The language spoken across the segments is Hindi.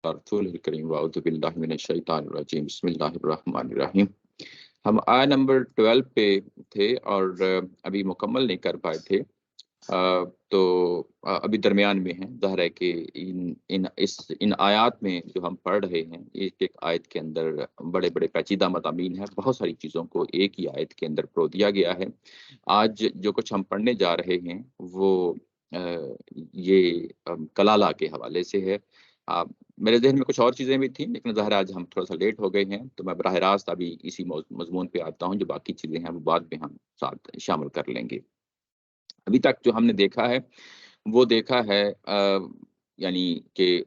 बिस्मिल्लाहिर्रहमानिर्रहीम। हम आया नंबर 12 पे थे और अभी मुकम्मल नहीं कर पाए थे। तो अभी दरमियान में हैं। ज़ाहिर है कि इन आयात में जो हम पढ़ रहे हैं, एक एक आयत के अंदर बड़े बड़े पेचीदा मज़ामीन हैं। बहुत सारी चीज़ों को एक ही आयत के अंदर परो दिया गया है। आज जो कुछ हम पढ़ने जा रहे हैं वो ये कलाला के हवाले से है। मेरे ज़हन में कुछ और चीज़ें भी थी, लेकिन ज़ाहिर है आज हम थोड़ा-सा लेट हो गए हैं, तो मैं बराह रास्त अभी इसी मज़मून पे आता हूँ। जो बाकी चीज़ें हैं वो बाद में हम साथ शामिल कर लेंगे। अभी तक जो हमने देखा है, वो देखा है यानी कि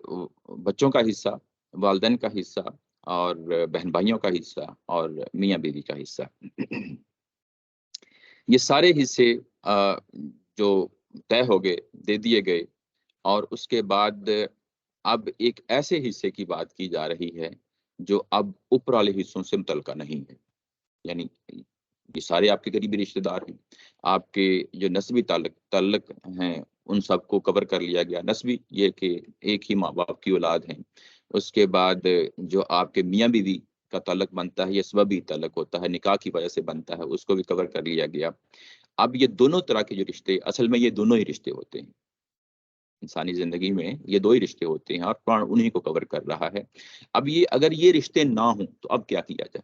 बच्चों का हिस्सा, वालिदैन का हिस्सा और बहन-भाइयों का हिस्सा और मियाँ-बीवी का हिस्सा। ये सारे हिस्से जो तय हो गए, दे दिए गए और उसके बाद अब एक ऐसे हिस्से की बात की जा रही है, जो अब ऊपर वाले हिस्सों से मुतल्लिका नहीं है। यानी ये सारे आपके करीबी रिश्तेदार हैं। आपके जो नस्बी ताल्लुक हैं, उन सबको कवर कर लिया गया। नस्बी ये कि एक ही माँ-बाप की औलाद हैं। उसके बाद जो आपके मियाँ-बीवी का ताल्लुक बनता है, ये सबबी ताल्लुक होता है, निकाह की वजह से बनता है, उसको भी कवर कर लिया गया। अब ये दोनों तरह के जो रिश्ते, असल में ये दोनों ही रिश्ते होते हैं। इंसानी ज़िंदगी में ये 2 ही रिश्ते होते हैं और कुरान उन्हीं को कवर कर रहा है। अब ये अगर ये रिश्ते ना हों, तो अब क्या किया जाए?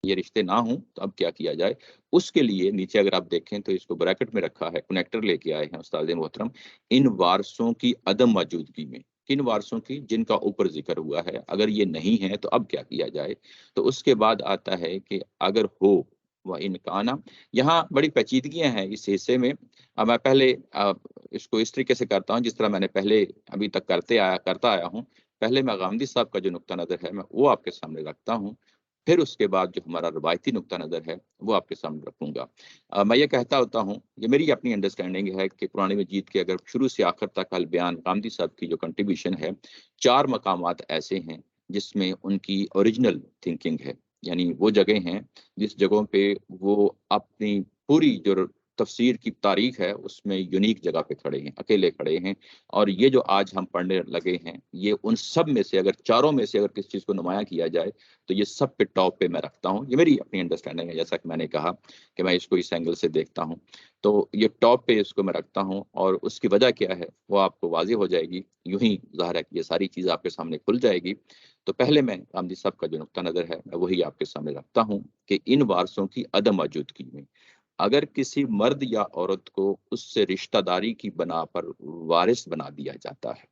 ये रिश्ते ना हों, तो अब क्या किया जाए? उसके लिए नीचे अगर आप देखें तो इसको ब्रैकेट में रखा है, कनेक्टर लेके आए हैं उस्ताद मोहतरम। इन वारसों की अदम मौजूदगी में, किन वारसों की? जिनका ऊपर ज़िक्र हुआ है। अगर ये नहीं है, तो अब क्या किया जाए? तो उसके बाद आता है कि अगर हो व इन काना, यहाँ बड़ी पेचीदगियाँ हैं इस हिस्से में। मैं पहले इसको इस तरीके से करता हूँ जिस तरह मैंने पहले अभी तक करता आया हूँ। पहले मैं गामदी साहब का जो नुक्ता नज़र है, मैं वो आपके सामने रखता हूँ। फिर उसके बाद जो हमारा रवायती नुक्ता नज़र है, वो आपके सामने रखूँगा। मैं ये कहता होता हूँ, ये मेरी अपनी अंडरस्टैंडिंग है कि कुरान मजीद के अगर शुरू से आखिर तक अल बयान गामदी साहब की जो कंट्रीब्यूशन है, 4 मकामात ऐसे हैं जिसमें उनकी ओरिजिनल थिंकिंग है। यानी वो जगह हैं, जिस जगहों पे वो अपनी पूरी जो तफ़सीर की तारीख़ है, उसमें यूनिक जगह पे खड़े हैं, अकेले खड़े हैं। और ये जो आज हम पढ़ने लगे हैं, ये उन सब में से, अगर चारों में से अगर किसी चीज़ को नुमायाँ किया जाए, तो ये सब पे टॉप पे मैं रखता हूँ। ये मेरी अपनी अंडरस्टैंडिंग है, जैसा कि मैंने कहा कि मैं इसको इस एंगल से देखता हूँ। तो ये टॉप पे इसको मैं रखता हूँ और उसकी वजह क्या है, वो आपको वाज़ेह हो जाएगी। यूँ ही ज़ाहिर है कि ये सारी चीज़ आपके सामने खुल जाएगी। तो पहले मैं गांधी साहब का जो नुक्ता नज़र है, मैं वही आपके सामने रखता हूँ कि इन वारसों की अदम मौजूदगी में अगर किसी मर्द या औरत को उससे रिश्तेदारी की बना पर वारिस बना दिया जाता है,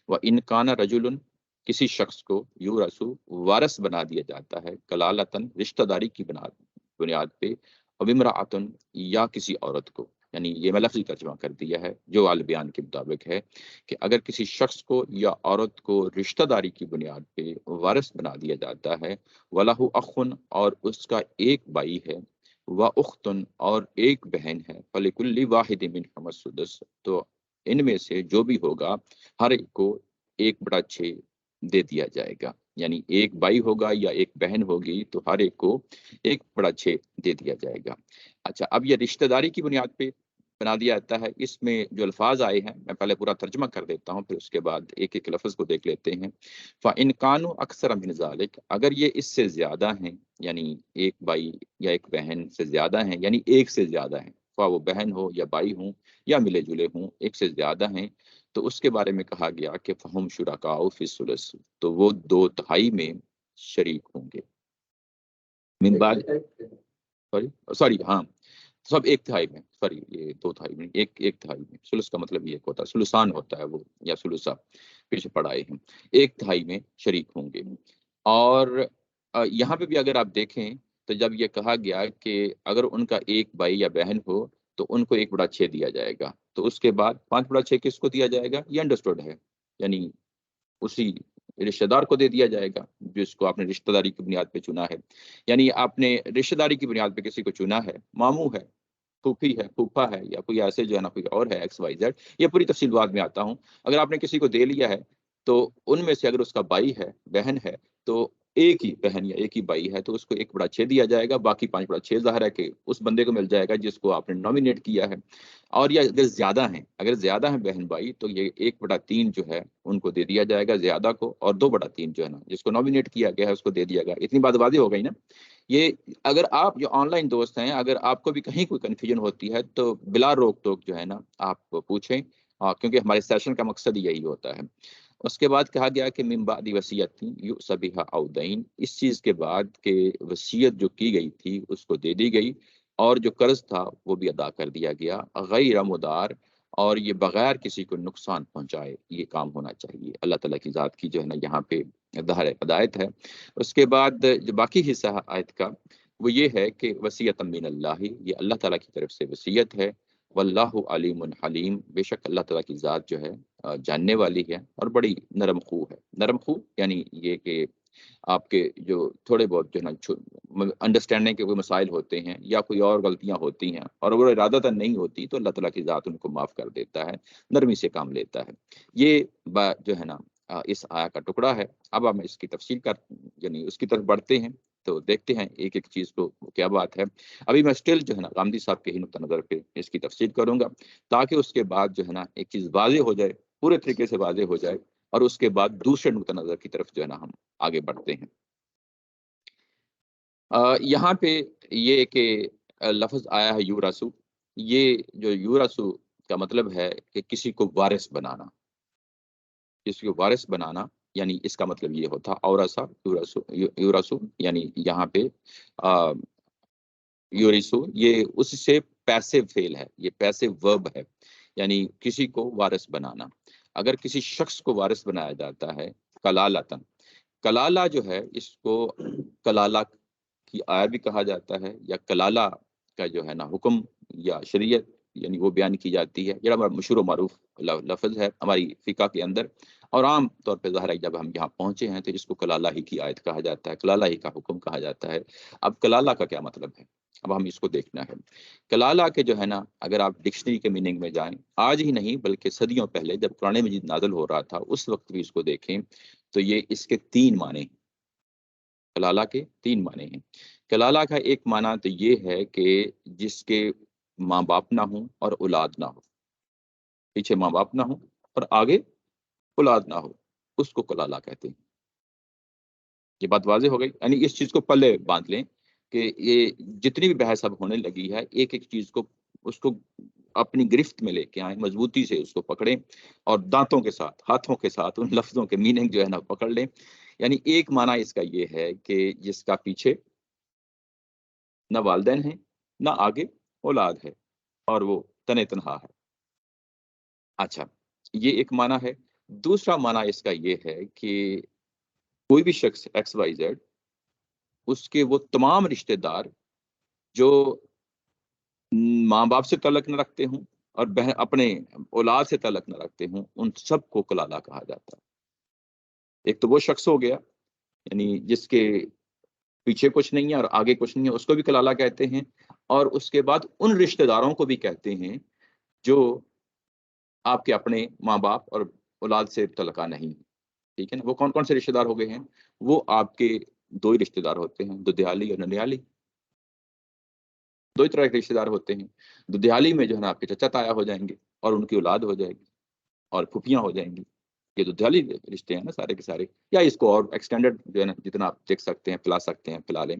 व इनकाना रजुलन, किसी शख्स को यूरसु वारिस बना दिया जाता है, कलालतन रिश्तेदारी की बुनियाद पे, अविमरातन या किसी औरत को। यानी ये मैं लफ्ज़ी तर्जुमा कर दिया है, जो अल बयान के मुताबिक है कि अगर किसी शख्स को या औरत को रिश्तेदारी की बुनियाद पे वारिस बना दिया जाता है, वलहु अखुन, और उसका एक भाई है, व उख्तुन, और एक बहन है, फलिकुल्ली वाहिद मिनहुम सुदस, तो इनमें से जो भी होगा हर एक को 1/6 दे दिया जाएगा। यानी एक भाई होगा या एक बहन होगी, तो हर एक को 1/6 दे दिया जाएगा। अच्छा, अब ये रिश्तेदारी की बुनियाद पे बना दिया जाता है। इसमें जो अल्फाज आए हैं, मैं पहले पूरा तर्जुमा कर देता हूँ, फिर उसके बाद एक एक लफ्ज़ को देख लेते हैं। फ़इन कानू अक्सर मिन ज़ालिक, अगर ये इससे ज़्यादा हैं, यानी एक भाई या एक बहन से ज़्यादा हैं, यानी एक से ज़्यादा हैं, ख्वाह वो बहन हो या भाई हों या मिले-जुले हों, एक से ज़्यादा हैं, तो उसके बारे में कहा गया कि फ़हुम शुरकाउ फ़ी सुलस, तो वो 2/3 में शरीक होंगे। मिन बाद सॉरी सॉरी हाँ, सब 1/3 में, सॉरी ये 2/3 में, 1/3 में। सुलुस का मतलब ये होता है, सुलुसान होता है वो, या सुलुसा, पीछे पढ़ाए हैं। 1/3 में शरीक होंगे। और यहाँ पे भी अगर आप देखें, तो जब ये कहा गया कि अगर उनका एक भाई या बहन हो, तो उनको 1/6 दिया जाएगा। तो उसके बाद 5/6 किसको दिया जाएगा? ये अंडरस्टूड है। यानी उसी रिश्तेदार को दे दिया जाएगा, जिसको आपने रिश्तेदारी की बुनियाद पे चुना है। यानी आपने रिश्तेदारी की बुनियाद पे किसी को चुना है, मामू है, फूफी है, फूफा है, या कोई ऐसे जो है ना कोई और है एक्स वाई जेड, ये पूरी तफ़सील बाद में आता हूँ। अगर आपने किसी को दे लिया है, तो उनमें से अगर उसका भाई है, बहन है, तो एक ही बहन या एक ही भाई है तो उसको 1/6 दिया जाएगा, बाकी 5/6 ज़ाहिर है कि उस बंदे को मिल जाएगा जिसको आपने नॉमिनेट किया है। और या अगर ज़्यादा हैं बहन भाई तो ये 1/3 जो है उनको दे दिया जाएगा ज़्यादा को, और 2/3 जो है ना जिसको नॉमिनेट किया गया है उसको दे दिया गया। इतनी बात वाज़ेह हो गई ना? ये अगर आप जो ऑनलाइन दोस्त हैं, अगर आपको भी कहीं कोई कन्फ्यूजन होती है तो बिला रोक-टोक जो है ना आप पूछें, क्योंकि हमारे सेशन का मकसद यही होता है। उसके बाद कहा गया कि मिन बादी वसीयतिन युसा बिहा औ दैन, इस चीज़ के बाद कि वसीयत जो की गई थी उसको दे दी गई और जो कर्ज़ था वो भी अदा कर दिया गया, गैर मुदार, और ये बगैर किसी को नुकसान पहुँचाए ये काम होना चाहिए। अल्लाह ताला की ज़ात की जो है ना यहाँ पे हिदायत है। उसके बाद जो बाकी हिस्सा है आयत का वो ये है कि वसीयतम मिनल्लाहि, ये अल्लाह ताला की तरफ से वसीयत है। वल्लाहु अलीमुन हलीम, बेशक अल्लाह ताला की ज़ात जो है जानने वाली है और बड़ी नरम खू है। नरम खू यानी ये कि आपके जो थोड़े बहुत जो है ना अंडरस्टैंडिंग के कोई मसाइल होते हैं या कोई और गलतियां होती हैं और वो इरादतन नहीं होती तो अल्लाह ताला की ज़ात उनको माफ़ कर देता है, नरमी से काम लेता है। ये बात जो है ना इस आया का टुकड़ा है। अब हम इसकी तफसील कर यानी उसकी तरफ बढ़ते हैं तो देखते हैं एक एक चीज़ को क्या बात है। अभी मैं स्टिल जो है ना गांधी साहब के ही नुक्ता नज़र पे इसकी तफसील करूंगा ताकि उसके बाद जो है ना एक चीज़ वाज़ेह हो जाए, पूरे तरीके से वाज़ेह हो जाए, और उसके बाद दूसरे नुक्ता नज़र की तरफ जो है ना हम आगे बढ़ते हैं। यहाँ पे ये कि लफ्ज़ आया है यूरासु, ये जो यूरासु का मतलब है कि किसी को वारिस बनाना, किसी को वारिस बनाना, यानी इसका मतलब ये होता औरसा यूरासु यानी यहाँ पे अ, यूरिसु ये उससे पैसिव फेल है, ये पैसिव वर्ब है, यानी किसी को वारिस बनाना। अगर किसी शख्स को वारिस बनाया जाता है कलालतन, कलाला जो है इसको कलाला की आया भी कहा जाता है या कलाला का जो है ना हुक्म या शरीयत यानी वो बयान की जाती है। ये बड़ा मशहूर मारूफ लफ्ज़ है हमारी फ़िक़ा के अंदर, और आम तौर पे ज़ाहिर है जब हम यहाँ पहुँचे हैं तो इसको कलाला ही की आयत कहा जाता है, कलाला ही का हुक्म कहा जाता है। अब कलाला का क्या मतलब है? अब हम इसको देखना है। कलाला के जो है ना अगर आप डिक्शनरी के मीनिंग में जाएँ, आज ही नहीं बल्कि सदियों पहले जब कुरान मजीद नाज़िल हो रहा था उस वक़्त भी इसको देखें तो ये इसके 3 माने हैं। कलाला के 3 माने हैं। कलाला का एक माना तो ये है कि जिसके माँ-बाप ना हों और औलाद ना हो। पीछे माँ-बाप ना हो और आगे औलाद ना हो, उसको कलाला कहते हैं। ये बात वाज़ेह हो गई? यानी इस चीज़ को पल्ले बाँध लें कि ये जितनी भी बहस अब होने लगी है, एक-एक चीज़ को उसको अपनी गिरफ्त में लेके आएँ, मज़बूती से उसको पकड़ें और दाँतों के साथ, हाथों के साथ उन लफ्ज़ों के मीनिंग जो है ना पकड़ लें। यानी एक माना इसका ये है कि जिसका पीछे ना वालिदैन हैं, ना आगे औलाद है और वो तने-तनहा है। अच्छा, ये एक माना है। दूसरा माना इसका ये है कि कोई भी शख्स एक्स, वाई, ज़ेड उसके वो तमाम रिश्तेदार जो माँ-बाप से तल्लुक न रखते हों और अपने औलाद से तल्लुक न रखते हों, उन सबको कलाला कहा जाता है। एक तो वो शख्स हो गया, यानी जिसके पीछे कुछ नहीं है और आगे कुछ नहीं है, उसको भी कलाला कहते हैं, और उसके बाद उन रिश्तेदारों को भी कहते हैं, जो आपके अपने माँ-बाप और औलाद से तल्लुक़ा नहीं है, ठीक है ना? वो कौन-कौन से रिश्तेदार हो गए हैं? वो आपके 2 ही रिश्तेदार होते हैं, दुधियाली और ननिहाली। 2 ही तरह के रिश्तेदार होते हैं। दुधियाली में जो है ना आपके चाचा-ताया हो जाएँगे और उनकी औलाद हो जाएगी और फूफियाँ हो जाएँगी। ये दुधियाली रिश्ते हैं ना सारे के सारे, या इसको और एक्सटेंडेड जो है ना जितना आप देख सकते हैं, पिला सकते हैं, पिला लें।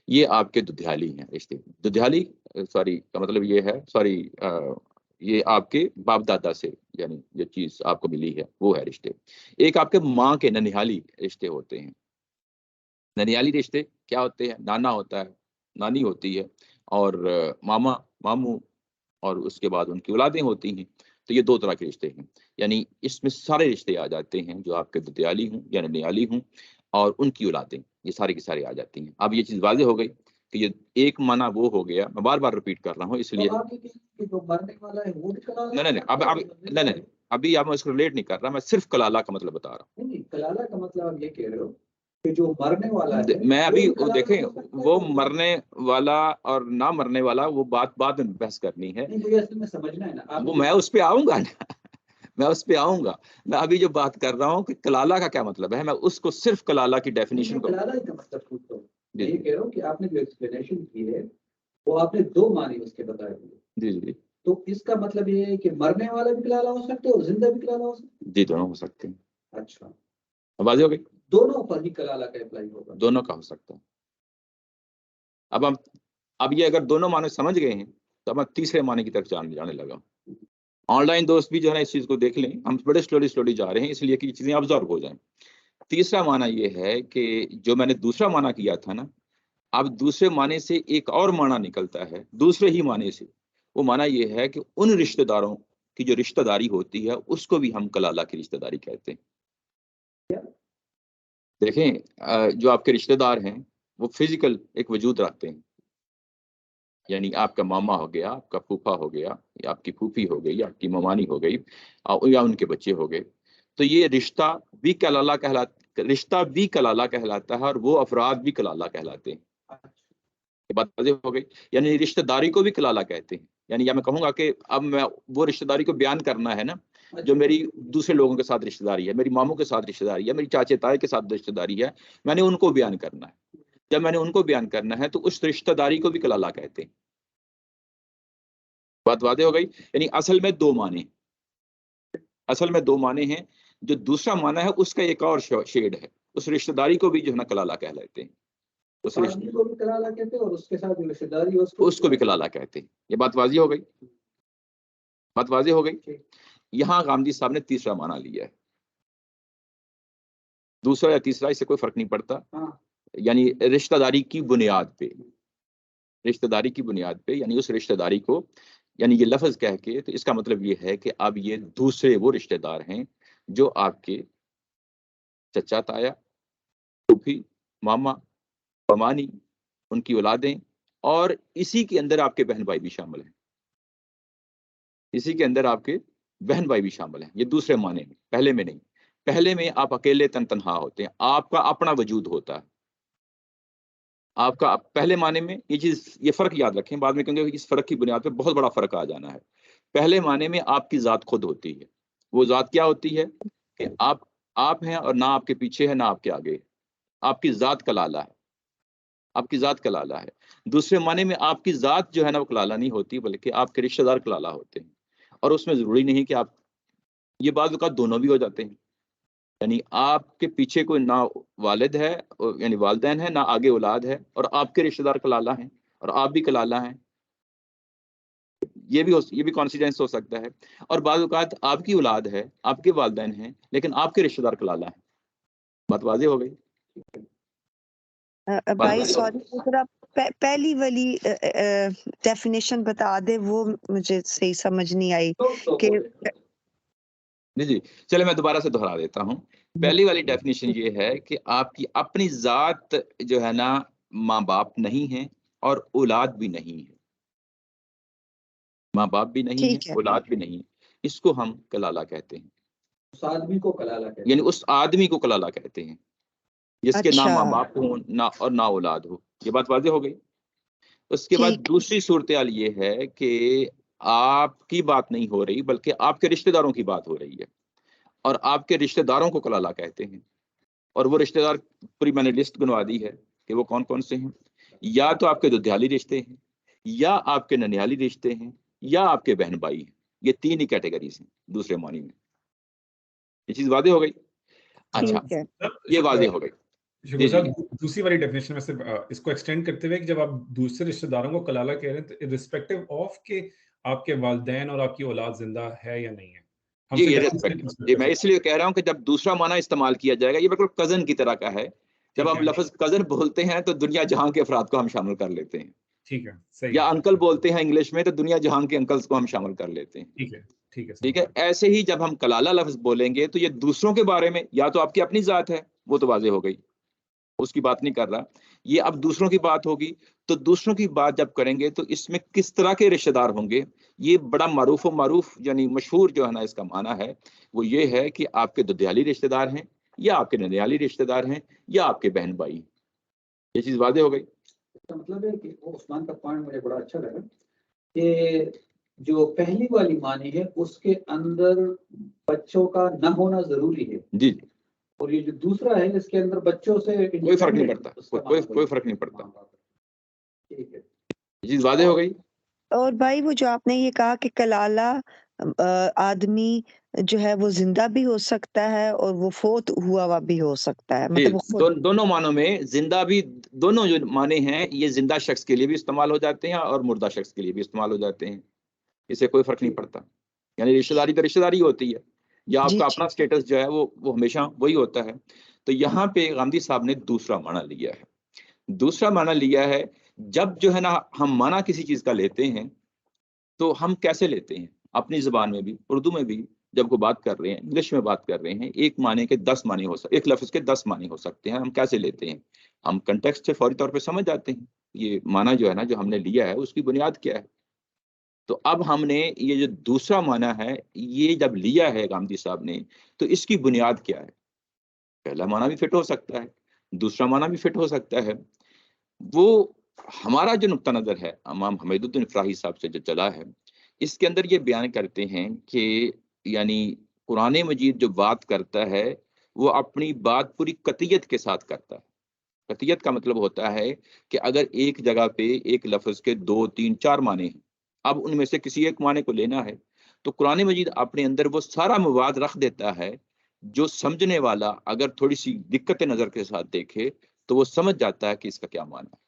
ये आपके दुधियाली हैं रिश्ते। दुधियाली सॉरी का मतलब ये है, सॉरी ये आपके बाप-दादा से यानी जो चीज़ आपको मिली है, वो है रिश्ते। एक आपके माँ के ननिहाली रिश्ते होते हैं। ननिहाली रिश्ते क्या होते हैं? नाना होता है, नानी होती है और मामा, मामू और उसके बाद उनकी औलादें होती हैं। तो ये 2 तरह के रिश्ते हैं। यानी इसमें सारे रिश्ते आ जाते हैं जो आपके दुधियाली हों या ननिहाली हों और उनकी औलादें, ये सारी की सारी आ जाती हैं। अब ये चीज़ वाज़ेह हो गई कि ये एक माना वो हो गया, मैं बार-बार रिपीट कर रहा हूँ इसलिए जो मरने वाला है वो भी कलाला नहीं, नहीं, नहीं, अब नहीं, नहीं, अभी अब मैं इसको रिलेट नहीं कर रहा, मैं सिर्फ़ कलाला का मतलब बता रहा हूँ। नहीं, कलाला का मतलब आप ये कह रहे हो कि जो मरने वाला है मैं वो अभी भी कलाला देखें हो सकता है वो या नहीं? मरने वाला और ना मरने वाला वो बात बाद में बहस करनी है। नहीं, मुझे असल में समझना है ना, आप वो मुझे मैं उस पे आऊँगा ना। मैं उस पे आऊंगा। मैं अभी जो बात कर रहा हूँ कि कलाला का क्या मतलब है, मैं उसको सिर्फ कलाला की डेफिनेशन को कलाला का मतलब पूछ रहा हूँ। जी ये कह रहा हूँ कि आपने जो एक्सप्लेनेशन की है वो आपने दो माने उसके बताए हुए। जी जी तो इसका मतलब ये है कि मरने वाला भी कलाला हो सकता है और जिंदा भी कलाला हो सकता जी, दोनों हो सकते हैं। है। अच्छा, आवाज हो गई, दोनों पर ही कलाला का अप्लाई होगा। दोनों का हो सकता है। अब हम अब ये अगर दोनों माने समझ गए हैं तो अब मैं तीसरे माने की तरफ जाने लगा। ऑनलाइन दोस्त भी जो है ना इस चीज को देख लें, हम बड़े स्लोली स्लोली जा रहे हैं इसलिए कि चीजें ऑब्जर्व हो जाएं। तीसरा माना ये है कि जो मैंने दूसरा माना किया था ना, अब दूसरे माने से एक और माना निकलता है दूसरे ही माने से। वो माना ये है कि उन रिश्तेदारों की जो रिश्तेदारी होती है उसको भी हम कलाला की रिश्तेदारी कहते हैं। देखें, जो आपके रिश्तेदार हैं वो फिजिकल एक वजूद रखते हैं, यानी आपका मामा हो गया, आपका फूफा हो गया, या आपकी फूफी हो गई, आपकी ममानी हो गई, या उनके बच्चे हो गए। तो ये रिश्ता भी कलाला कहलाता है और वो अफराद भी कलाला कहलाते हैं। ये बात वाज़ेह हो गई। यानी रिश्तेदारी को भी कलाला कहते हैं। यानी या मैं कहूँगा कि अब मैं वो रिश्तेदारी को बयान करना है ना, जो मेरी दूसरे लोगों के साथ रिश्तेदारी है, मेरी मामू के साथ रिश्तेदारी है, मेरी चाचे ताए के साथ रिश्तेदारी है, मैंने उनको बयान करना है। जब मैंने उनको बयान करना है तो उस रिश्तेदारी को भी कलाला कहते हैं। बात वाज़ेह हो गई। यानी असल में दो माने हैं। जो दूसरा माना है उसका एक और शेड है, उस रिश्तेदारी को भी जो है ना कलाला कहलाते हैं। उस आदमी को भी कलाला कहते हैं और उसके साथ जो रिश्तेदारी है उसको भी कलाला कहते हैं। ये बात वाज़ेह हो गई, बात वाज़ेह हो गई। यहाँ गांधी साहब ने तीसरा माना लिया है, दूसरा या तीसरा इससे कोई फर्क नहीं पड़ता। हाँ। यानी रिश्तेदारी की बुनियाद पे यानी उस रिश्तेदारी को, यानी ये लफ्ज कह के तो इसका मतलब ये है कि अब ये दूसरे वो रिश्तेदार हैं जो आपके चचा ताया, फूफी, मामा, पमानी, उनकी औलादें, और इसी के अंदर आपके बहन भाई भी शामिल हैं। इसी के अंदर आपके बहन भाई भी शामिल हैं। ये दूसरे माने में, पहले में नहीं। पहले में आप अकेले तनहा होते हैं, आपका अपना वजूद होता है। आपका पहले माने में ये फर्क याद रखें, बाद में क्योंकि इस फर्क की बुनियाद पे बहुत बड़ा फर्क आ जाना है। पहले माने में आपकी जात खुद होती है। वो जात क्या होती है कि आप हैं और ना आपके पीछे है ना आपके आगे। आपकी जात कलाला है, आपकी जात कलाला है। दूसरे माने में आपकी जात जो है ना वो कलाला नहीं होती, बल्कि आपके रिश्तेदार कलाला होते हैं। और उसमें जरूरी नहीं कि आप, ये बात का दोनों भी हो जाते हैं। यानी आपके पीछे कोई ना वालिद है, यानी वालिदैन है, ना आगे औलाद है, और आपके रिश्तेदार कलाला हैं और आप भी कलाला हैं। ये भी कॉन्सिडेंस हो सकता है। और बाज़ औक़ात आपकी औलाद है, आपके वालिदैन हैं, लेकिन आपके रिश्तेदार कलाला हैं। बात वाज़ेह हो गई। भाई सॉरी, जरा पहली वाली डेफिनेशन बता दे, वो मुझे सही समझ नहीं आई कि जी चले मैं दोबारा से दोहरा देता हूँ। पहली वाली डेफिनेशन ये है कि आपकी अपनी जात जो है ना माँ बाप नहीं है और औलाद भी नहीं है। माँ बाप भी नहीं है, ठीक है, औलाद भी नहीं है। इसको हम कलाला कहते हैं। उस आदमी को कलाला कहते हैं। यानी उस आदमी को कलाला कहते हैं जिसके ना अच्छा माँ बाप हो ना और ना औलाद हो। ये बात वाज़ेह हो गई। उसके बाद ठीक, दूसरी सूरत-ए-हाल ये है कि आपकी बात नहीं हो रही बल्कि आपके रिश्तेदारों की बात हो रही है, और आपके रिश्तेदारों को कलाला कहते हैं। और वो रिश्तेदार पूरी मैंने लिस्ट गिनवा दी है कि वो कौन-कौन से हैं। या तो आपके दुधियाली रिश्ते हैं, या आपके ननिहाली रिश्ते हैं, या आपके बहन-भाई हैं। ये 3 ही कैटेगरीज़ हैं दूसरे मानी में। ये चीज़ वाज़ेह हो गई? अच्छा, ठीक है। ये वाज़ेह हो गई। शुक्र जी, साहब, जी। दूसरी वाली डेफिनेशन में से इसको एक्सटेंड करते हुए कि जब आप दूसरे रिश्तेदारों को कलाला कह रहे हैं, तो इर्रिस्पेक्टिव ऑफ कि आपके वालिदैन और आपकी औलाद जिंदा है या नहीं है, हम जी, सिर्फ ये definition रिस्पेक्ट consider जी, कर मैं सकते इसलिए कह रहा हूँ कि जब दूसरा माना इस्तेमाल किया जाएगा, ये बिल्कुल कज़न की तरह का है। जब ठीक हम है, लफ़्ज़ कज़न बोलते हैं तो दुनिया जहाँ के अफ़राद को हम शामिल कर लेते हैं। ठीक है, सही या है, अंकल बोलते हैं इंग्लिश में तो दुनिया जहाँ के अंकल्स को हम शामिल कर लेते हैं। ठीक है, ठीक है, ठीक समझ है? गया। ऐसे ही जब हम कलाला लफ़्ज़ बोलेंगे तो ये दूसरों के बारे में, या तो आपकी अपनी ज़ात है, वो तो वाज़ेह हो गई, उसकी बात नहीं कर रहा। ये अब दूसरों की बात होगी, तो दूसरों की बात जब करेंगे तो इसमें किस तरह के रिश्तेदार होंगे, ये बड़ा मारूफ़ यानी मशहूर जो है ना इसका माना है, वो ये है कि आपके दुधियाली रिश्तेदार हैं, या आपके ननिहाली रिश्तेदार हैं, या आपके बहन-भाई। ये चीज़ वाज़ेह हो गई? इसका मतलब है कि वो उस्मान का पॉइंट मुझे बड़ा अच्छा लगा कि जो पहली वाली मानी है उसके अंदर बच्चों का न होना जरूरी है जी जी, और ये जो दूसरा है इसके अंदर बच्चों से कोई फर्क नहीं independent पड़ता, उसका कोई माना कोई फर्क नहीं पड़ता। ठीक है। ये चीज वादे हो गई। और भाई वो जो आपने ये कहा कि कलाला आदमी जो है वो जिंदा भी हो सकता है और वो फोत हुआ भी हो सकता है, जी, मतलब वो खुद दोनों मानों में जिंदा भी, दोनों जो माने हैं ये जिंदा शख्स के लिए भी इस्तेमाल हो जाते हैं और मुर्दा शख्स के लिए भी इस्तेमाल हो जाते हैं, इससे कोई फर्क नहीं पड़ता। यानी रिश्तेदारी तो रिश्तेदारी होती है, या जी आपका जी अपना स्टेटस जो है वो हमेशा वही होता है। तो यहाँ पे गांधी साहब ने दूसरा माना लिया है। दूसरा माना लिया है, जब जो है ना हम माना किसी चीज का लेते हैं तो हम कैसे लेते हैं, अपनी जुबान में भी उर्दू में भी, जब को बात कर रहे हैं, इंग्लिश में बात कर रहे हैं, एक माने के 10 माने हो सकते, एक लफ्ज के 10 माने हो सकते हैं। हम कैसे लेते हैं, हम कंटेक्स्ट से फौरी तौर पे समझ जाते हैं ये माना जो है ना, जो हमने लिया है उसकी बुनियाद क्या है। तो अब हमने ये जो दूसरा माना है ये जब लिया है गांधी साहब ने, तो इसकी बुनियाद क्या है। पहला माना भी फिट हो सकता है, दूसरा माना भी फिट हो सकता है। वो हमारा जो नुक्ता नजर है इमाम हमीदुद्दीन इफ्राही साहब से जो चला है, इसके अंदर ये बयान करते हैं कि यानी कुरान मजीद जो बात करता है वो अपनी बात पूरी कतियत के साथ करता है। कतियत का मतलब होता है कि अगर एक जगह पे एक लफ्ज के 2 3 4 माने हैं, अब उनमें से किसी एक माने को लेना है, तो कुरान मजीद अपने अंदर वो सारा मवाद रख देता है जो समझने वाला अगर थोड़ी सी दिक्कत नजर के साथ देखे तो वो समझ जाता है कि इसका क्या माना है।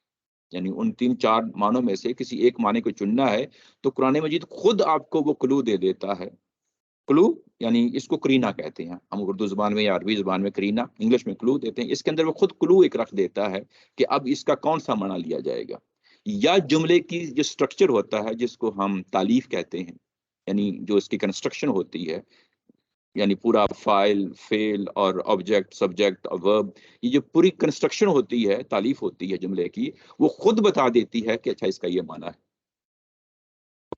यानी उन 3 4 मानों में से किसी एक माने को चुनना है, तो कुरान मजीद खुद आपको वो क्लू दे देता है। क्लू यानी इसको करीना कहते हैं, हम उर्दू जुबान में या अरबी जुबान में करीना, इंग्लिश में क्लू देते हैं। इसके अंदर वो खुद क्लू एक रख देता है कि अब इसका कौन सा माना लिया जाएगा। या जुमले की जो स्ट्रक्चर होता है जिसको हम तालीफ कहते हैं, यानी जो इसकी कंस्ट्रक्शन होती है, यानी पूरा फाइल फेल और ऑब्जेक्ट सब्जेक्ट और वर्ब, ये जो पूरी कंस्ट्रक्शन होती है, तालीफ होती है जुमले की, वो खुद बता देती है कि अच्छा इसका ये माना है।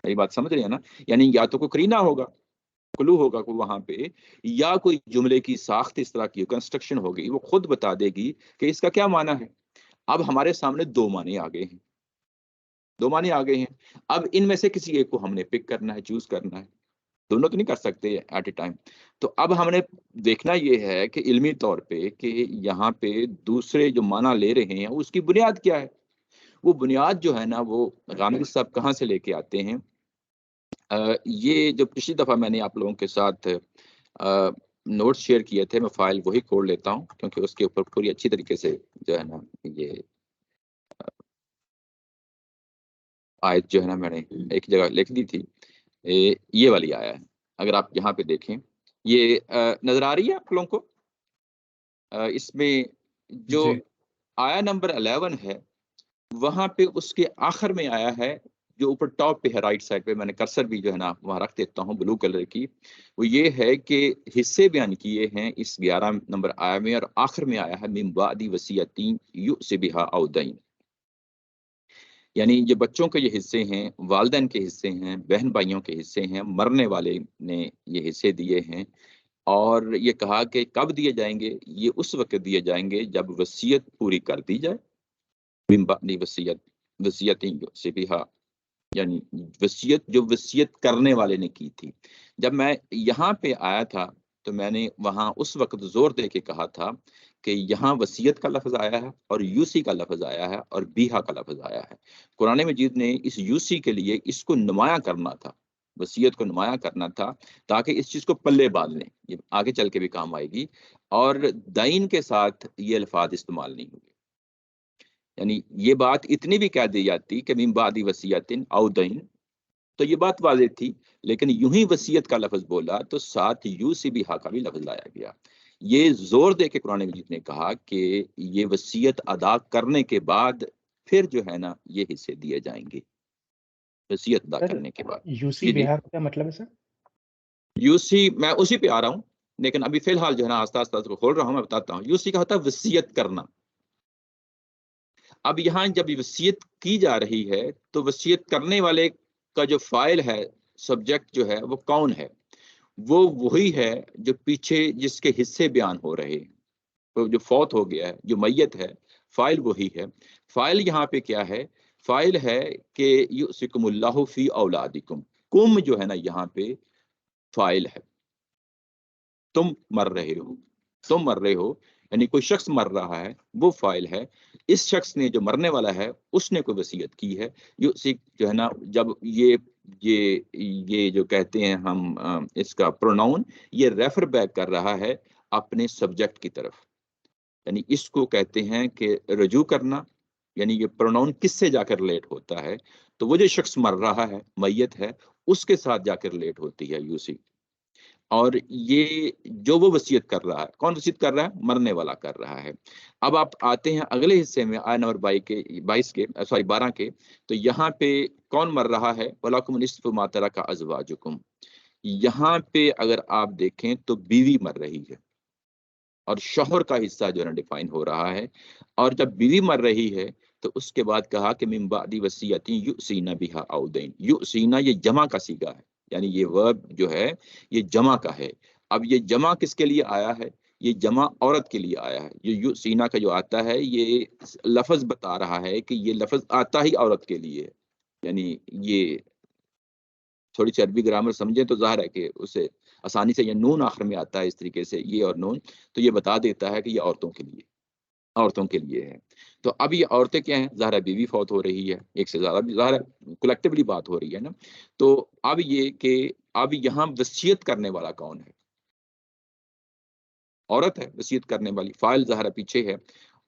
यही बात समझ रहे हैं ना। यानी या तो कोई करीना होगा, क्लू होगा कोई वहां पे, या कोई जुमले की साख्त इस तरह की कंस्ट्रक्शन होगी, वो खुद बता देगी कि इसका क्या माना है। अब हमारे सामने 2 माने आ गए हैं, 2 माने आ गए हैं। अब इनमें से किसी एक को हमने पिक करना है, चूज करना है, दोनों तो नहीं कर सकते एट ए टाइम। तो अब हमने देखना यह है कि इल्मी तौर पे कि यहाँ पे दूसरे जो माना ले रहे हैं उसकी बुनियाद क्या है। वो बुनियाद जो है ना वो गामिदी साहब कहाँ से लेके आते हैं। ये जो पिछली दफ़ा मैंने आप लोगों के साथ नोट्स शेयर किए थे, मैं फाइल वही खोल लेता हूँ क्योंकि उसके ऊपर पूरी अच्छी तरीके से जो है ना ये आयत जो है ना मैंने एक जगह लिख दी थी। ये वाली आया है, अगर आप यहाँ पे देखें, ये नजर आ रही है आप लोगों को। इसमें जो जी आया नंबर 11 है, वहां पे उसके आखिर में आया है, जो ऊपर टॉप पे है राइट साइड पे, मैंने कर्सर भी जो है ना वहां रख देता हूँ ब्लू कलर की। वो ये है कि हिस्से बयान किए हैं इस 11 नंबर आया में, और आखिर में आया है मिन बादी वसीयतीन युसी बिहा औ दैन। यानी ये बच्चों के ये हिस्से हैं, वालिदैन के हिस्से हैं, बहन भाइयों के हिस्से हैं, मरने वाले ने ये हिस्से दिए हैं। और ये कहा कि कब दिए जाएंगे, ये उस वक्त दिए जाएंगे जब वसीयत पूरी कर दी जाए। मिन बादी वसीयत वसीयतीन युसी बिहा, यानी वसीयत जो वसीयत करने वाले ने की थी। जब मैं यहाँ पे आया था तो मैंने वहां उस वक्त जोर दे के कहा था कि यहाँ वसीयत का लफ्ज आया है और यूसी का लफ्ज आया है और बीहा का लफ्ज आया है। कुरान मजीद ने इस यूसी के लिए इसको नुमाया करना था, वसीयत को नुमाया करना था, ताकि इस चीज को पल्ले बांध लें, ये आगे चल के भी काम आएगी। और दाइन के साथ ये अल्फाज इस्तेमाल नहीं होंगे। यानी ये बात इतनी भी कह दी जाती कि मिन बादी वसीयतिन औ दैन, तो ये बात वाज़ेह थी। लेकिन यूं ही वसीयत का लफ्ज बोला तो साथ यूसी भी हा का भी लफ्ज लाया गया। ये जोर दे के कुरान मजीद ने कहा कि ये वसीयत अदा करने के बाद फिर जो है ना ये हिस्से दिए जाएंगे, वसीयत अदा सर करने के बाद। यूसी जी जी, बिहार का क्या मतलब है सर? यूसी मैं उसी पे आ रहा हूँ, लेकिन अभी फिलहाल जो है ना आस्ता आस्ता खोल रहा हूँ, मैं बताता हूँ। यूसी का होता है वसीयत करना। अब यहाँ जब वसीयत की जा रही है तो वसीयत करने वाले का जो फाइल है, सब्जेक्ट जो है वो कौन है, वो वही है जो पीछे जिसके हिस्से बयान हो रहे हैं। तो जो फौत हो गया है, जो मैयत है, फाइल वही है। फाइल यहाँ पे क्या है, फाइल है कि युसिकुमुल्लाहु फी औलादिकुम, कुम जो है ना यहाँ पे फाइल है, तुम मर रहे हो, तुम मर रहे हो, यानी कोई शख्स मर रहा है वो फाइल है। इस शख्स ने जो मरने वाला है उसने कोई वसीयत की है। ये जो है ना, जब ये जो कहते हैं हम इसका प्रोनाउन, ये रेफर बैक कर रहा है अपने सब्जेक्ट की तरफ, यानी इसको कहते हैं कि रजू करना, यानी ये प्रोनाउन किससे जाकर रिलेट होता है, तो वो जो शख्स मर रहा है, मैयत है, उसके साथ जाकर रिलेट होती है यूसी। और ये जो वो वसीयत कर रहा है, कौन वसीयत कर रहा है? मरने वाला कर रहा है। अब आप आते हैं अगले हिस्से में, आय नंबर 22 के, सॉरी 12 के, तो यहाँ पे कौन मर रहा है? वलाकुम निस्फु मा तरका अज़वाजुकुम। यहाँ पे अगर आप देखें तो बीवी मर रही है और शौहर का हिस्सा जो है ना डिफाइन हो रहा है। और जब बीवी मर रही है तो उसके बाद कहा कि मिन बादी वसीयतिन युसीना बिहा औ दैन। युसीना ये जमा का सीगा है, यानी ये वर्ब जो है ये जमा का है। अब ये जमा किसके लिए आया है? ये जमा औरत के लिए आया है। ये युसीना का जो आता है ये लफ्ज बता रहा है कि ये लफ्ज आता ही औरत के लिए है। यानी ये थोड़ी सी अरबी ग्रामर समझे तो जाहिर है कि उसे आसानी से, ये नून आखिर में आता है इस तरीके से, ये और नून, तो ये बता देता है कि ये औरतों के लिए, औरतों के लिए है। तो अब ये औरतें क्या हैं? ज़ाहिर है बीवी फौत हो रही है, एक से ज़्यादा भी, ज़ाहिर है कलेक्टिवली बात हो रही है ना। तो अब ये कि अब यहाँ वसीयत करने वाला कौन है? औरत है वसीयत करने वाली, फाइल ज़ाहिर है पीछे है।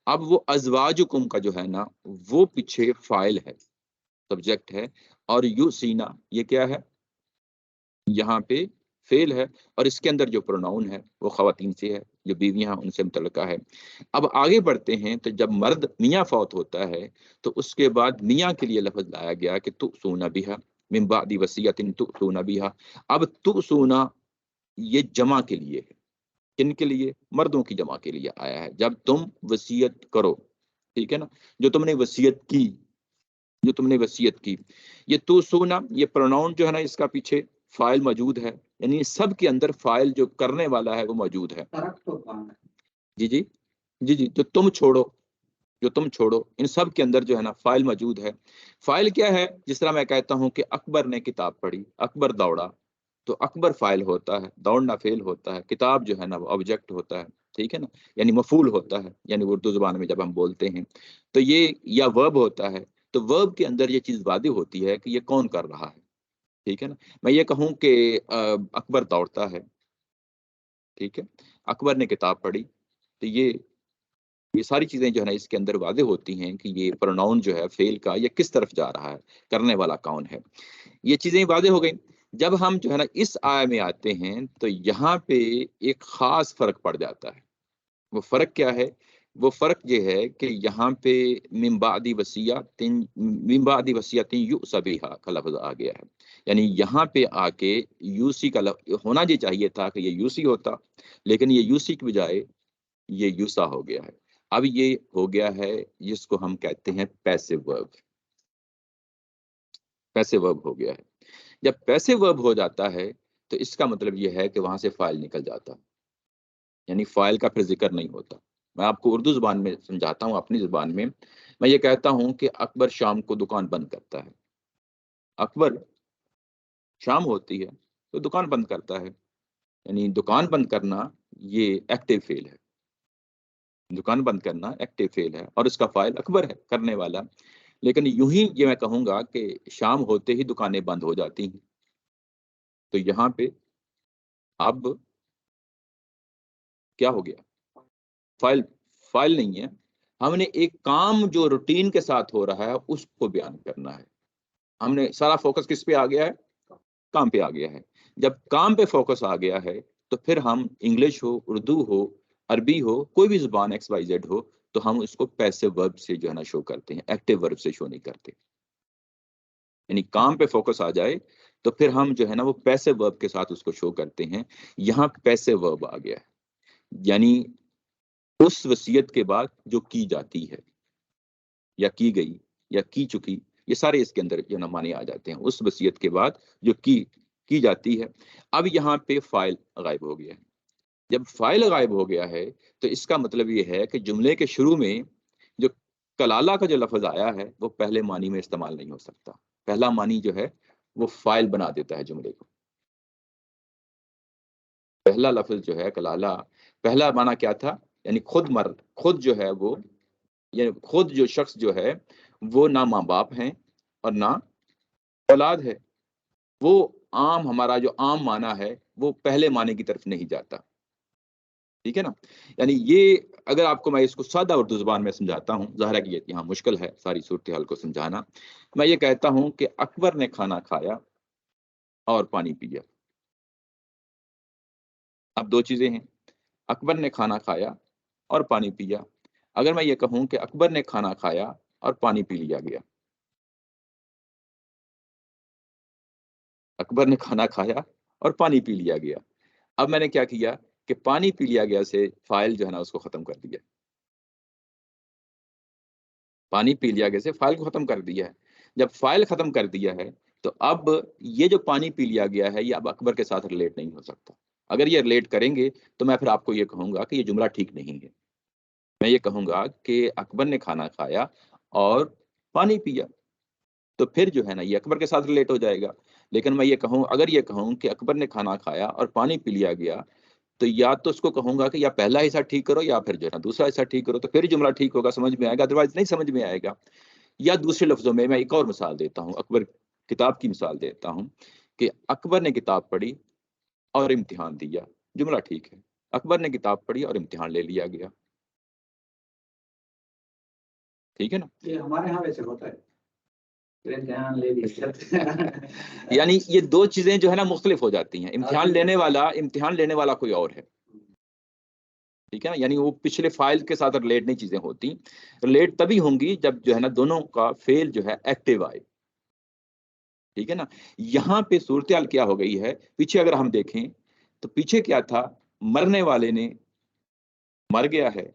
अब वो अज़वाजुकुम का जो है ना वो पीछे फाइल है, सब्जेक्ट है, और युसीना ये क्या है? यहाँ पे फेल है, और इसके अंदर जो प्रोनाउन है वो खवातीन से है, जो बीवियां हैं उनसे मुतल्लिका है। अब आगे बढ़ते हैं तो जब मर्द मियाँ फौत होता है तो उसके बाद मियाँ के लिए लफ्ज लाया गया कि तु सूना बिहा मिन बादी वसीयतिन तु सूना बिहा। अब तु सूना ये जमा के लिए है, किन के लिए? मर्दों की जमा के लिए आया है। जब तुम वसीयत करो, ठीक है ना, जो तुमने वसीयत की, जो तुमने वसीयत की, ये तू सोना, ये प्रोनाउन जो है ना इसका पीछे फाइल मौजूद है, यानी सब के अंदर फाइल जो करने वाला है वो मौजूद है। तरक तो कहाँ है? जी जी, जी जी, जो तुम छोड़ो, जो तुम छोड़ो, इन सब के अंदर जो है ना फाइल मौजूद है। फाइल क्या है? जिस तरह मैं कहता हूँ कि अकबर ने किताब पढ़ी, अकबर दौड़ा, तो अकबर फाइल होता है, दौड़ना फेल होता है, किताब जो है ना वो ऑब्जेक्ट होता है, ठीक है ना, यानी मफूल होता है, यानी उर्दू जुबान में जब हम बोलते हैं तो ये या वर्ब होता है। तो वर्ब के अंदर ये चीज वादे होती है कि ये कौन कर रहा है, ठीक है ना। मैं ये कहूँ कि अकबर दौड़ता है, ठीक है, अकबर ने किताब पढ़ी, तो ये सारी चीजें जो है ना इसके अंदर वादे होती हैं कि ये प्रोनाउन जो है फेल का ये किस तरफ जा रहा है, करने वाला कौन है। ये चीजें वादे हो गई। जब हम जो है ना इस आय में आते हैं तो यहाँ पे एक खास फर्क पड़ जाता है। वो फर्क क्या है? वो फर्क ये है कि यहाँ पे मिन बादी वसियतिन युसा बिहा का लफ्ज आ गया है, यानी यहाँ पे आके यूसी का होना ये चाहिए था कि ये यूसी होता, लेकिन ये यूसी की बजाय ये यूसा हो गया है। अब ये हो गया है जिसको हम कहते हैं पैसिव वर्ब। पैसिव वर्ब हो गया है। जब पैसिव वर्ब हो जाता है तो इसका मतलब ये है कि वहां से फाइल निकल जाता, यानी फाइल का फिर जिक्र नहीं होता। मैं आपको उर्दू जुबान में समझाता हूँ, अपनी जुबान में मैं ये कहता हूँ कि अकबर शाम को दुकान बंद करता है। अकबर शाम होती है तो दुकान बंद करता है, यानी दुकान बंद करना ये एक्टिव फेल है। दुकान बंद करना एक्टिव फेल है और इसका फाइल अकबर है, करने वाला। लेकिन यूं ही ये मैं कहूंगा कि शाम होते ही दुकानें बंद हो जाती हैं। तो यहाँ पे अब क्या हो गया? फाइल, फाइल नहीं है। हमने एक काम जो रूटीन के साथ हो रहा है उसको बयान करना है। हमने सारा फोकस किस पे आ गया है? काम पे आ गया है। जब काम पे फोकस आ गया है तो फिर हम इंग्लिश हो, उर्दू हो, अरबी हो, कोई भी जुबान XYZ हो, तो हम उसको पैसिव वर्ब से जो है ना शो करते हैं, एक्टिव वर्ब से शो नहीं करते। यानी काम पे फोकस आ जाए तो फिर हम जो है ना वो पैसिव वर्ब के साथ उसको शो करते हैं। यहाँ पैसिव वर्ब आ गया है, यानी उस वसीयत के बाद जो की जाती है या की गई या की चुकी, ये सारे इसके अंदर जो ना माने आ जाते हैं। उस वसीयत के बाद जो की जाती है। अब यहाँ पे फाइल गायब हो गया है। जब फाइल गायब हो गया है तो इसका मतलब ये है कि जुमले के शुरू में जो कलाला का जो लफ्ज आया है वो पहले मानी में इस्तेमाल नहीं हो सकता। पहला मानी जो है वो फाइल बना देता है जुमले को। पहला लफ्ज जो है कलाला, पहला माना क्या था, यानी खुद जो है वो, यानी खुद जो शख्स जो है वो ना माँ बाप हैं और ना औलाद है। वो आम, हमारा जो आम माना है वो पहले माने की तरफ नहीं जाता। ठीक है ना। यानी ये, अगर आपको मैं इसको सादा उर्दू जुबान में समझाता हूँ, ज़ाहिर है कि ये यहाँ मुश्किल है सारी सूरत हाल को समझाना। मैं ये कहता हूँ कि अकबर ने खाना खाया और पानी पिया। अब दो चीजें हैं, अकबर ने खाना खाया और पानी पिया। अगर मैं ये कहूँ कि अकबर ने खाना खाया और पानी पी लिया गया, अकबर ने खाना खाया और पानी पी लिया गया। अब मैंने क्या किया कि पानी पी लिया गया से फाइल जो है ना उसको खत्म कर दिया। पानी पी लिया गया से फाइल को खत्म कर दिया है। जब फाइल खत्म कर दिया है तो अब ये जो पानी पी लिया गया है ये अब अकबर के साथ रिलेट नहीं हो सकता। अगर ये रिलेट करेंगे तो मैं फिर आपको ये कहूंगा कि ये जुमला ठीक नहीं है। मैं ये कहूंगा कि अकबर ने खाना खाया और पानी पिया, तो फिर जो है ना ये अकबर के साथ रिलेट हो जाएगा। लेकिन मैं ये कहूँ, अगर ये कहूँ कि अकबर ने खाना खाया और पानी पी लिया गया, तो या तो उसको कहूंगा कि या पहला हिस्सा ठीक करो या फिर जो है ना दूसरा हिस्सा ठीक करो, तो फिर जुमला ठीक होगा, समझ में आएगा, अदरवाइज नहीं समझ में आएगा। या दूसरे लफ्जों में मैं एक और मिसाल देता हूँ, अकबर किताब की मिसाल देता हूँ कि अकबर ने किताब पढ़ी और इम्तिहान दिया, जुमला ठीक है। अकबर ने किताब पढ़ी और इम्तिहान ले लिया गया, ठीक है ना। ये हमारे यहाँ वैसे होता है, ध्यान ले लीजिए। यानी ये दो चीजें जो है ना मुख्तलिफ हो जाती हैं। इम्तिहान लेने वाला कोई और है, ठीक है ना। यानी वो पिछले फाइल के साथ रिलेट नहीं चीजें होती, रिलेट तभी होंगी जब जो है ना दोनों का फेल जो है एक्टिव आए, ठीक है ना। यहाँ पे सूरत हाल क्या हो गई है, पीछे अगर हम देखें तो पीछे क्या था, मरने वाले ने मर गया है,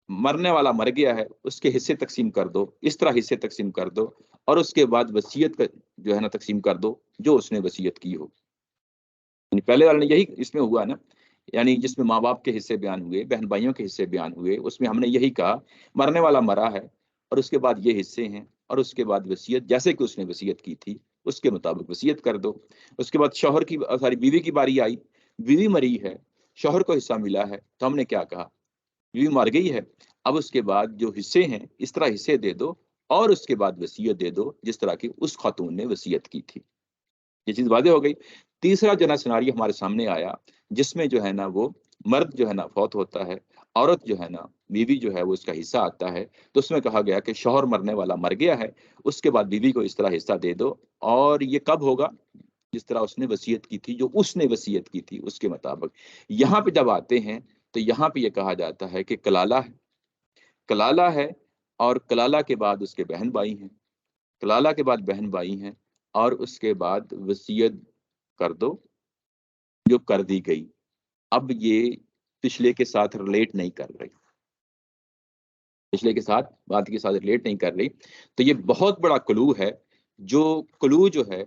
मरने वाला मर गया है, उसके हिस्से तकसीम कर दो, इस तरह हिस्से तकसीम कर दो, और उसके बाद वसीयत का जो है ना तकसीम कर दो जो उसने वसीयत की हो। यानी पहले वाले ने यही इसमें हुआ ना, यानी जिसमें माँ बाप के हिस्से बयान हुए, बहन भाइयों के हिस्से बयान हुए, उसमें हमने यही कहा मरने वाला मरा है और उसके बाद ये हिस्से हैं, और उसके बाद वसीयत जैसे कि उसने वसीयत की थी उसके मुताबिक वसीयत कर दो। उसके बाद शौहर की सारी बीवी की बारी आई, बीवी मरी है, शौहर को हिस्सा मिला है, तो हमने क्या कहा, बीवी मर गई है, अब उसके बाद जो हिस्से हैं इस तरह हिस्से दे दो और उसके बाद वसीयत दे दो जिस तरह की उस खातून ने वसीयत की थी। ये चीज वादे हो गई। तीसरा जो है ना सिनारियो हमारे सामने आया, जिसमें जो है ना वो मर्द जो है ना फौत होता है, औरत जो है ना बीवी जो है वो उसका हिस्सा आता है, तो उसमें कहा गया कि शौहर मरने वाला मर गया है, उसके बाद बीवी को इस तरह हिस्सा दे दो, और ये कब होगा, जिस तरह उसने वसीयत की थी, जो उसने वसीयत की थी उसके मुताबिक। यहाँ पे जब आते हैं तो यहाँ पे ये कहा जाता है कि कलाला है, कलाला है, और कलाला के बाद उसके बहन भाई हैं, कलाला के बाद बहन भाई हैं, और उसके बाद वसीयत कर दो जो कर दी गई। अब ये पिछले के साथ रिलेट नहीं कर रही, पिछले के साथ बात के साथ रिलेट नहीं कर रही, तो ये बहुत बड़ा क्लू है। जो क्लू जो है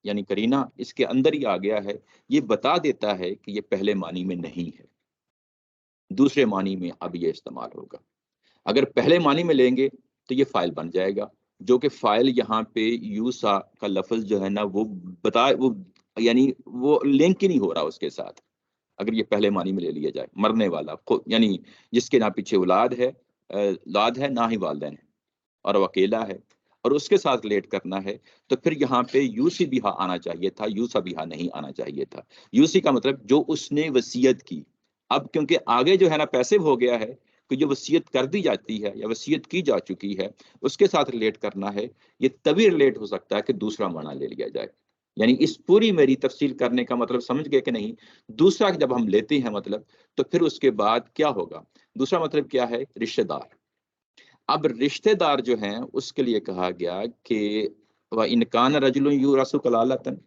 यानी करीना इसके अंदर ही आ गया है, ये बता देता है कि ये पहले मानी में नहीं है, दूसरे मानी में अब ये इस्तेमाल होगा। अगर पहले मानी में लेंगे तो ये फाइल बन जाएगा, जो कि फाइल यहाँ पे यूसा का लफ्ज जो है ना वो यानी वो लिंक ही नहीं हो रहा उसके साथ। अगर ये पहले मानी में ले लिया जाए, मरने वाला यानी जिसके ना पीछे औलाद है ना ही वालिदैन है, और वो अकेला है, और उसके साथ रिलेट करना है, तो फिर यहाँ पे यूसी बिहा आना चाहिए था, यूसा बिहा नहीं आना चाहिए था। यूसी का मतलब जो उसने वसीयत की। अब क्योंकि आगे जो है ना पैसिव हो गया है कि जो वसीयत कर दी जाती है या वसीयत की जा चुकी है उसके साथ रिलेट करना है, ये तभी रिलेट हो सकता है कि दूसरा माना ले लिया जाए। यानी इस पूरी मेरी तफसील करने का मतलब समझ गए कि नहीं। दूसरा जब हम लेते हैं मतलब, तो फिर उसके बाद क्या होगा, दूसरा मतलब क्या है, रिश्तेदार। अब रिश्तेदार जो हैं उसके लिए कहा गया कि वह इनकान रजुल यूरसु कलालतन,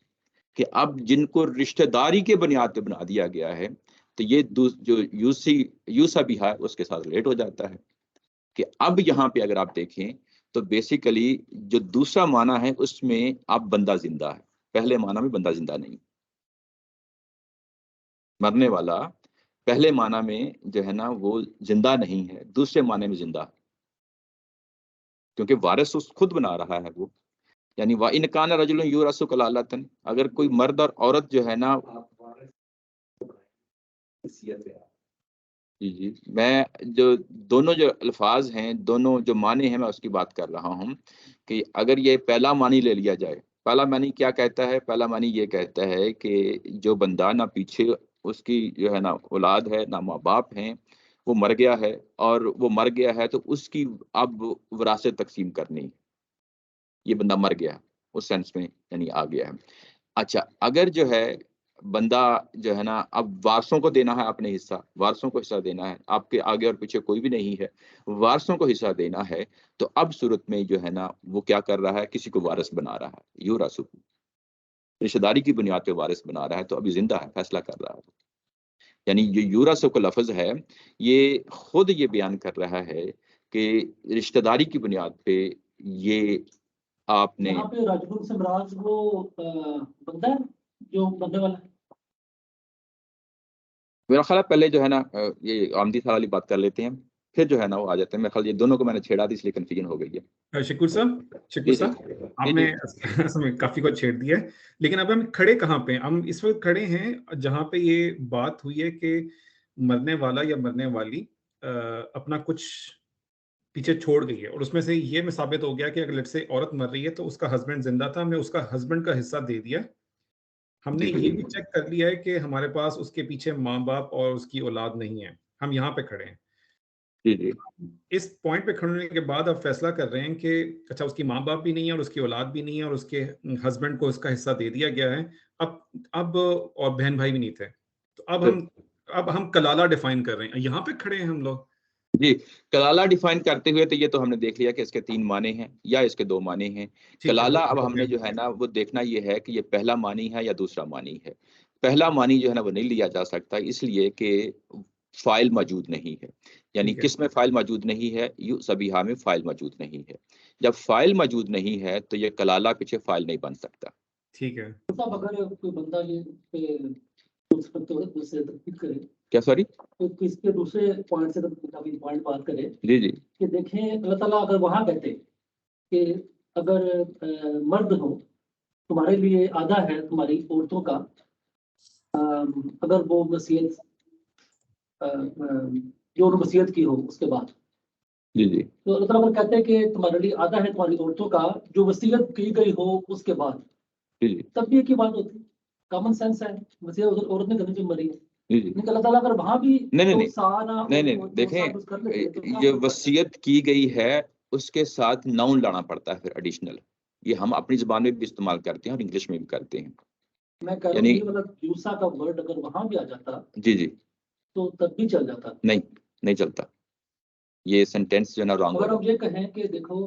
कि अब जिनको रिश्तेदारी के बुनियाद पे बना दिया गया है, तो ये जो यूसा भी है उसके साथ रिलेट हो जाता है कि अब यहाँ पे अगर आप देखें तो बेसिकली जो दूसरा माना है उसमें अब बंदा जिंदा है, पहले माना में बंदा जिंदा नहीं, मरने वाला पहले माना में जो है ना वो जिंदा नहीं है, दूसरे माने में जिंदा है, क्योंकि वारिस उस खुद बना रहा है वो। यानी वा इन कान रजुलन युरसु कलालतन, अगर कोई मर्द और औरत जो है ना, जी जी, मैं जो दोनों जो अल्फाज हैं, दोनों जो माने हैं, मैं उसकी बात कर रहा हूँ कि अगर ये पहला मानी ले लिया जाए, पहला मानी क्या कहता है? पहला मानी ये कहता है कि जो बंदा ना पीछे उसकी जो है ना औलाद है, ना माँ बाप हैं, वो मर गया है, और वो मर गया है तो उसकी अब विरासत तकसीम करनी, ये बंदा मर गया उस सेंस में यानी आ गया है। अच्छा, अगर जो है बंदा जो है ना अब वारसों को देना है अपने हिस्सा, वारसों को हिस्सा देना है, आपके आगे और पीछे कोई भी नहीं है, वारसों को हिस्सा देना है, तो अब सूरत में जो है ना वो क्या कर रहा है? किसी को वारिस बना रहा है, यूरासु, रिश्तेदारी की बुनियाद पे वारिस बना रहा है, तो अभी जिंदा है, फैसला कर रहा है। यानी ये यूरासु का लफ्ज है, ये खुद ये बयान कर रहा है कि रिश्तेदारी की बुनियाद पे ये आपने यहाँ पे राजगुरु से महाराज वो बंदा है जो बनने वाला है। मेरा ख्याल है पहले जो है ना ये आमदी साल वाली बात कर लेते हैं, फिर जो है ना वो आ जाते हैं। मेरा ख्याल ये दोनों को मैंने छेड़ा थी, इसलिए कंफ्यूजन हो गई है। शिकुर साहब आपने असल में काफी कुछ छेड़ दिया है, लेकिन अब हम खड़े कहाँ पे हैं? हम इस वक्त खड़े हैं जहाँ पे ये बात हुई है कि मरने वाला या मरने वाली अपना कुछ पीछे छोड़ गई है, और उसमें से ये में साबित हो गया कि अगर लेट्स से औरत मर रही है तो उसका हस्बैंड जिंदा था, हमने उसका हस्बैंड का हिस्सा दे दिया। हमने ये भी चेक कर लिया है कि हमारे पास उसके पीछे माँ बाप और उसकी औलाद नहीं है, हम यहाँ पे खड़े हैं। जी जी, इस पॉइंट पे खड़े होने के बाद अब फैसला कर रहे हैं कि अच्छा उसकी माँ बाप भी नहीं है और उसकी औलाद भी नहीं है और उसके हस्बैंड को उसका हिस्सा दे दिया गया है। अब और बहन भाई भी नहीं थे, तो अब हम कलाला डिफाइन कर रहे हैं, यहाँ पे खड़े हैं हम लोग। जी, कलाला डिफाइन करते हुए तो ये तो हमने देख लिया कि इसके 3 माने हैं या इसके 2 माने हैं। ठीक है, कलाला अब वो हमने जो है ना वो देखना ये है कि ये पहला मानी है या दूसरा मानी है। पहला मानी जो है ना वो नहीं लिया जा सकता, इसलिए कि फ़ाइल मौजूद नहीं है। यानी ठीक है, किस में फ़ाइल मौजूद नहीं है? यू सबिहा में फ़ाइल मौजूद नहीं है। जब फ़ाइल मौजूद नहीं है तो ये कलाला पीछे फ़ाइल नहीं बन सकता। ठीक है। साहब अगर कोई बंदा ये पे उस पर तो दूसरे तक करे, क्या सॉरी? तो किसके दूसरे पॉइंट से काफी पॉइंट बात करे जी, जी। कि देखें अल्लाह ताला अगर वहां कहते कि अगर मर्द हो तुम्हारे लिए आधा है तुम्हारी औरतों का, अगर वो वसीयत जो उन्होंने वसीयत की हो उसके बाद, जी, जी। तो अल्लाह ताला कहते हैं कि तुम्हारे लिए आधा है तुम्हारी औरतों का जो वसीयत की गई हो उसके बाद, जी, जी। तब भी एक ही बात होती है, कॉमन सेंस है, वसीयत उधर औरत ने करनी जो मरी है। जी, जी। लेकिन अल्लाह ताला अगर वहां भी नहीं, नहीं, तो सारा नहीं, नहीं, वो देखें सब कुछ कर लेते तो क्या ये फर्क पड़ता है? वसीयत की गई है, उसके साथ नाउन लाना पड़ता है फिर एडिशनल। ये हम अपनी ज़ुबान में भी इस्तेमाल करते हैं और इंग्लिश में भी करते हैं। मैं कह रहा हूँ यानी ये वाला यूसा का वर्ड अगर वहां भी आ जाता जी, जी। तो तब भी चल जाता। नहीं, नहीं चलता। ये सेंटेंस जो है ना रॉन्ग अगर हो हम ये कहें कि देखो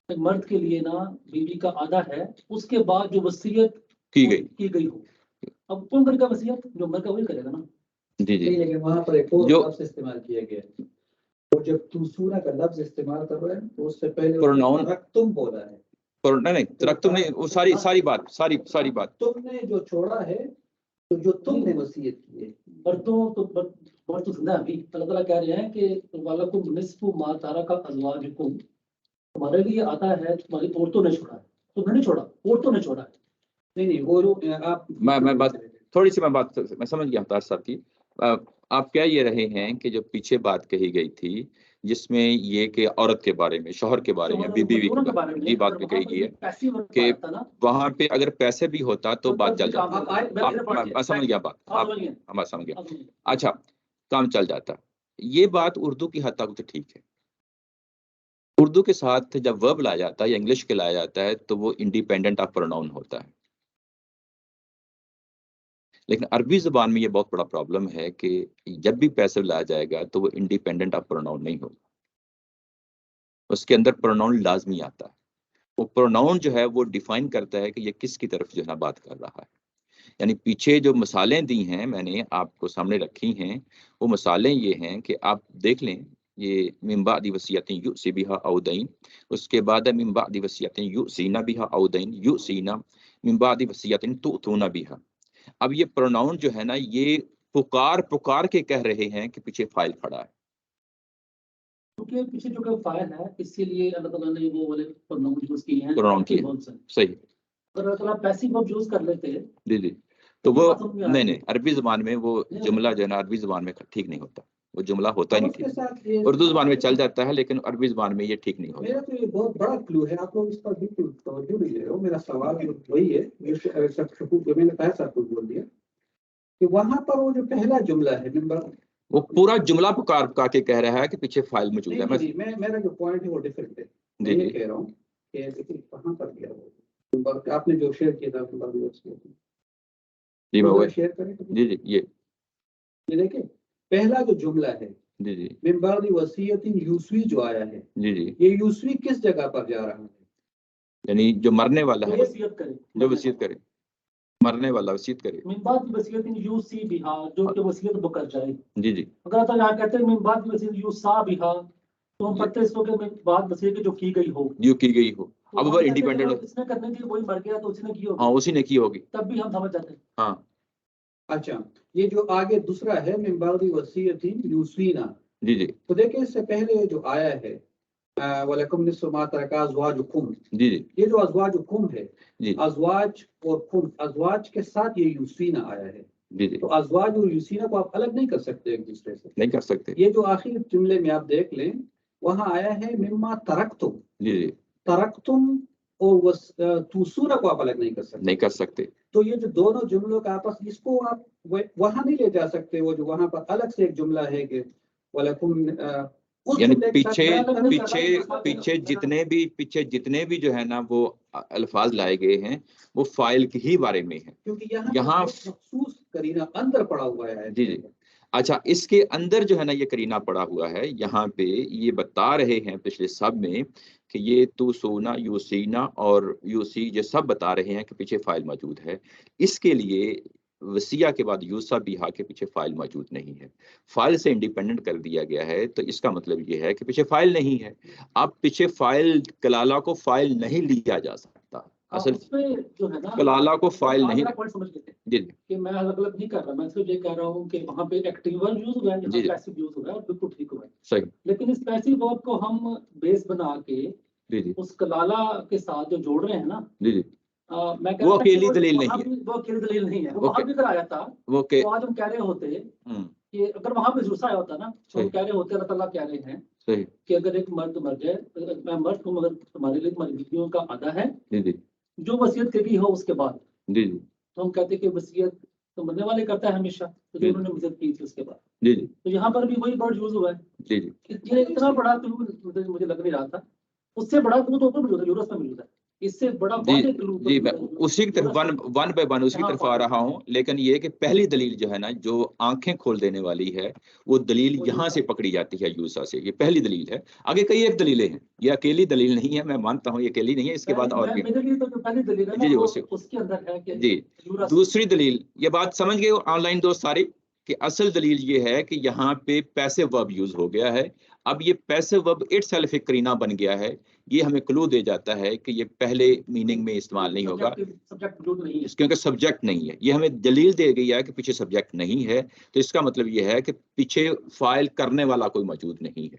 मर्द के लिए ना बीवी का आधा है, उसके बाद जो वसीयत की गई। की गई हो, अब कौन करेगा वसीयत? जो मर का वही करेगा ना। जी, जी। नहीं, लेकिन वहां पर एक और जो लफ्ज इस्तेमाल किया गया है, और जब दूसरा का लफ्ज इस्तेमाल कर रहे हैं तो उससे पहले प्रोनाउन तुम बोला है, नहीं, तरक्तुम नहीं, वो सारी बात। तुमने जो छोड़ा है, तो जो तुमने वसीयत की है, मर्दों तो मर्द तो जिंदा है अभी। अल्लाह ताला कह रहे हैं कि वालकुम निस्फु मा तारका अज़वाजुकुम, तुम्हारे लिए आता है तुम्हारी औरतों ने छोड़ा है, तुमने नहीं छोड़ा, औरतों ने छोड़ा है। नहीं वो आप मैं बात थोड़ी-सी मैं समझ गया तार साहब की। आप कह ये रहे हैं कि जो पीछे बात कही गई थी, जिसमें ये कि औरत के बारे में, शौहर के बारे में, बीवी के बारे में ये बात भी कही गई है कि वहाँ पे अगर पैसे भी होता तो बात चल जाती। मैं समझ गया बात। मैं समझ गया। अच्छा, काम चल जाता। ये बात उर्दू की हद तक तो ठीक है। उर्दू के साथ जब वर्ब लाया जाता है या इंग्लिश के लाया जाता है तो वो इंडिपेंडेंट ऑफ प्रोनाउन होता है। लेकिन अरबी ज़ुबान में ये बहुत बड़ा प्रॉब्लम है कि जब भी पैसिव लाया जाएगा तो वो इंडिपेंडेंट ऑफ प्रोनाउन नहीं होगा। उसके अंदर प्रोनाउन लाज़मी आता है। वो प्रोनाउन जो है वो डिफाइन करता है कि ये किसकी तरफ जो है ना बात कर रहा है। यानी पीछे जो मिसालें दी हैं मैंने आपको सामने रखी हैं, वो मिसालें ये हैं कि आप देख लें, ये मिन बादि वसियतिन युसी बिहा औ दैन, उसके बाद मिन बादि वसियतिन युसीना बिहा औ दैन, युसीना मिन बादि वसियतिन तुतूना बिहा। अब ये प्रोनाउन जो है ना ये पुकार के कह रहे हैं कि पीछे फाइल खड़ा है। क्योंकि पीछे जो कि फाइल है, इसीलिए अल्लाह ताला ने वो वाले प्रोनाउन यूज किए हैं, प्रोनाउन किए verbs हैं। सही। अगर अल्लाह ताला पैसिव वर्ब यूज कर लेते, जी जी, तो ये वो बात समझ में आ रही नहीं है। अरबी ज़बान में वो नहीं, जुमला जो है ना अरबी ज़बान में ठीक नहीं होता, वो जुमला होता ही और नहीं उसके ठीक। साथ ये उर्दू ज़बान में चल जाता है लेकिन अरबी ज़बान में ये ठीक नहीं होता। मेरा तो ये बहुत बड़ा क्लू है, आप लोग इस पर बिल्कुल तवज्जो नहीं दे रहे हो। मेरा सवाल जो वही है, जो मैंने कहा सब कुछ बोल दिया, कि वहां पर वो जो पहला जुमला है नंबर, वो पूरा जुमला पुकार पुकार के कह रहा है कि पीछे फाइल मौजूद नहीं है। नहीं, मैं मेरा जो पॉइंट है वो डिफरेंट है। मैं जी ये जी कह रहा हूँ कि देखिए कहाँ पर गया वो नंबर, आपने जो शेयर किया था नंबर, जी मैं वो शेयर करें तो जी ये देखिए पहला जो जुमला है जी जी मिन बादी वसीयतिन यूसवी जो आया है, जी जी, ये यूसवी किस जगह पर जा रहा है? यानी जो मरने वाला जो है, वसीयत करे, जो वसीयत करे, मरने वाला वसीयत करे। मिन बाद वसीयत यूसी बिहा, जो कि वसीयत वो कर जाए। जी जी अगर तो यहाँ कहते हैं मिन बाद वसीयत यूसा बिहा, तो हम पढ़ते इसको कि मिन बाद वसीयत जो की गई हो, जो की गई हो, तो अब हम वो कहते हैं कि इंडिपेंडेंट अगर हो। इसने करने थी, वही मर गया तो उसने की हाँ होगी, उसी ने की होगी। तब भी हम समझ जाते हैं। हाँ अच्छा, ये जो आगे दूसरा है मिन बादी वसीयतिन यूसीना, जी जी तो देखिए इससे पहले जो आया है वलकुम निस्फु मा तरका अज़वाजुकुम, जी जी ये जो अज़वाजुकुम है, जी अज़वाज और कुम, अज़वाज के साथ ये यूसीना आया है, जी जी, तो अज़वाज और यूसीना को आप अलग नहीं कर सकते एक दूसरे से। नहीं कर सकते। ये जो आखिरी जुमले में आप देख लें, वहां आया है मिम्मा तरक्तुम, जी जी, तरक्तुम और तूसूना को आप अलग नहीं कर सकते। नहीं कर सकते। तो ये जो दोनों जुमलों का आपस, इसको आप वहां नहीं ले जा सकते, वो जो वहां पर अलग से एक जुमला है कि वलकुम, उस यानी जुमले के साथ पीछे मैं अलग नहीं कर पीछे सकता। पीछे जितने भी जो है ना वो अल्फाज लाए गए हैं वो फाइल के ही बारे में है। क्योंकि यहाँ यहाँ मखसूस करीना अंदर पड़ा हुआ है। जी जी, अच्छा इसके अंदर जो है ना ये करीना पड़ा हुआ है। यहाँ पे ये बता रहे हैं पिछले सब में कि ये तू सोना यूसीना और यूसी ये सब बता रहे हैं कि पीछे फाइल मौजूद है। इसके लिए वसिया के बाद यूसा बिहा के पीछे फाइल मौजूद नहीं है, फाइल से इंडिपेंडेंट कर दिया गया है। तो इसका मतलब ये है कि पीछे फाइल नहीं है। अब पीछे फाइल कलाला को फाइल नहीं लिया जा सकता। असल उसमें जो है ना, कलाला को फाइल नहीं। पॉइंट समझ लेते हैं जी कि मैं अलग अलग नहीं कर रहा, मैं सिर्फ ये कह रहा हूँ कि वहाँ पे एक्टिव वर्ब यूज हुआ है, जी यहाँ पैसिव यूज हुआ है, और बिल्कुल ठीक हुआ है। सही। लेकिन इस पैसिव वर्ब को हम बेस बना के जी जी उस कलाला के साथ जो जोड़ रहे हैं ना, जी जी, मैं कहता वो हूं कि अकेली दलील नहीं वहाँ है। भी वो अकेली दलील नहीं है, वो वो वहाँ भी अगर आया था वो के तो आज हम कह रहे होते कि अगर वहाँ पे दूसरा आया होता ना, तो हम सही कह रहे होते, अल्लाह ताला कह रहे हैं सही। कि अगर एक मर्द मर जाए, मैं मर्द हूँ मगर तुम्हारे लिए तुम्हारी बीवियों का आधा है, जी जी जो वसीयत करी हो उसके बाद, जी जी तो हम कहते हैं कि वसीयत तो मरने वाले करता है हमेशा, तो जो जी उन्होंने वसीयत की थी उसके बाद। जी जी तो यहाँ पर भी वही वर्ड यूज हुआ है। जी जी ये इतना बड़ा क्लू मुझे लग नहीं रहा था। उससे बड़ा क्लू तो ऊपर मौजूद है, यूरस में मौजूद है। इससे बड़ा जी वादे क्लू जी, मैं उसी की तरफ वन बाय वन उसी की तरफ आ रहा हूँ। लेकिन ये कि पहली दलील जो है ना जो आंखें खोल देने वाली है वो दलील यहाँ से पकड़ी जाती है, यूसा से। ये पहली दलील है। आगे कई एक दलीलें हैं, ये अकेली दलील नहीं है, मैं मानता हूँ ये अकेली नहीं है। इसके बाद और भी मेरे लिए तो जो पहली दलील है जी ना, जी वो उसी उसके अंदर है कि जी। यूरस। दूसरी दलील, ये बात समझ गए ऑनलाइन दोस्त सारे, कि असल दलील ये है कि यहाँ पे पैसिव वर्ब यूज हो गया है। अब ये पैसिव वर्ब इटसेल्फ एक करीना बन गया है। ये हमें क्लू दे जाता है कि ये पहले मीनिंग में इस्तेमाल नहीं होगा, सब्जेक्ट मौजूद नहीं है, क्योंकि सब्जेक्ट नहीं है। ये हमें दलील दे गई है कि पीछे सब्जेक्ट नहीं है। तो इसका मतलब ये है कि पीछे फाइल करने वाला कोई मौजूद नहीं है,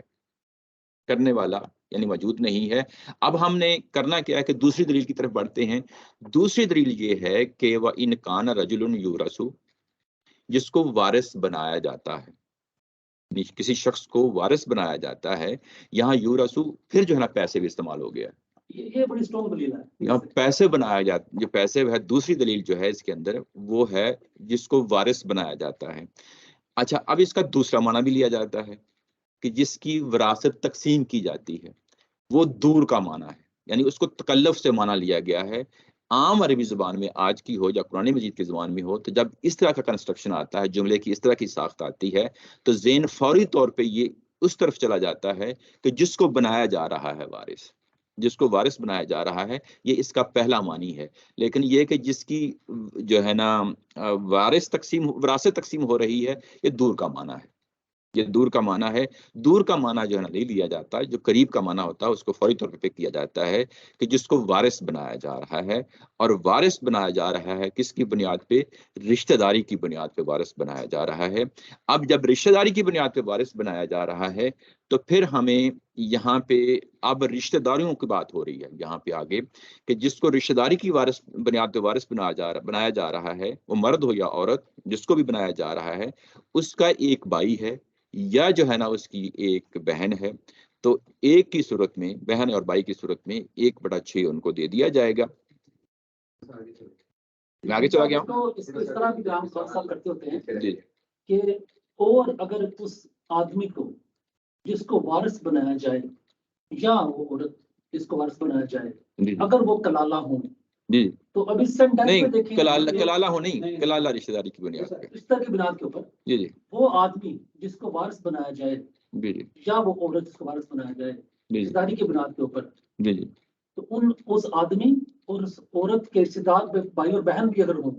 करने वाला यानी मौजूद नहीं है। अब हमने करना क्या है कि दूसरी दलील की तरफ बढ़ते हैं। दूसरी दलील ये है कि वह इनकान रजुलन यूरसु, जिसको वारिस बनाया जाता है, किसी शख्स को वारिस बनाया जाता है। यहाँ यूरसु फिर जो है ना पैसे भी इस्तेमाल हो गया। ये बड़ी स्ट्रॉन्ग दलील है। यहाँ पैसे बनाया जाता, जो पैसे है, दूसरी दलील जो है इसके अंदर वो है जिसको वारिस बनाया जाता है। अच्छा, अब इसका दूसरा माना भी लिया जाता है कि जिसकी विरासत तकसीम की जाती है, वो दूर का माना है, यानी उसको तकल्लुफ से माना लिया गया है। आम अरबी जुबान में आज की हो या कुरान मजीद की जुबान में हो, तो जब इस तरह का कंस्ट्रक्शन आता है, जुमले की इस तरह की साख्त आती है, तो ज़ेन फौरी तौर पे ये उस तरफ चला जाता है कि जिसको बनाया जा रहा है वारिस, जिसको वारिस बनाया जा रहा है, ये इसका पहला मानी है। लेकिन ये कि जिसकी जो है ना वारिस तकसीम, विरासत तकसीम हो रही है, ये दूर का माना है। ये दूर का माना है। दूर का माना जो है ना नहीं लिया जाता, जो करीब का माना होता है उसको फौरी तौर पे किया जाता है कि जिसको वारिस बनाया जा रहा है। और वारिस बनाया जा रहा है किसकी बुनियाद पे? रिश्तेदारी की बुनियाद पे वारिस बनाया जा रहा है। अब जब रिश्तेदारी की बुनियाद पे वारिस बनाया जा रहा है तो फिर हमें यहाँ पे अब रिश्तेदारियों की बात हो रही है यहाँ पे आगे, कि जिसको रिश्तेदारी की वारिस बुनियाद पे वारिस बनाया जा रहा है, वो मर्द हो या औरत, जिसको भी बनाया जा रहा है उसका एक भाई है या जो है ना उसकी एक बहन है। तो एक की सूरत में, बहन और भाई की सूरत में 1/6 उनको दे दिया जाएगा। मैं आगे चला गया हूँ। तो इसको इस तरह भी हम सवाल करते होते हैं जी कि और अगर उस आदमी को जिसको वारिस बनाया जाए या वो औरत जिसको वारिस बनाया जाए, जी अगर वो कलाला हो, जी तो अभी सेंटेंस नहीं, में देखें कलाला हो नहीं, कलाला रिश्तेदारी की बुनियाद पे। रिश्ते की बुनियाद के ऊपर जी जी वो आदमी जिसको वारिस बनाया जाए जी जी या वो औरत जिसको वारिस बनाया जाए जी रिश्तेदारी की बुनियाद के ऊपर, जी जी तो उस आदमी और उस औरत के रिश्तेदार भाई और बहन भी अगर हो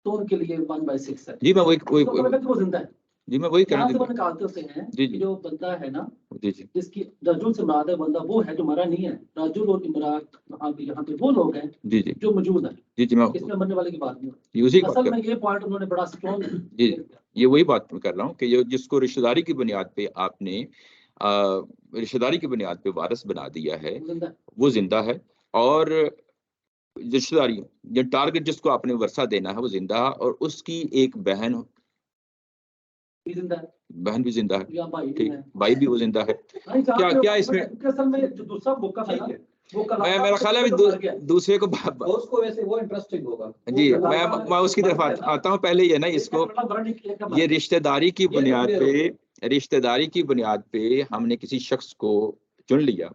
तो उनके लिए 1/6 है। जी मैं वही तो मतलब कि वो जिंदा है। जी मैं वही यहाँ से कहना वो निकालते होते हैं जी, जी। कि जो बंदा है ना, जी जी जिसकी रजुल से मुराद है बंदा वो है जो मरा नहीं है। रजुल और इमरात यहाँ पे वो लोग हैं जी जी जो मौजूद है। जी जी मैं इसमें मरने वाले की बात नहीं ये उसी की असल बात में ये पॉइंट उन्होंने बड़ा स्ट्रॉन्ग जी ये वही बात मैं कर रहा हूँ कि जो जिसको रिश्तेदारी की बुनियाद पे आपने रिश्तेदारी की बुनियाद पे वारिस बना दिया है वो जिंदा है, और रिश्तेदारी जो टारगेट जिसको आपने वर्षा देना है वो जिंदा है, और उसकी एक बहन जिंदा है, बहन भी जिंदा है, या भाई ठीक, भाई भी वो जिंदा है। क्या क्या इसमें असल में जो दूसरा मौका था ना, वो मैं मेरा ख्याल है दूसरे को उसको वैसे वो इंटरेस्टिंग होगा जी मैं उसकी तरफ आता हूँ। पहले ये ना इसको ये रिश्तेदारी की बुनियाद पे हमने किसी शख्स को चुन लिया,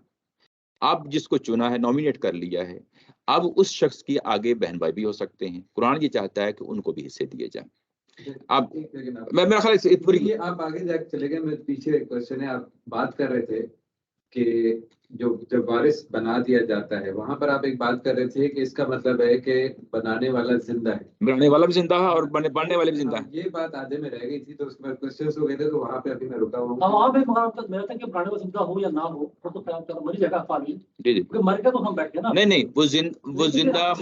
अब जिसको चुना है नॉमिनेट कर लिया है, अब उस शख्स की आगे बहन भाई भी हो सकते हैं। कुरान ये चाहता है कि उनको भी हिस्से दिए जाएं। अब मैं मेरा ख्याल है पूरी आप आगे जाके चले गए, मैं पीछे क्वेश्चन है, आप बात कर रहे थे कि जो जब वारिस बना दिया जाता है वहां पर आप एक बात कर रहे थे कि इसका मतलब है कि बनाने वाला जिंदा है, बनाने वाला भी जिंदा है और बनने वाले भी जिंदा है। ये बात आधे में रह गई थी तो उसमें क्वेश्चंस हो गए थे, तो वहां पे अभी मैं रुका हुआ हूं। वहां पे मेरा था कि बनाने वाला जिंदा हो या ना हो वो तो ख्याल कर मरी जगह पानी जी जी मर गया तो हम बैठ गए ना। नहीं वो जिंदा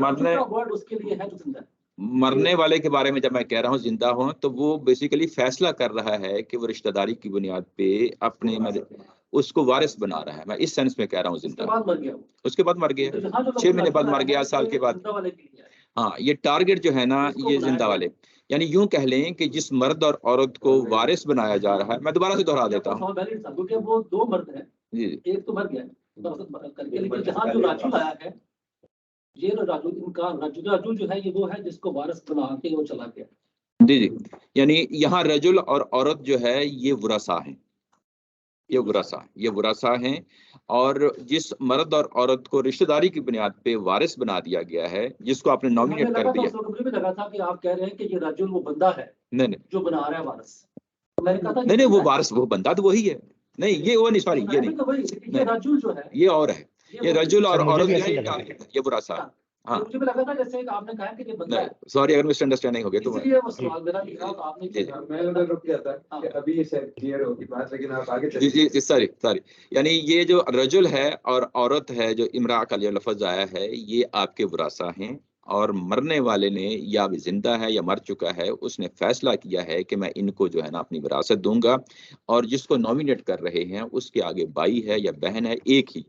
मरने वर्ड उसके लिए है जो जिंदा है। मरने वाले के बारे में जब मैं कह रहा हूँ जिंदा हो, तो वो बेसिकली फैसला कर रहा है कि वो रिश्तेदारी की बुनियाद पे अपने उसको वारिस बना रहा है। मैं इस सेंस में कह रहा हूँ जिंदा। उसके बाद मर गया, 6 महीने बाद मर गया, साल के बाद। हाँ ये टारगेट जो है ना ये जिंदा वाले, यानी यूं कह लें कि जिस मर्द और औरत को वारिस बनाया जा रहा है, मैं दोबारा से दोहरा देता हूँ क्योंकि वो 2 मर्द हैं जी, एक तो मर गया लेकिन जहाँ जो राजू आया है ये राजू, इनका राजू जो है ये वो है जिसको वारिस बना के वो चला गया। जी जी यानी यहाँ रजुल और औरत जो है ये वरासा है, ये वरासा हैं, और जिस मर्द और औरत को रिश्तेदारी की बुनियाद पे वारिस बना दिया गया है, जिसको आपने नॉमिनेट कर दिया। मुझे लगा था कि आप कह रहे हैं कि ये रजुल वो बंदा है नहीं जो बना रहा है वारिस, तो मैंने कहा था नहीं वो वारिस वो बंदा तो वही है। नहीं ये वो नहीं, सॉरी ये नहीं, ये रजुल जो है ये और है, ये रजुल और औरत ये वरासा। हाँ मुझे भी लगा था जैसे आपने कहा कि ये बंदा है। सॉरी अगर मिसअंडरस्टैंडिंग हो गया तो इसलिए वो सवाल मेरा लिखा तो आपने मैं रुक गया था कि अभी शायद क्लियर होगी बात, लेकिन आप आगे चलिए। जी सॉरी यानी ये जो रजुल है और औरत है जो इमरा का लफ्ज आया है, ये आपके वरासा हैं, और मरने वाले ने या भी जिंदा है या मर चुका है, उसने फैसला किया है कि मैं इनको जो है ना अपनी विरासत दूंगा, और जिसको नॉमिनेट कर रहे हैं उसके आगे भाई है या बहन है एक ही,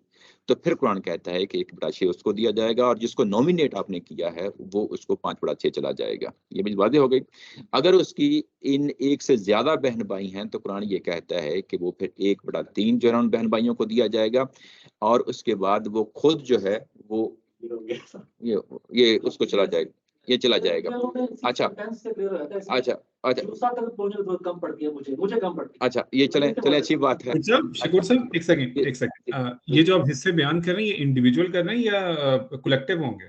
तो फिर कुरान कहता है कि 1/6 उसको दिया जाएगा, और जिसको नॉमिनेट आपने किया है वो उसको 5/6 चला जाएगा। ये भी वादे हो गई। अगर उसकी इन एक से ज्यादा बहन भाई हैं तो कुरान ये कहता है कि वो फिर 1/3 जो है उन बहन भाइयों को दिया जाएगा, और उसके बाद वो खुद जो है वो ये उसको चला जाएगा, ये चला जाएगा। अच्छा कम पड़ती है मुझे कम पड़ती है। अच्छा ये चले अच्छी बात है। शिकोर साहब एक सेकंड, ये जो आप हिस्से बयान कर रहे हैं ये इंडिविजुअल कर रहे हैं या कलेक्टिव होंगे?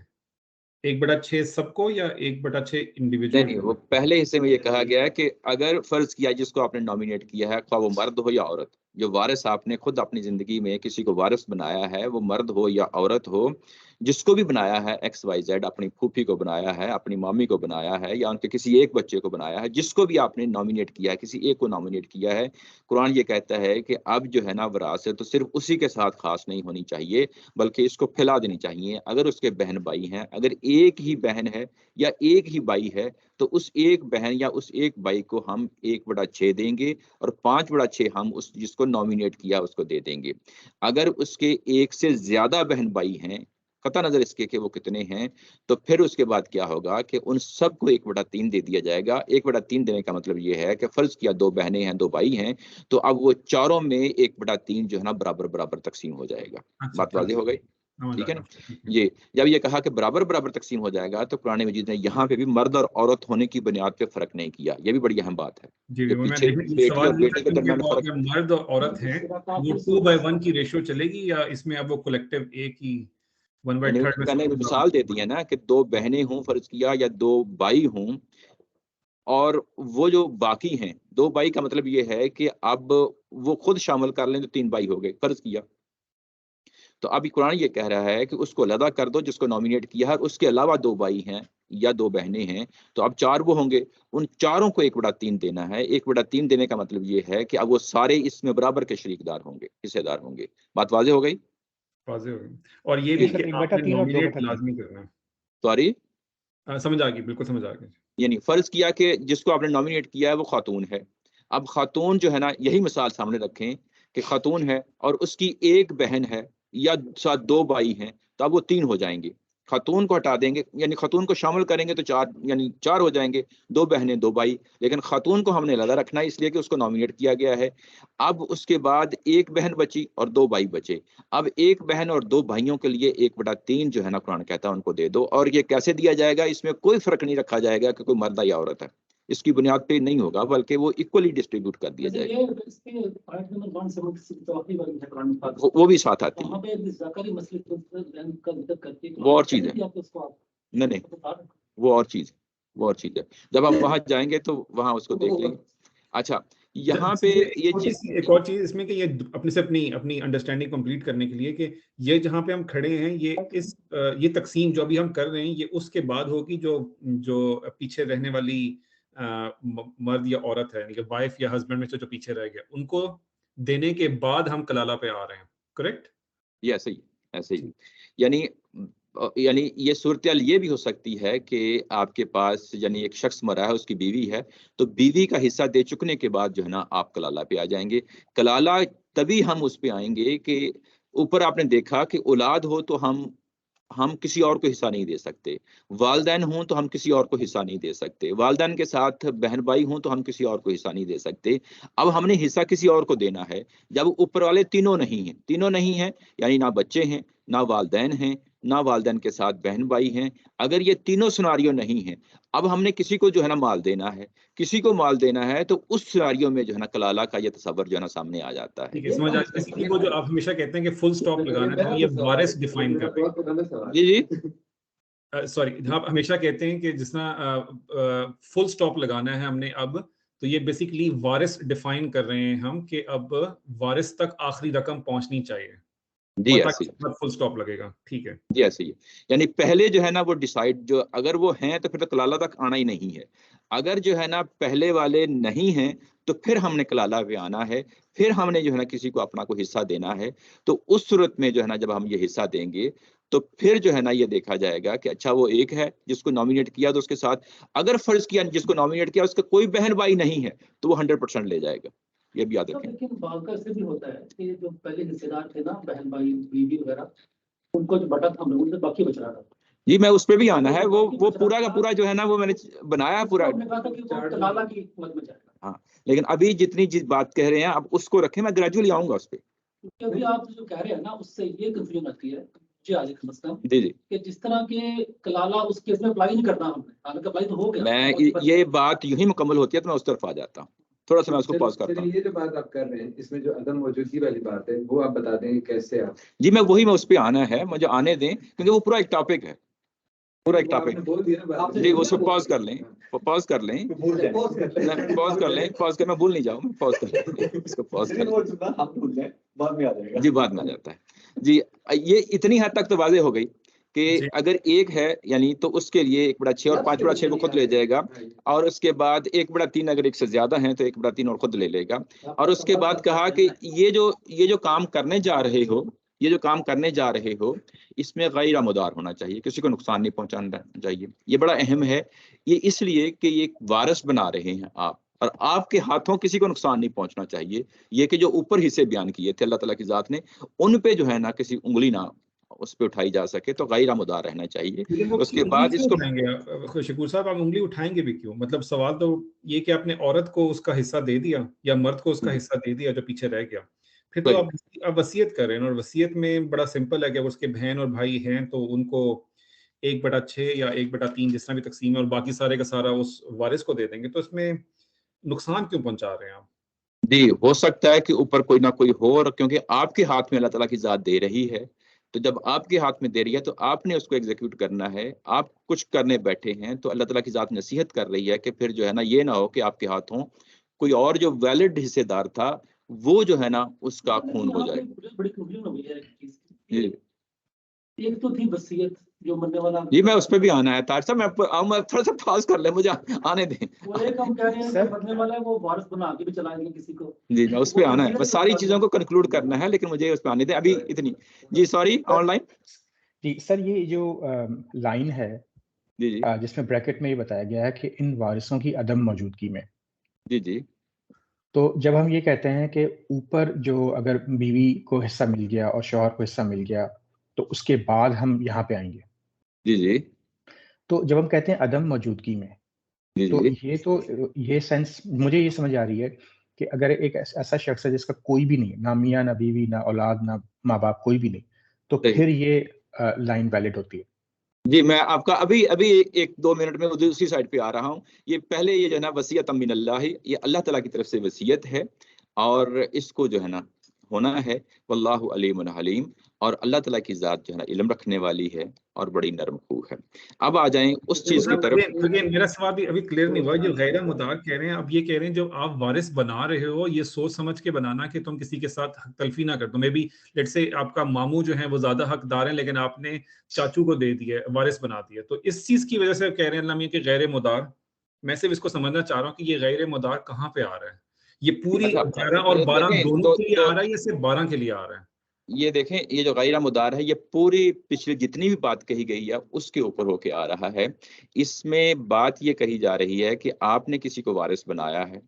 1/6 सबको या 1/6 इंडिविजुअल? नहीं वो पहले हिस्से में ये कहा गया है कि अगर फर्ज किया जिसको आपने नॉमिनेट किया है, ख्वाह वो मर्द हो या औरत, जो वारिस आपने खुद अपनी जिंदगी में किसी को वारिस बनाया है, वो मर्द हो या औरत हो, जिसको भी बनाया है XYZ, अपनी फूफी को बनाया है, अपनी मामी को बनाया है, या उनके किसी एक बच्चे को बनाया है, जिसको भी आपने नॉमिनेट किया है, किसी एक को नॉमिनेट किया है, कुरान ये कहता है कि अब जो है ना विरासत तो सिर्फ उसी के साथ खास नहीं होनी चाहिए, बल्कि इसको फैला देनी चाहिए। अगर उसके बहन भाई हैं, अगर एक ही बहन है या एक ही भाई है, तो उस एक बहन या उस एक भाई को हम 1/6 देंगे और 5/6 हम उस जिसको नॉमिनेट किया उसको दे देंगे। अगर उसके एक से ज्यादा बहन भाई हैं, कता नजर इसके कि वो कितने हैं, तो फिर उसके बाद क्या होगा कि उन सबको 1/3 दे दिया जाएगा। 1/3 देने का मतलब ये है कि फर्ज किया 2 बहनें हैं, 2 भाई हैं, तो अब वो चारों में 1/3 जो है ना बराबर बराबर तकसीम हो जाएगा। अच्छा, बात वाज़ेह हो गई? समझ ठीक है ना? आया, ठीक है। ये जब ये कहा कि बराबर बराबर तकसीम हो जाएगा, तो कुरान मजीद ने यहाँ पे भी मर्द और औरत होने की बुनियाद पे फर्क नहीं किया। ये भी बड़ी अहम बात है। जी, जो मैं पीछे बेटी सवाल और ये बेटे था के कि दरमियान वो फर्क, अगर मर्द और औरत हैं, वो 2/1 की रेशियो चलेगी या इसमें अब वो कलेक्टिव एक ही 1/3 में मैंने सब मिसाल दे दी है ना कि 2 बहनें हों फर्ज किया या 2 भाई हों, और वो जो बाकी हैं, 2 भाई का मतलब ये है कि अब वो खुद शामिल कर लें तो 3 भाई हो गए, फर्ज किया। तो अभी कुरान ये कह रहा है कि उसको अलग कर दो जिसको नॉमिनेट किया है, उसके अलावा 2 भाई हैं या 2 बहनें हैं, तो अब 4 वो होंगे, उन चारों को 1/3 देना है। 1/3 देने का मतलब ये है कि अब वो सारे इसमें बराबर के शरीकदार होंगे, हिस्सेदार होंगे। बात वाज़ेह हो गई? वाज़ेह हो गई। और ये भी कि 1/3 आपने और नॉमिनेट 2/3 लाज़मी करना है। सॉरी, समझ आ गई, बिल्कुल समझ आ गई। यानी फर्ज किया कि जिसको आपने नॉमिनेट किया है वो खातून है। अब खातून जो है ना, यही मिसाल सामने रखें कि खातून है और उसकी एक बहन है या साथ 2 भाई हैं, तो अब वो 3 हो जाएंगे। खातून को हटा देंगे, यानी खातून को शामिल करेंगे तो 4, यानी 4 हो जाएंगे, 2 बहनें 2 भाई, लेकिन खातून को हमने अलग रखना है इसलिए कि उसको नॉमिनेट किया गया है। अब उसके बाद 1 बहन बची और 2 भाई बचे। अब 1 बहन और 2 भाइयों के लिए 1/3 जो है ना कुरान कहता है उनको दे दो। और ये कैसे दिया जाएगा, इसमें कोई फर्क नहीं रखा जाएगा कि कोई मर्द है या औरत है, इसकी बुनियाद पे नहीं होगा, बल्कि वो इक्वली डिस्ट्रीब्यूट कर दिया जैसे जाएगा। ये इसके पॉइंट नंबर 176 तो आखिरी वाली है कुरान पाक, वो भी साथ आती वहाँ है, पे ज़कारी मसले को बयान का जिक्र करके वो और चीज है। कि आप उसको आप नहीं नहीं, बता रहे हैं। वो और चीज, वो और चीज है। जब हम वहां जाएंगे तो वहां उसको देख लेंगे। अच्छा, यहाँ पे ये चीज, एक और चीज इसमें कि ये अपने से अपनी अपनी अंडरस्टैंडिंग कंप्लीट करने के लिए कि ये जहाँ पे हम खड़े हैं, ये तकसीम जो अभी हम कर रहे हैं, ये उसके बाद होगी जो जो पीछे रहने वाली मर्द या औरत है, यानी कि वाइफ या हस्बैंड में से जो पीछे रह गया, उनको देने के बाद हम कलाला पे आ रहे हैं, करेक्ट? ये ऐसे ही, ऐसे ही। यानी यानी ये सूरत ये भी हो सकती है कि आपके पास यानी एक शख्स मरा है, उसकी बीवी है, तो बीवी का हिस्सा दे चुकने के बाद जो है ना आप कलाला पे आ जाएंगे। कलाला तभी हम उस पे आएंगे कि ऊपर आपने देखा कि औलाद हो तो हम किसी और को हिस्सा नहीं दे सकते, वालदैन हों तो हम किसी और को हिस्सा नहीं दे सकते, वालदैन के साथ बहन भाई हों तो हम किसी और को हिस्सा नहीं दे सकते। अब हमने हिस्सा किसी और को देना है। जब ऊपर वाले तीनों नहीं हैं, यानी ना बच्चे हैं, ना वालदैन हैं, ना वालदैन के साथ बहन भाई हैं, अगर ये तीनों सिनारियो नहीं हैं, अब हमने किसी को जो है ना माल देना है, किसी को माल देना है, तो उस सिनारियो में जो है ना कलाला का ये तस्वर जो है ना सामने आ जाता है। ठीक है, समझ आ गया। इसी को जो आप हमेशा कहते हैं कि फुल स्टॉप लगाना है, हम ये वारिस डिफाइन कर रहे हैं। जी जी, सॉरी, आप हमेशा कहते हैं कि जिस तरह फुल स्टॉप लगाना है हमने अब, तो ये बेसिकली वारिस डिफाइन कर रहे हैं हम कि अब वारिस तक आखिरी रकम पहुंचनी चाहिए, जी और ऐसे ही, ताकि उसके बाद फुल स्टॉप लगेगा। ठीक है, जी ऐसे ही। यानी पहले जो है ना वो डिसाइड, जो अगर वो हैं तो फिर तो कलाला तक आना ही नहीं है। अगर जो है ना पहले वाले नहीं हैं, तो फिर हमने कलाला पे आना है, फिर हमने जो है ना किसी को अपना को हिस्सा देना है। तो उस सूरत में जो है ना जब हम ये हिस्सा देंगे, तो फिर जो है ना ये देखा जाएगा कि अच्छा वो एक है जिसको नॉमिनेट किया, तो उसके साथ अगर फर्ज किया जिसको नॉमिनेट किया उसका कोई बहन भाई नहीं है, तो वो 100% ले जाएगा। ये भी याद तो रखें। लेकिन बालका से भी होता है कि जो पहले हिस्सेदार थे ना, बहन भाई बीवी वगैरह, उनको जो बटा था हम लोगों से बाकी बच रहा था। जी, मैं उस पे भी आना है, वो पूरा का पूरा जो है ना वो मैंने बनाया पूरा। हमने कहा था कि वो कलाला की हिकमत में जाएगा, हाँ, लेकिन अभी जितनी जिस बात कह रहे हैं अब उसको रखें, मैं ग्रेजुअली आऊंगा उस पे। क्योंकि अभी आप जो कह रहे हैं ना, उससे ये कंफ्यूजन आती है मुझे आज एक मसला जी जी, कि जिस तरह के कलाला उस केस में अप्लाई नहीं करना हमने, हालांकि अप्लाई तो हो गया। मैं ये बात यूं ही मुकम्मल होती है तो मैं उस तरफ आ जाता हूँ। थोड़ा सा मैं उसको पॉज करता हूँ। ये जो बात आप कर रहे हैं, इसमें जो अदम मौजूदगी वाली बात है, वो आप बता देंगे कैसे आप? जी, मैं उस पे आना है, मुझे आने दें, क्योंकि वो पूरा एक टॉपिक है। पूरा एक टॉपिक। बोल दिया ना बात। जी उसको पॉज कर लें, पॉज कर लें, भूल जाए। पॉज कर लें, पॉज कर, मैं भूल नहीं जाऊँ, मैं पॉज कर लें, इसको पॉज कर लें। हम भूल जाए, बाद में आ जाएगा। जी बाद में आ जाता है। जी ये इतनी हद तक तो वाज़ेह हो गई कि जी। अगर एक है यानी तो उसके लिए 1/6 और 5/6 वो खुद ले जाएगा, और उसके बाद 1/3 अगर एक से ज्यादा है तो 1/3 और खुद ले लेगा। और उसके बाद कहा कि ये जो काम करने जा रहे हो, ये जो काम करने जा रहे हो, इसमें गैर मुदार होना चाहिए, किसी को नुकसान नहीं पहुंचाना चाहिए। ये बड़ा अहम है, ये इसलिए कि ये एक वारिस बना रहे हैं आप, और आपके हाथों किसी को नुकसान नहीं पहुंचना चाहिए। ये कि जो ऊपर हिस्से बयान किए थे अल्लाह ताला की जात ने, उन पे जो है ना किसी उंगली ना उस पे उठाई जा सके, तो गैर मुदार रहना चाहिए। लेकिन वो उसके उंगली बाद क्यों इसको उठाएंगे शकूर साहब, आप उंगली उठाएंगे भी क्यों? मतलब सवाल तो ये कि आपने औरत को उसका हिस्सा दे दिया या मर्द को उसका हिस्सा दे दिया जो पीछे रह गया, फिर तो आप वसीयत कर रहे हैं, और वसीयत में बड़ा सिंपल है कि अगर उसके बहन और भाई हैं तो उनको 1/6 या 1/3 जिस तरह भी तकसीम है, और बाकी सारे का सारा उस वारिस को दे देंगे, तो इसमें नुकसान क्यों पहुंचा रहे हैं आप? जी हो सकता है कि ऊपर कोई ना कोई हो, और क्योंकि आपके हाथ में अल्लाह ताला की जात दे रही है, तो जब आपके हाथ में दे रही है तो आपने उसको एग्जीक्यूट करना है। आप कुछ करने बैठे हैं तो अल्लाह ताला की जात नसीहत कर रही है कि फिर जो है ना ये ना हो कि आपके हाथों कोई और जो वैलिड हिस्सेदार था वो जो है ना उसका खून हो जाए। बड़ी कंफ्यूजन हो गई है एक चीज की। जी एक तो थी वसीयत जो मरने वाला, जी मैं उस पर भी आना है तार साहब, मैं थोड़ा सा पास कर ले, मुझे आने दें। वो एक हम कह रहे हैं कि मरने वाला है वो वारिस बना के भी चला गया किसी को। जी मैं उस पे आना है, बस सारी चीजों को कंक्लूड करना है, लेकिन मुझे उस पे आने दें अभी इतनी। जी सॉरी ऑनलाइन। जी सर, ये जो लाइन है जी जी जिसमें ब्रैकेट में ये बताया गया है कि इन वारिसों की अदम मौजूदगी में, जी जी तो जब हम ये कहते हैं कि ऊपर जो अगर बीवी को हिस्सा मिल गया और शौहर को हिस्सा मिल गया तो उसके बाद हम यहाँ पे आएंगे, जी जी तो जब हम कहते हैं अदम मौजूदगी में, जी तो जी ये सेंस मुझे ये समझ आ रही है कि अगर एक ऐसा शख्स है जिसका कोई भी नहीं, ना मियाँ ना बीवी ना औलाद ना माँ बाप, कोई भी नहीं, तो सही। फिर ये लाइन वैलिड होती है। जी मैं आपका अभी अभी 1-2 मिनट में दूसरी साइड पे आ रहा हूँ। ये पहले ये जो है ना वसीयत मिनल्लाह, ये अल्लाह ताला की तरफ से वसीयत है, और इसको जो है ना होना है। वल्लाहु अलीमुन हलीम, और अल्लाह ताला की जात जो है ना इल्म रखने वाली है और बड़ी नरम खू है। अब आ जाएं उस चीज की तरफ। अगेन मेरा सवाल भी अभी क्लियर नहीं हुआ। जो गैर मुदार कह रहे हैं, अब ये कह रहे हैं जो आप वारिस बना रहे हो ये सोच समझ के बनाना कि तुम किसी के साथ हक तलफी ना कर दो। मे बी लेट्स से आपका मामू जो है वो ज्यादा हकदार है, लेकिन आपने चाचू को दे दिया, वारिस बना दिया, तो इस चीज की वजह से कह रहे हैं अल्लाह मियां कि गैर मुदार। मैं सिर्फ इसको समझना चाह रहा हूँ कि ये गैर मुदार कहाँ पे आ रहा है? ये पूरी अच्छा 11 और 12 देखें दोनों के लिए आ रहा है या सिर्फ 12 के लिए आ रहा है? ये देखें, ये जो गैर मुदार है ये पूरी पिछली जितनी भी बात कही गई है उसके ऊपर होके आ रहा है। इसमें बात ये कही जा रही है कि आपने किसी को वारिस बनाया है।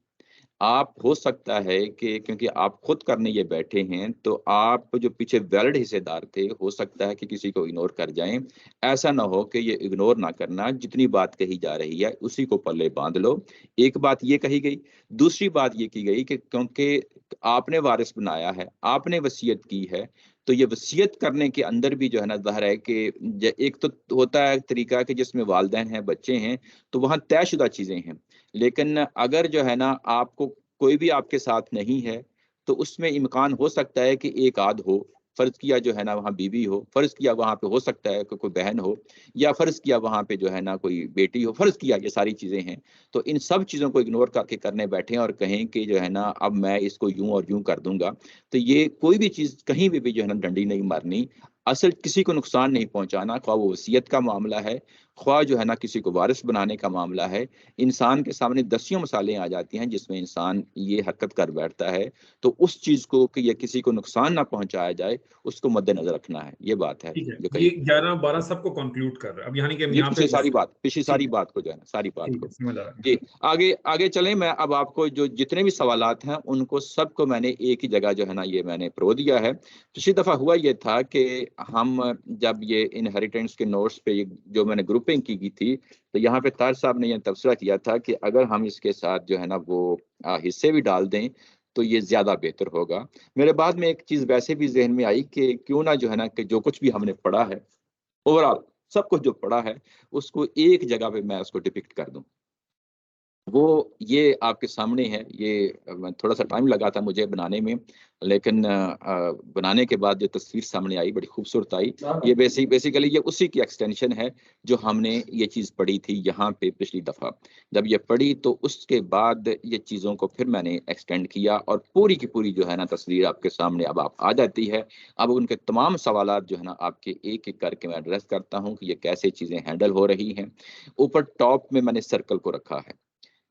आप हो सकता है कि क्योंकि आप खुद करने ये बैठे हैं तो आप जो पीछे वैलिड हिस्सेदार थे हो सकता है कि किसी को इग्नोर कर जाएं। ऐसा ना हो कि ये इग्नोर ना करना, जितनी बात कही जा रही है उसी को पल्ले बांध लो। एक बात ये कही गई। दूसरी बात ये की गई कि क्योंकि आपने वारिस बनाया है, आपने वसीयत की है, तो ये वसीयत करने के अंदर भी जो है ना ज़ाहिर है कि एक तो होता है तरीका कि जिसमें वालिदैन हैं, बच्चे हैं, तो वहाँ तयशुदा चीज़ें हैं। लेकिन अगर जो है ना आपको कोई भी आपके साथ नहीं है तो उसमें इम्कान हो सकता है कि एक आध हो। फर्ज किया जो है ना वहाँ बीवी हो, फर्ज किया वहाँ पे हो सकता है कि कोई बहन हो, या फर्ज किया वहाँ पे जो है ना कोई बेटी हो, फर्ज किया ये सारी चीजें हैं। तो इन सब चीजों को इग्नोर करके करने बैठे और कहें कि जो है ना अब मैं इसको यूं और यूं कर दूंगा, तो ये कोई भी चीज कहीं भी जो है ना डंडी नहीं मारनी। असल किसी को नुकसान नहीं पहुंचाना, ख्वाह वो वसीयत का मामला है, ख्वाह जो है ना किसी को वारिस बनाने का मामला है। इंसान के सामने दसियों मिसालें आ जाती हैं जिसमें इंसान ये हरकत कर बैठता है, तो उस चीज को कि ये किसी को नुकसान ना पहुंचाया जाए उसको मद्देनजर रखना है। ये बात है ठीक है, जो ये कही। 11-12 सबको कंक्लूड कर रहा है अब, यानी कि ये यहाँ पे पिछली ठीक सारी है, बात को जो है ना सारी बात ठीक को। है, समझ आ रहा है। जी आगे आगे चलें। मैं अब आपको जो जितने भी सवालात हैं उनको सबको मैंने एक ही जगह जो है ना ये मैंने प्रो दिया है। पिछली दफ़ा हुआ ये था कि हम जब ये इनहेरिटेंस के नोट्स पे जो मैंने ग्रुपिंग की थी, तो यहाँ पे तार साहब ने यह तबसरा किया था कि अगर हम इसके साथ जो है ना वो हिस्से भी डाल दें तो ये ज़्यादा बेहतर होगा। मेरे बाद में एक चीज़ वैसे भी जहन में आई कि क्यों ना जो है ना कि जो कुछ भी हमने पढ़ा है ओवरऑल सब कुछ जो पढ़ा है उसको एक जगह पे मैं उसको डिपिक्ट कर दूं। वो ये आपके सामने है। ये थोड़ा सा टाइम लगा था मुझे बनाने में, लेकिन बनाने के बाद जो तस्वीर सामने आई बड़ी खूबसूरत आई। ये बेसिकली ये उसी की एक्सटेंशन है जो हमने ये चीज़ पढ़ी थी यहाँ पे पिछली दफ़ा। जब ये पढ़ी तो उसके बाद ये चीज़ों को फिर मैंने एक्सटेंड किया और पूरी की पूरी जो है ना तस्वीर आपके सामने अब आप आ जाती है। अब उनके तमाम सवालात जो है ना आपके एक एक करके मैं एड्रेस करता हूँ कि ये कैसे चीज़ें हैंडल हो रही हैं। ऊपर टॉप में मैंने सर्कल को रखा है,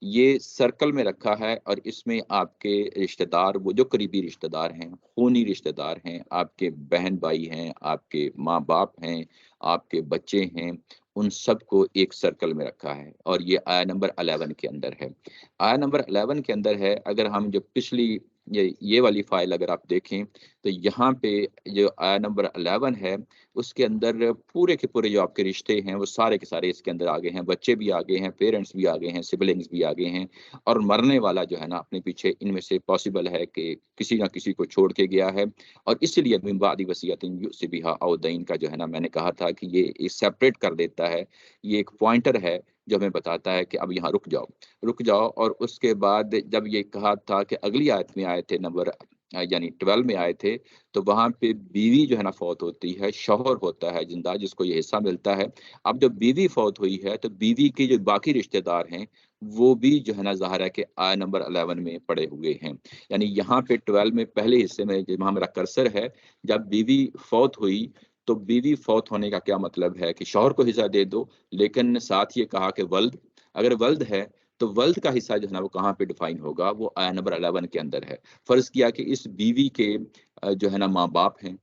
ये सर्कल में रखा है और इसमें आपके रिश्तेदार, वो जो करीबी रिश्तेदार हैं, खूनी रिश्तेदार हैं, आपके बहन भाई हैं, आपके माँ बाप हैं, आपके बच्चे हैं, उन सबको एक सर्कल में रखा है और ये आया नंबर 11 के अंदर है। आया नंबर 11 के अंदर है। अगर हम जो पिछली ये वाली फाइल अगर आप देखें तो यहाँ पे जो आया नंबर 11 है उसके अंदर पूरे के पूरे जो आपके रिश्ते हैं वो सारे के सारे इसके अंदर आ गए हैं। बच्चे भी आ गए हैं, पेरेंट्स भी आ गए हैं, सिबलिंग्स भी आ गए हैं और मरने वाला जो है ना अपने पीछे इनमें से पॉसिबल है कि किसी ना किसी को छोड़ के गया है। और इसलिए मिन बादी वसीयतिन युसी बिहा औ दैन का जो है ना मैंने कहा था कि ये सेपरेट कर देता है। ये एक पॉइंटर है जो हमें बताता है कि अब यहाँ रुक जाओ। और उसके बाद जब ये कहा था कि अगली आयत में आए थे नंबर यानी 12 में आए थे, तो वहां पे बीवी जो है ना फौत होती है, शौहर होता है जिंदा जिसको ये हिस्सा मिलता है। अब जब बीवी फौत हुई है तो बीवी के जो बाकी रिश्तेदार हैं वो भी जो है ना ज़ाहिर है कि आया नंबर 11 में पड़े हुए हैं। यानी यहाँ पे 12 में पहले हिस्से में जहाँ मेरा कर्सर है, जब बीवी फौत हुई तो बीवी फौत होने का क्या मतलब है कि शौहर को हिस्सा दे दो, लेकिन साथ ये कहा कि वल्द, अगर वल्द है तो वल्द का हिस्सा जो है ना वो कहाँ पे डिफाइन होगा, वो आया नंबर 11 के अंदर है। फर्ज किया कि इस बीवी के जो है ना माँ बाप हैं,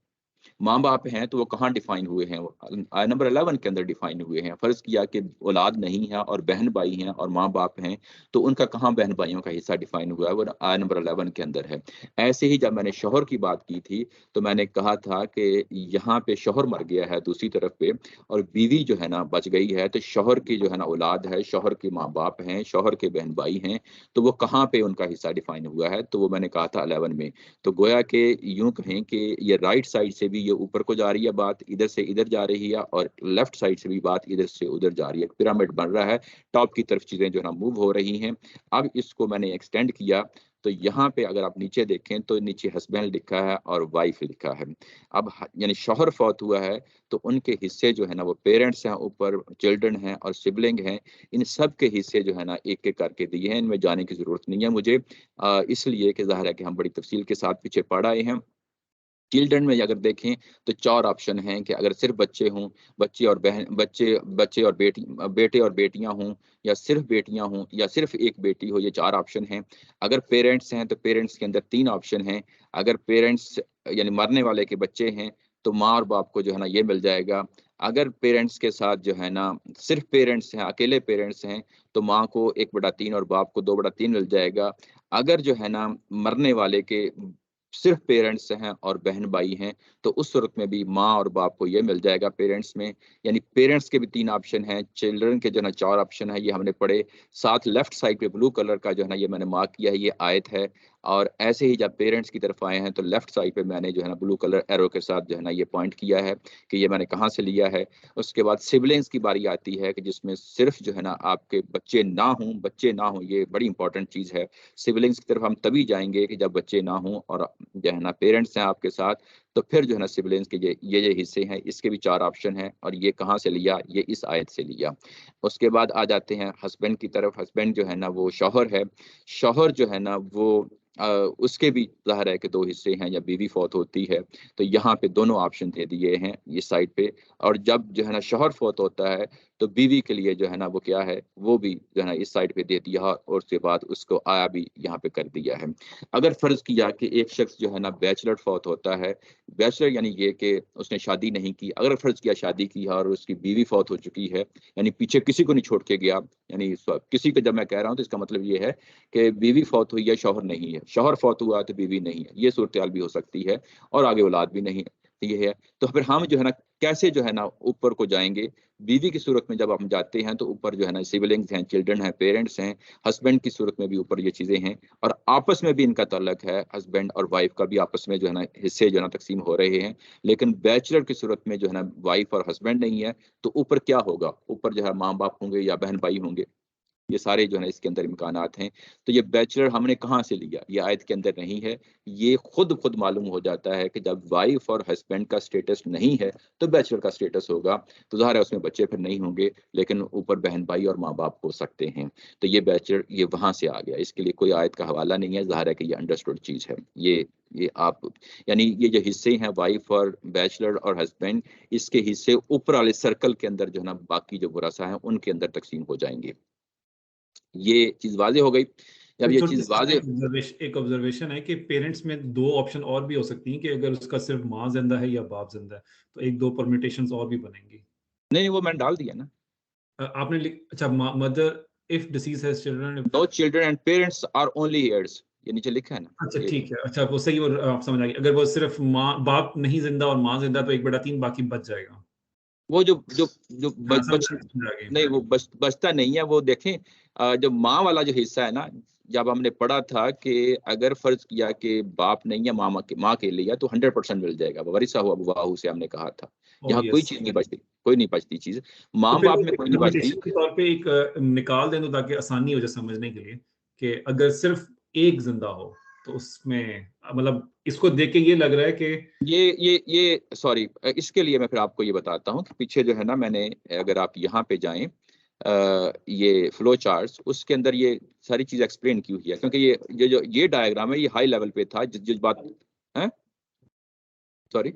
माँ बाप हैं तो वो कहाँ डिफाइन हुए हैं, आय नंबर 11 के अंदर डिफाइन हुए हैं। फर्ज किया कि औलाद नहीं है और बहन भाई हैं और माँ बाप हैं, तो उनका कहाँ बहन भाइयों का हिस्सा डिफाइन हुआ है, वो आय नंबर 11 के अंदर है। ऐसे ही जब मैंने शौहर की बात की थी तो मैंने कहा था कि यहाँ पे शौहर मर गया है दूसरी तरफ पे और बीवी जो है ना बच गई है, तो शौहर की जो है ना औलाद है, शौहर के माँ बाप हैं, शौहर के बहन भाई हैं, तो वो कहाँ पे उनका हिस्सा डिफाइन हुआ है, तो वो मैंने कहा था 11 में। तो गोया के यूं कहें कि ये राइट साइड से भी ये ऊपर को जा रही है बात, इधर से इधर जा रही है, और लेफ्ट साइड से भी बात इधर से उधर जा रही है, पिरामिड बन रहा है, टॉप की तरफ चीजें जो है ना मूव हो रही हैं। अब इसको मैंने एक्सटेंड किया तो यहाँ पे अगर आप नीचे देखें तो नीचे हस्बैंड लिखा है और वाइफ लिखा है। अब यानी शौहर फौत हुआ है तो उनके हिस्से जो है ना वो पेरेंट्स हैं, ऊपर चिल्ड्रन हैं और सिबलिंग हैं, इन सब के हिस्से जो है ना एक एक करके दिए हैं। इनमें जाने की जरूरत नहीं है मुझे, इसलिए कि जाहिर है कि हम बड़ी तफसील के साथ पीछे पढ़ आए हैं। चिल्ड्रन में अगर देखें तो 4 ऑप्शन हैं कि अगर सिर्फ बच्चे हों, बच्चे और बहन, बच्चे और बेटे और बेटियां हों, या सिर्फ बेटियां हों, या सिर्फ एक बेटी हो, ये 4 ऑप्शन हैं। अगर पेरेंट्स हैं तो पेरेंट्स के अंदर 3 ऑप्शन हैं। अगर पेरेंट्स यानी मरने वाले के बच्चे हैं तो माँ और बाप को जो है ना ये मिल जाएगा। अगर पेरेंट्स के साथ जो है ना सिर्फ पेरेंट्स हैं, अकेले पेरेंट्स हैं, तो माँ को 1/3 और बाप को 2/3 मिल जाएगा। अगर जो है ना मरने वाले के सिर्फ पेरेंट्स हैं और बहन भाई हैं, तो उस सूरत में भी माँ और बाप को ये मिल जाएगा पेरेंट्स में। यानी पेरेंट्स के भी 3 ऑप्शन हैं, चिल्ड्रन के जो है ना 4 ऑप्शन है, ये हमने पढ़े। साथ लेफ्ट साइड पे ब्लू कलर का जो है ना ये मैंने मार्क किया है, ये आयत है। और ऐसे ही जब पेरेंट्स की तरफ आए हैं तो लेफ्ट साइड पे मैंने जो है ना ब्लू कलर एरो के साथ जो है ना ये पॉइंट किया है कि ये मैंने कहाँ से लिया है। उसके बाद सिबलिंग्स की बारी आती है कि जिसमें सिर्फ जो है ना आपके बच्चे ना हों, ये बड़ी इंपॉर्टेंट चीज़ है। सिबलिंग्स की तरफ हम तभी जाएंगे कि जब बच्चे ना हों और जो है ना पेरेंट्स हैं आपके साथ, तो फिर जो है ना सिबलिंग्स के ये हिस्से हैं, इसके भी 4 ऑप्शन हैं। और ये कहाँ से लिया, ये इस आयत से लिया। उसके बाद आ जाते हैं हस्बैंड की तरफ। हस्बैंड जो है ना वो शौहर है। शौहर जो है ना वो उसके भी ज़ाहिर है कि 2 हिस्से हैं, या बीवी फौत होती है तो यहाँ पे दोनों ऑप्शन दे दिए हैं इस साइड पे। और जब जो है ना शौहर फौत होता है तो बीवी के लिए जो है ना वो क्या है, वो भी जो है ना इस साइड पे दे दिया और उसके बाद उसको आया भी यहाँ पे कर दिया है। अगर फर्ज किया कि एक शख्स जो है ना बैचलर फौत होता है, बैचलर यानी ये कि उसने शादी नहीं की, अगर फर्ज किया शादी की है और उसकी बीवी फौत हो चुकी है, यानी पीछे किसी को नहीं छोड़ के गया, यानी किसी को जब मैं कह रहा हूँ तो इसका मतलब ये है कि बीवी फौत हुई है, शौहर नहीं है, शौहर फौत हुआ तो बीवी नहीं है, ये सूरत हाल भी हो सकती है, और आगे औलाद भी नहीं है, ये है। तो फिर हम जो है ना कैसे जो है ना ऊपर को जाएंगे। बीवी की सूरत में जब हम जाते हैं तो ऊपर जो है ना सिबलिंग्स हैं, चिल्ड्रन हैं, पेरेंट्स हैं। हस्बैंड की सूरत में भी ऊपर ये चीजें हैं, और आपस में भी इनका ताल्लुक है, हस्बैंड और वाइफ का भी आपस में जो है ना हिस्से जो है ना तकसीम हो रहे हैं। लेकिन बैचलर की सूरत में जो है ना वाइफ और हस्बैंड नहीं है, तो ऊपर क्या होगा, ऊपर जो है माँ बाप होंगे या बहन भाई होंगे। ये सारे जो है इसके अंदर इम्कानात हैं। तो ये बैचलर हमने कहाँ से लिया, ये आयत के अंदर नहीं है। ये खुद मालूम हो जाता है कि जब वाइफ और हस्बैंड का स्टेटस नहीं है तो बैचलर का स्टेटस होगा। तो ज़ाहिर है उसमें बच्चे फिर नहीं होंगे, लेकिन ऊपर बहन भाई और माँ बाप हो सकते हैं। तो ये बैचलर ये वहाँ से आ गया, इसके लिए कोई आयत का हवाला नहीं है। ज़ाहिर है कि ये अंडरस्टूड चीज़ है। ये आप यानी ये जो हिस्से हैं वाइफ और बैचलर और हस्बैंड, इसके हिस्से ऊपर वाले सर्कल के अंदर जो है ना बाकी जो वरासा हैं उनके अंदर तकसीम हो जाएंगे। ये चीज वाजे हो गई। जब ये चीज वाजे, एक ऑब्जर्वेशन है कि पेरेंट्स में दो ऑप्शन और भी हो सकती हैं कि अगर उसका सिर्फ माँ जिंदा है या बाप जिंदा है तो एक दो परम्यूटेशंस और भी बनेंगी। नहीं वो मैंने डाल दिया ना। आपने अच्छा mother if deceased has children, no children and parents are only heirs, ये नीचे लिखा है ना। अच्छा ठीक है, अच्छा वो सही, और आप समझ आ गई। अगर वो सिर्फ माँ बाप नहीं जिंदा और माँ जिंदा तो 1/3 बाकी बच जाएगा। वो जो नहीं वो बचता नहीं है। वो देखें जो माँ वाला जो हिस्सा है ना, जब हमने पढ़ा था कि अगर फर्ज किया कि बाप नहीं है माँ के लिए तो 100% मिल जाएगा, वरिसा हुआ अबवाहु से हमने कहा था। यहाँ कोई चीज नहीं बचती, कोई नहीं बचती चीज, माँ बाप में कोई नहीं बचती। के तौर पे एक निकाल दें तो ताकि आसानी हो जाए समझने के लिए कि अगर सिर्फ एक जिंदा हो तो उसमें मतलब इसको देख के ये लग रहा है कि ये सॉरी, इसके लिए मैं फिर आपको ये बताता हूँ कि पीछे जो है ना मैंने, अगर आप यहाँ पे जाएं ये फ्लो चार्ट्स, उसके अंदर ये सारी चीज एक्सप्लेन की हुई है। क्योंकि ये डायग्राम है, ये हाई लेवल पे था जिस बात है, सॉरी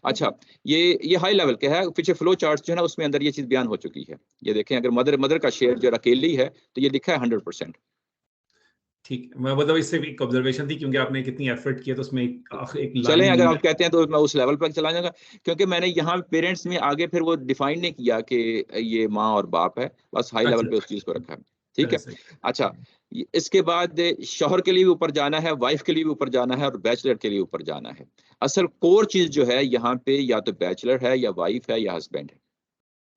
अच्छा ये हाई लेवल के है। पीछे फ्लो चार्ट्स जो है ना उसमें अंदर ये चीज बयान हो चुकी है। ये देखें, अगर मदर का शेयर जो अकेली है तो ये लिखा है 100%। ठीक है, मैं मतलब इससे एक ऑब्जर्वेशन थी क्योंकि आपने कितनी एफर्ट किया तो उसमें एक चलें, अगर आप कहते हैं तो मैं उस लेवल पर चला जाऊंगा, क्योंकि मैंने यहाँ पेरेंट्स में आगे फिर वो डिफाइन नहीं किया कि ये माँ और बाप है, बस हाई लेवल पे उस चीज को रखा है। ठीक है, अच्छा इसके बाद शौहर के लिए भी ऊपर जाना है, वाइफ के लिए भी ऊपर जाना है और बैचलर के लिए ऊपर जाना है। असल कोर चीज जो है यहाँ पे या तो बैचलर है या वाइफ है या हस्बैंड है,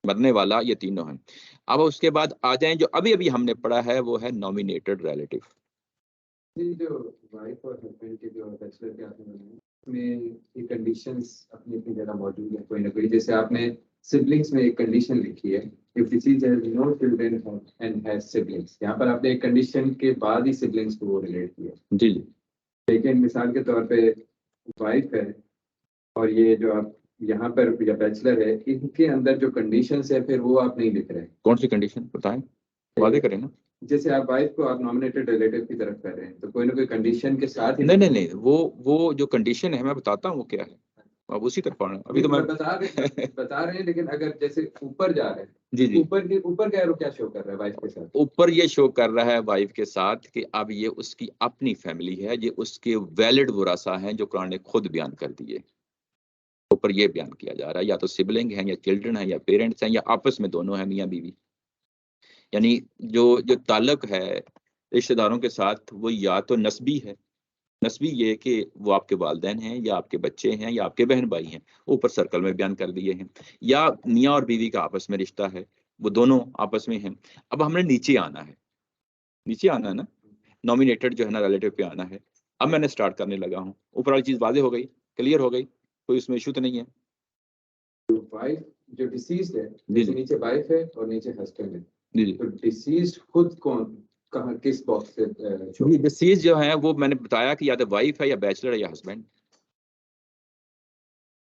मरने वाला, ये तीनों हैं। अब उसके बाद आ जाएं जो अभी अभी हमने पढ़ा है वो है नॉमिनेटेड रिलेटिव। जो वाइफ और हस्बैंड के जो बैचलर के आपने में ये कंडीशंस अपनी अपनी जगह मौजूद है कोई ना कोई। जैसे आपने सिबलिंग्स में एक कंडीशन लिखी है, if deceased has no children and has siblings, यहाँ पर आपने एक कंडीशन के बाद ही सिबलिंग्स को रिलेट किया। जी जी, लेकिन मिसाल के तौर पे वाइफ है और ये जो आप यहाँ पर या बैचलर है, इनके अंदर जो कंडीशंस है फिर वो आप नहीं लिख रहे। कौन सी कंडीशन बताएं, वादे करें ना। जैसे आप वाइफ को आप नॉमिनेटेड रिलेटिव की तरफ कर रहे हैं तो कोई ना कोई कंडीशन के साथ ही नहीं वो जो कंडीशन है मैं बताता हूँ वो क्या है, अब उसी तरफ पढ़ना। अभी तो मैं बता रहे हैं लेकिन अगर जैसे ऊपर जा रहे हैं जी ऊपर क्या शो कर रहा है वाइफ के साथ, ऊपर ये शो कर रहा है वाइफ के साथ कि अब ये उसकी अपनी फैमिली है, ये उसके वैलिड वरासा हैं जो कुरान ने खुद बयान कर दिए। ऊपर ये बयान किया जा रहा है, या तो सिबलिंग हैं या चिल्ड्रन हैं या पेरेंट्स हैं या आपस में दोनों हैं, मियाँ बीवी। यानी जो ताल्लुक है रिश्तेदारों के साथ वो या तो नस्बी है, नस्बी ये कि वो आपके वालिदैन हैं या आपके बच्चे हैं या आपके बहन भाई हैं, ऊपर सर्कल में बयान कर दिए हैं, या मियाँ और बीवी का आपस में रिश्ता है, वो दोनों आपस में हैं। अब हमने नीचे आना है ना, नॉमिनेटेड जो है ना रिलेटिव पे आना है। अब मैंने स्टार्ट करने लगा हूँ, ऊपर वाली चीज वादे हो गई, क्लियर हो गई, कोई उसमें इशू तो नहीं है। वाइफ जो डिसीज्ड है, नीचे वाइफ है और नीचे हस्बैंड है। जी तो डिसीज्ड खुद कौन कहाँ किस बॉक्स से डिसीज जो है वो मैंने बताया कि या तो वाइफ है या बैचलर है या हस्बैंड।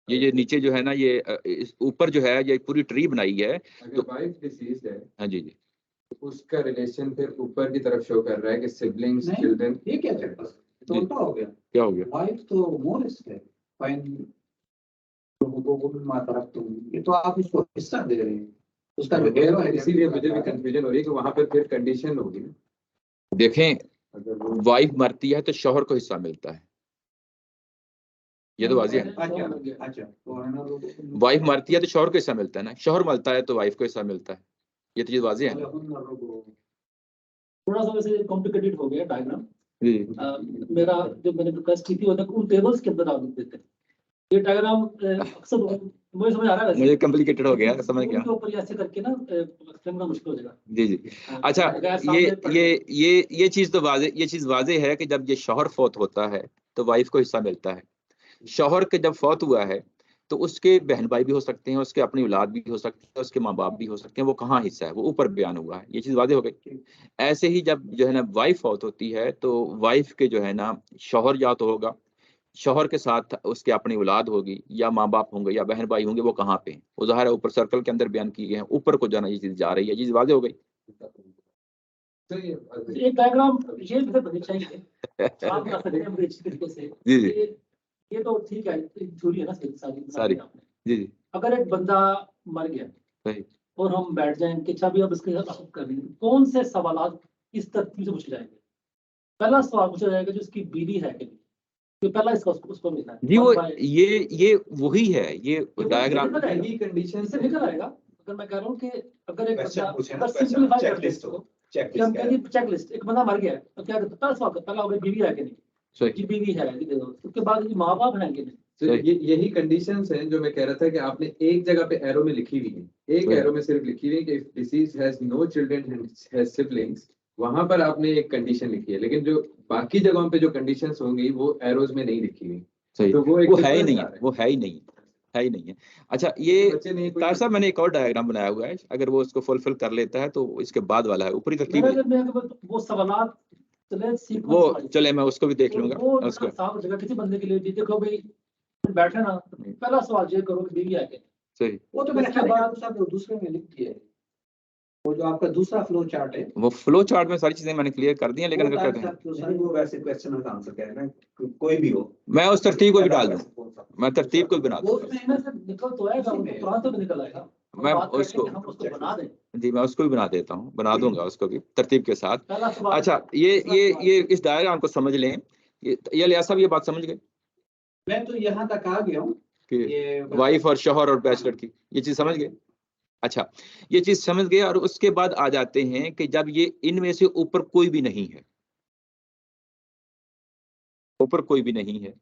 ये नीचे जो है ना ये ऊपर जो है ये पूरी ट्री बनाई है। तो वाइफ डिसीज्ड है, हाँ जी उसका रिलेशन फिर ऊपर की तरफ शो कर रहा है कि सिबलिंग्स चिल्ड्रन। ये क्या चक्कर तो उल्टा हो गया। क्या हो गया? वाइफ तो मोरिस है, फाइन वो माता रखते हैं, ये तो आप इसको हिस्सा दे रहे हैं उसका है। इसीलिए मुझे भी कंफ्यूजन हो रही है कि वहां पर फिर कंडीशन होगी। देखें, वाइफ मरती है तो शौहर को हिस्सा मिलता है, ये तो वाज़ेह है। अच्छा वाइफ मरती है तो शौहर को हिस्सा मिलता है ना, शौहर मरता है तो वाइफ को हिस्सा मिलता है, ये तो चीज वाज़ेह है। थोड़ा सा वैसे कॉम्प्लिकेटेड हो गया डायग्राम जी। मेरा जो मैंने रिक्वेस्ट की थी उन टेबल्स के अंदर आप लिख देते हैं। ये डायग्राम अक्सर मुझे समझ आ रहा है, मुझे कॉम्प्लिकेटेड हो गया, समझ गया। के ऊपर ऐसे करके ना समझना मुश्किल हो जाएगा। जी अच्छा, ये चीज तो वाज़ेह, ये चीज वाज़ेह है कि जब ये शौहर फौत होता है तो वाइफ को हिस्सा मिलता है। शौहर के जब फौत हुआ है तो उसके बहन भाई भी हो सकते हैं, उसके अपनी औलाद भी हो सकती है, उसके माँ बाप भी हो सकते हैं, वो कहाँ हिस्सा है, वो ऊपर बयान हुआ है, ये चीज़ वादे हो गई। ऐसे ही जब जो है ना वाइफ फौत होती है तो वाइफ के जो है ना शौहर या तो होगा, शौहर के साथ उसके अपनी औलाद होगी या माँ बाप होंगे या बहन भाई होंगे, वो कहाँ पे हैं, वो ज़ाहिर है ऊपर सर्कल के अंदर बयान किए गए हैं, ऊपर को जाना ये चीज़ जा रही है, ये चीज़ वादे हो गई। एक डायग्राम ये भी बननी चाहिए आप बता सकते हैं मुझे अच्छी तरीके से। जी जी ये तो ठीक है, थ्योरी है ना सारी सारी। जी जी अगर एक बंदा मर गया सही। और हम बैठ जाएं कि अच्छा भी अब इसके साथ कर रहे हैं, कौन से सवाल इस तरतीब से पूछे जाएंगे? पहला सवाल पूछा जाएगा जो उसकी बीवी है कि नहीं, तो पहला इसका उसको मिलना है जी, वो ये वही है, ये डायग्राम यही कंडीशन से निकल आएगा। अगर मैं कह रहा हूँ कि अगर एक Question पूछे ना, बंदा question, सिंपलीफाई करते checklist हैं हो, कि checklist हम क्या कहेंगे है? चेकलिस्ट, एक बंदा मर गया है तो क्या करते? पहला सवाल पहला होगा बीवी है कि नहीं, सही। जी बीवी है, उसके बाद माँ बाप है कि नहीं। तो यही कंडीशंस हैं जो मैं कह रहा था कि आपने एक जगह पे एरो में लिखी हुई है, एक सही। एरो में सिर्फ लिखी हुई है कि if deceased has no children and has siblings, वहां पर आपने एक कंडीशन लिखी है, लेकिन जो बाकी जगहों पे जो कंडीशंस होंगी वो एरोज में नहीं लिखी हुई। सही। तो वो एक वो है ही difference नहीं आ है, रहा है। वो है ही नहीं, है ही नहीं है। अच्छा, ये बच्चे नहीं कोई तार साहब मैंने एक और डायग्राम बनाया हुआ है, अगर वो उसको फुलफिल कर लेता है तो इसके बाद वाला है ऊपरी तरतीब मेरा है। जब मैं वो सवालात चले सीक्वेंस वो वाइज, चले मैं उसको भी देख लूंगा वो उसको। साफ हो जाएगा किसी बंदे के लिए भी। देखो भाई बैठे ना, पहला सवाल ये करो कि बीवी है कि नहीं। सही। वो तो मैंने उसके खाली बाद साहब दूसरे में लिख दिया है, वो जो आपका दूसरा फ्लो चार्ट है वो फ्लो चार्ट में सारी चीजें मैंने क्लियर कर दी हैं, लेकिन वो अगर ताकि कहते हैं आप सारी वो वैसे क्वेश्चन का आंसर कह रहे हैं, कोई भी हो मैं उस तरतीब को भी डाल दूं, मैं तरतीब को भी बना वो दूंगा। उसमें से निकल तो आएगा, वो कुरान से भी निकल आएगा। हम मैं बात करते हैं उसको कि हम उसको बना दें। जी मैं उसको भी बना देता हूँ, बना दूंगा उसको भी तरतीब के साथ। पहला सवाल अच्छा, ये इस डायग्राम को समझ लें, ये लिया साहब ये बात समझ गए मैं तो यहाँ तक आ गया हूँ कि वाइफ और शौहर और बैचलर की ये चीज समझ गए। अच्छा, ये चीज समझ गए और उसके बाद आ जाते हैं कि जब ये इनमें से ऊपर कोई भी नहीं है, ऊपर कोई भी नहीं है,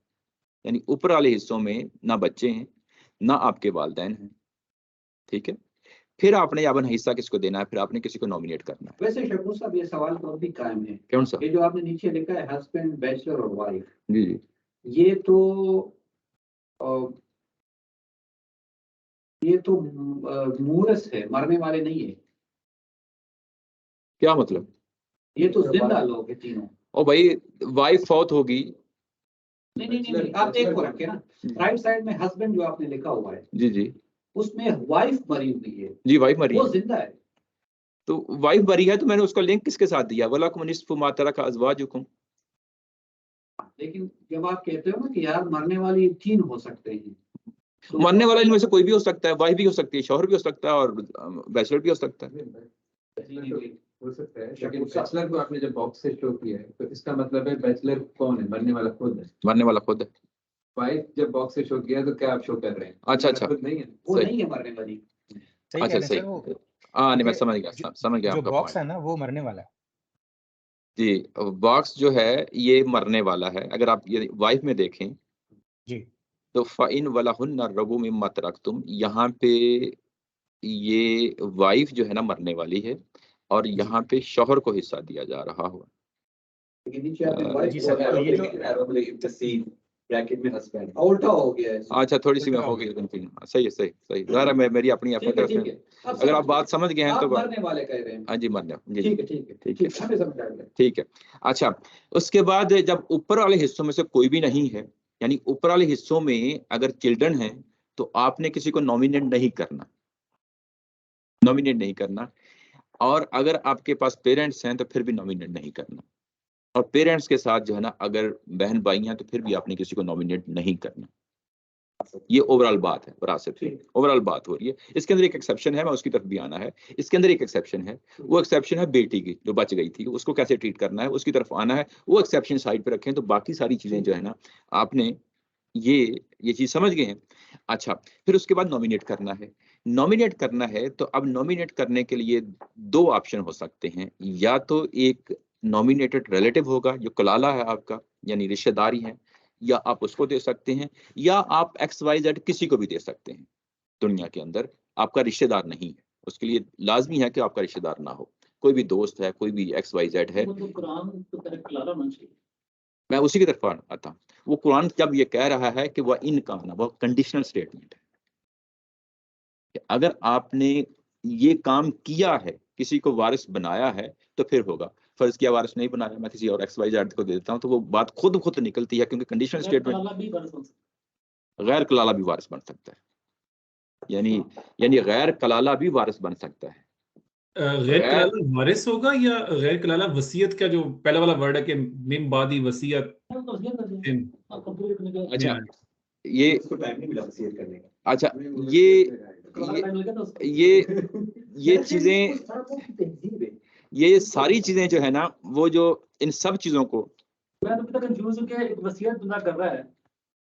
यानी ऊपर वाले हिस्सों में ना बच्चे हैं ना आपके वालिदैन हैं, ठीक है, फिर आपने या अपना हिस्सा किसको देना है, फिर आपने किसी को नॉमिनेट करना है। वैसे शकूर साहब ये सवाल तो अभी कायम है, कौन सा? ये जो आपने नीचे लिखा है हस्बैंड बैचलर और वाइफ, जी जी ये तो मूरस है, मरने वाले नहीं है, क्या मतलब? ये तो जिंदा लोग है तीनों। ओ भाई, वाइफ फौत होगी। नहीं, आप एक को रखे ना, राइट साइड में हस्बैंड जो आपने लिखा हुआ है जी जी उसमें वाइफ मरी हुई है, जी, वाइफ मरी वो है, जिंदा है। तो वाइफ मरी है तो मैंने उसका लिंक किसके साथ दिया, वलकुम निस्फु मा तरका अज़वाजुकुम। लेकिन जब आप कहते हो ना कि यार मरने वाली तीन हो सकते हैं, तो मरने वाला इनमें से कोई भी हो सकता है, वाइफ भी हो सकती है, शौहर भी हो सकता है और बैचलर भी हो सकता है। हो सकता है, लेकिन बैचलर को आपने जब बॉक्स से शो किया है तो इसका मतलब है बैचलर कौन है? मरने वाला खुद है। मरने वाला खुद है। वाइफ जब बॉक्स से शो किया तो क्या आप शो कर रहे हैं? अच्छा खुद नहीं है। वो सही। नहीं है मरने वाली। सही अच्छा कह रहे हैं सही, सर, वो हाँ नहीं मैं क्योंकि समझ गया, समझ गया जो आपका बॉक्स पॉइंट। है ना वो मरने वाला है। जी, बॉक्स जो है ये मरने वाला है। अगर आप ये वाइफ में देखें जी तो फ़इन वलहुन्ना रबु मिम्मा तरक्तुम, यहाँ पे ये वाइफ जो है ना मरने वाली है और यहाँ पे शौहर को हिस्सा दिया जा रहा हुआ। लेकिन नीचे आपने वाइफ जी को सर, तो एरो ये जो लेके एरो इंटरसीड ब्रैकेट में हस्बैंड उल्टा हो गया है। अच्छा, थोड़ी सी मैं हो गई कंफ्यूजन। सही है, सही सही, ज़रा मेरी अपनी अपनी तरफ ठीक से, है, अगर आप बात समझ गए हैं आप तो मरने वाले कह रहे हैं। हाँ जी, मरने, जी ठीक जी है ठीक है हमें समझ आ गया। ठीक है। अच्छा, उसके बाद जब ऊपर वाले हिस्सों में से कोई भी नहीं है, यानी ऊपर वाले हिस्सों में अगर चिल्ड्रन है तो आपने किसी को नॉमिनेट नहीं करना, नॉमिनेट नहीं करना, और अगर आपके पास पेरेंट्स हैं तो फिर भी नॉमिनेट नहीं करना, और पेरेंट्स के साथ जो है ना अगर बहन भाई हैं तो फिर भी आपने किसी को नॉमिनेट नहीं करना। ये ओवरऑल बात है, विरासत की ओवरऑल बात हो रही है। इसके अंदर एक एक्सेप्शन है, मैं उसकी तरफ भी आना है। इसके अंदर एक एक्सेप्शन है, वो एक्सेप्शन है बेटी की जो बच गई थी, उसको कैसे ट्रीट करना है उसकी तरफ आना है। वो एक्सेप्शन साइड पे रखें, तो बाकी सारी चीजें जो है ना आपने ये चीज समझ गए हैं। अच्छा, फिर उसके बाद नॉमिनेट करना है। नॉमिनेट करना है तो अब नॉमिनेट करने के लिए दो ऑप्शन हो सकते हैं, या तो एक नॉमिनेटेड रिलेटिव होगा जो कलाला है आपका, यानी रिश्तेदारी है, या आप उसको दे सकते हैं, या आप XYZ किसी को भी दे सकते हैं दुनिया के अंदर, आपका रिश्तेदार नहीं है। उसके लिए लाजमी है कि आपका रिश्तेदार ना हो, कोई भी दोस्त है, कोई भी XYZ है। वो तो कुरान तो करेक्ट लाला होना चाहिए। मैं उसी की तरफ आता हूँ। वो कुरान जब ये कह रहा है कि वह इन काना, वह कंडीशनल स्टेटमेंट है कि अगर आपने ये काम किया है, किसी को वारिस बनाया है तो फिर होगा। फर्ज किया वारिस नहीं बनाया, मैं किसी और XYZ को दे देता हूँ, तो वो बात खुद निकलती है, क्योंकि कंडीशनल स्टेटमेंट गैर कलाला भी वारिस बन सकता है, यानी गैर कलाला भी वारिस बन सकता है। गैर कलाला वारिस होगा या गैर कलाला वसीयत का जो पहला वाला वर्ड है कि मिन बादी वसीयत? अच्छा, ये इसको टाइम नहीं मिला वसीयत करने का। अच्छा, ये चीजें, ये सारी चीजें जो है ना, वो जो इन सब चीजों को मैं तो पता कंफ्यूज हूं कि एक वसीयत बंदा कर रहा है,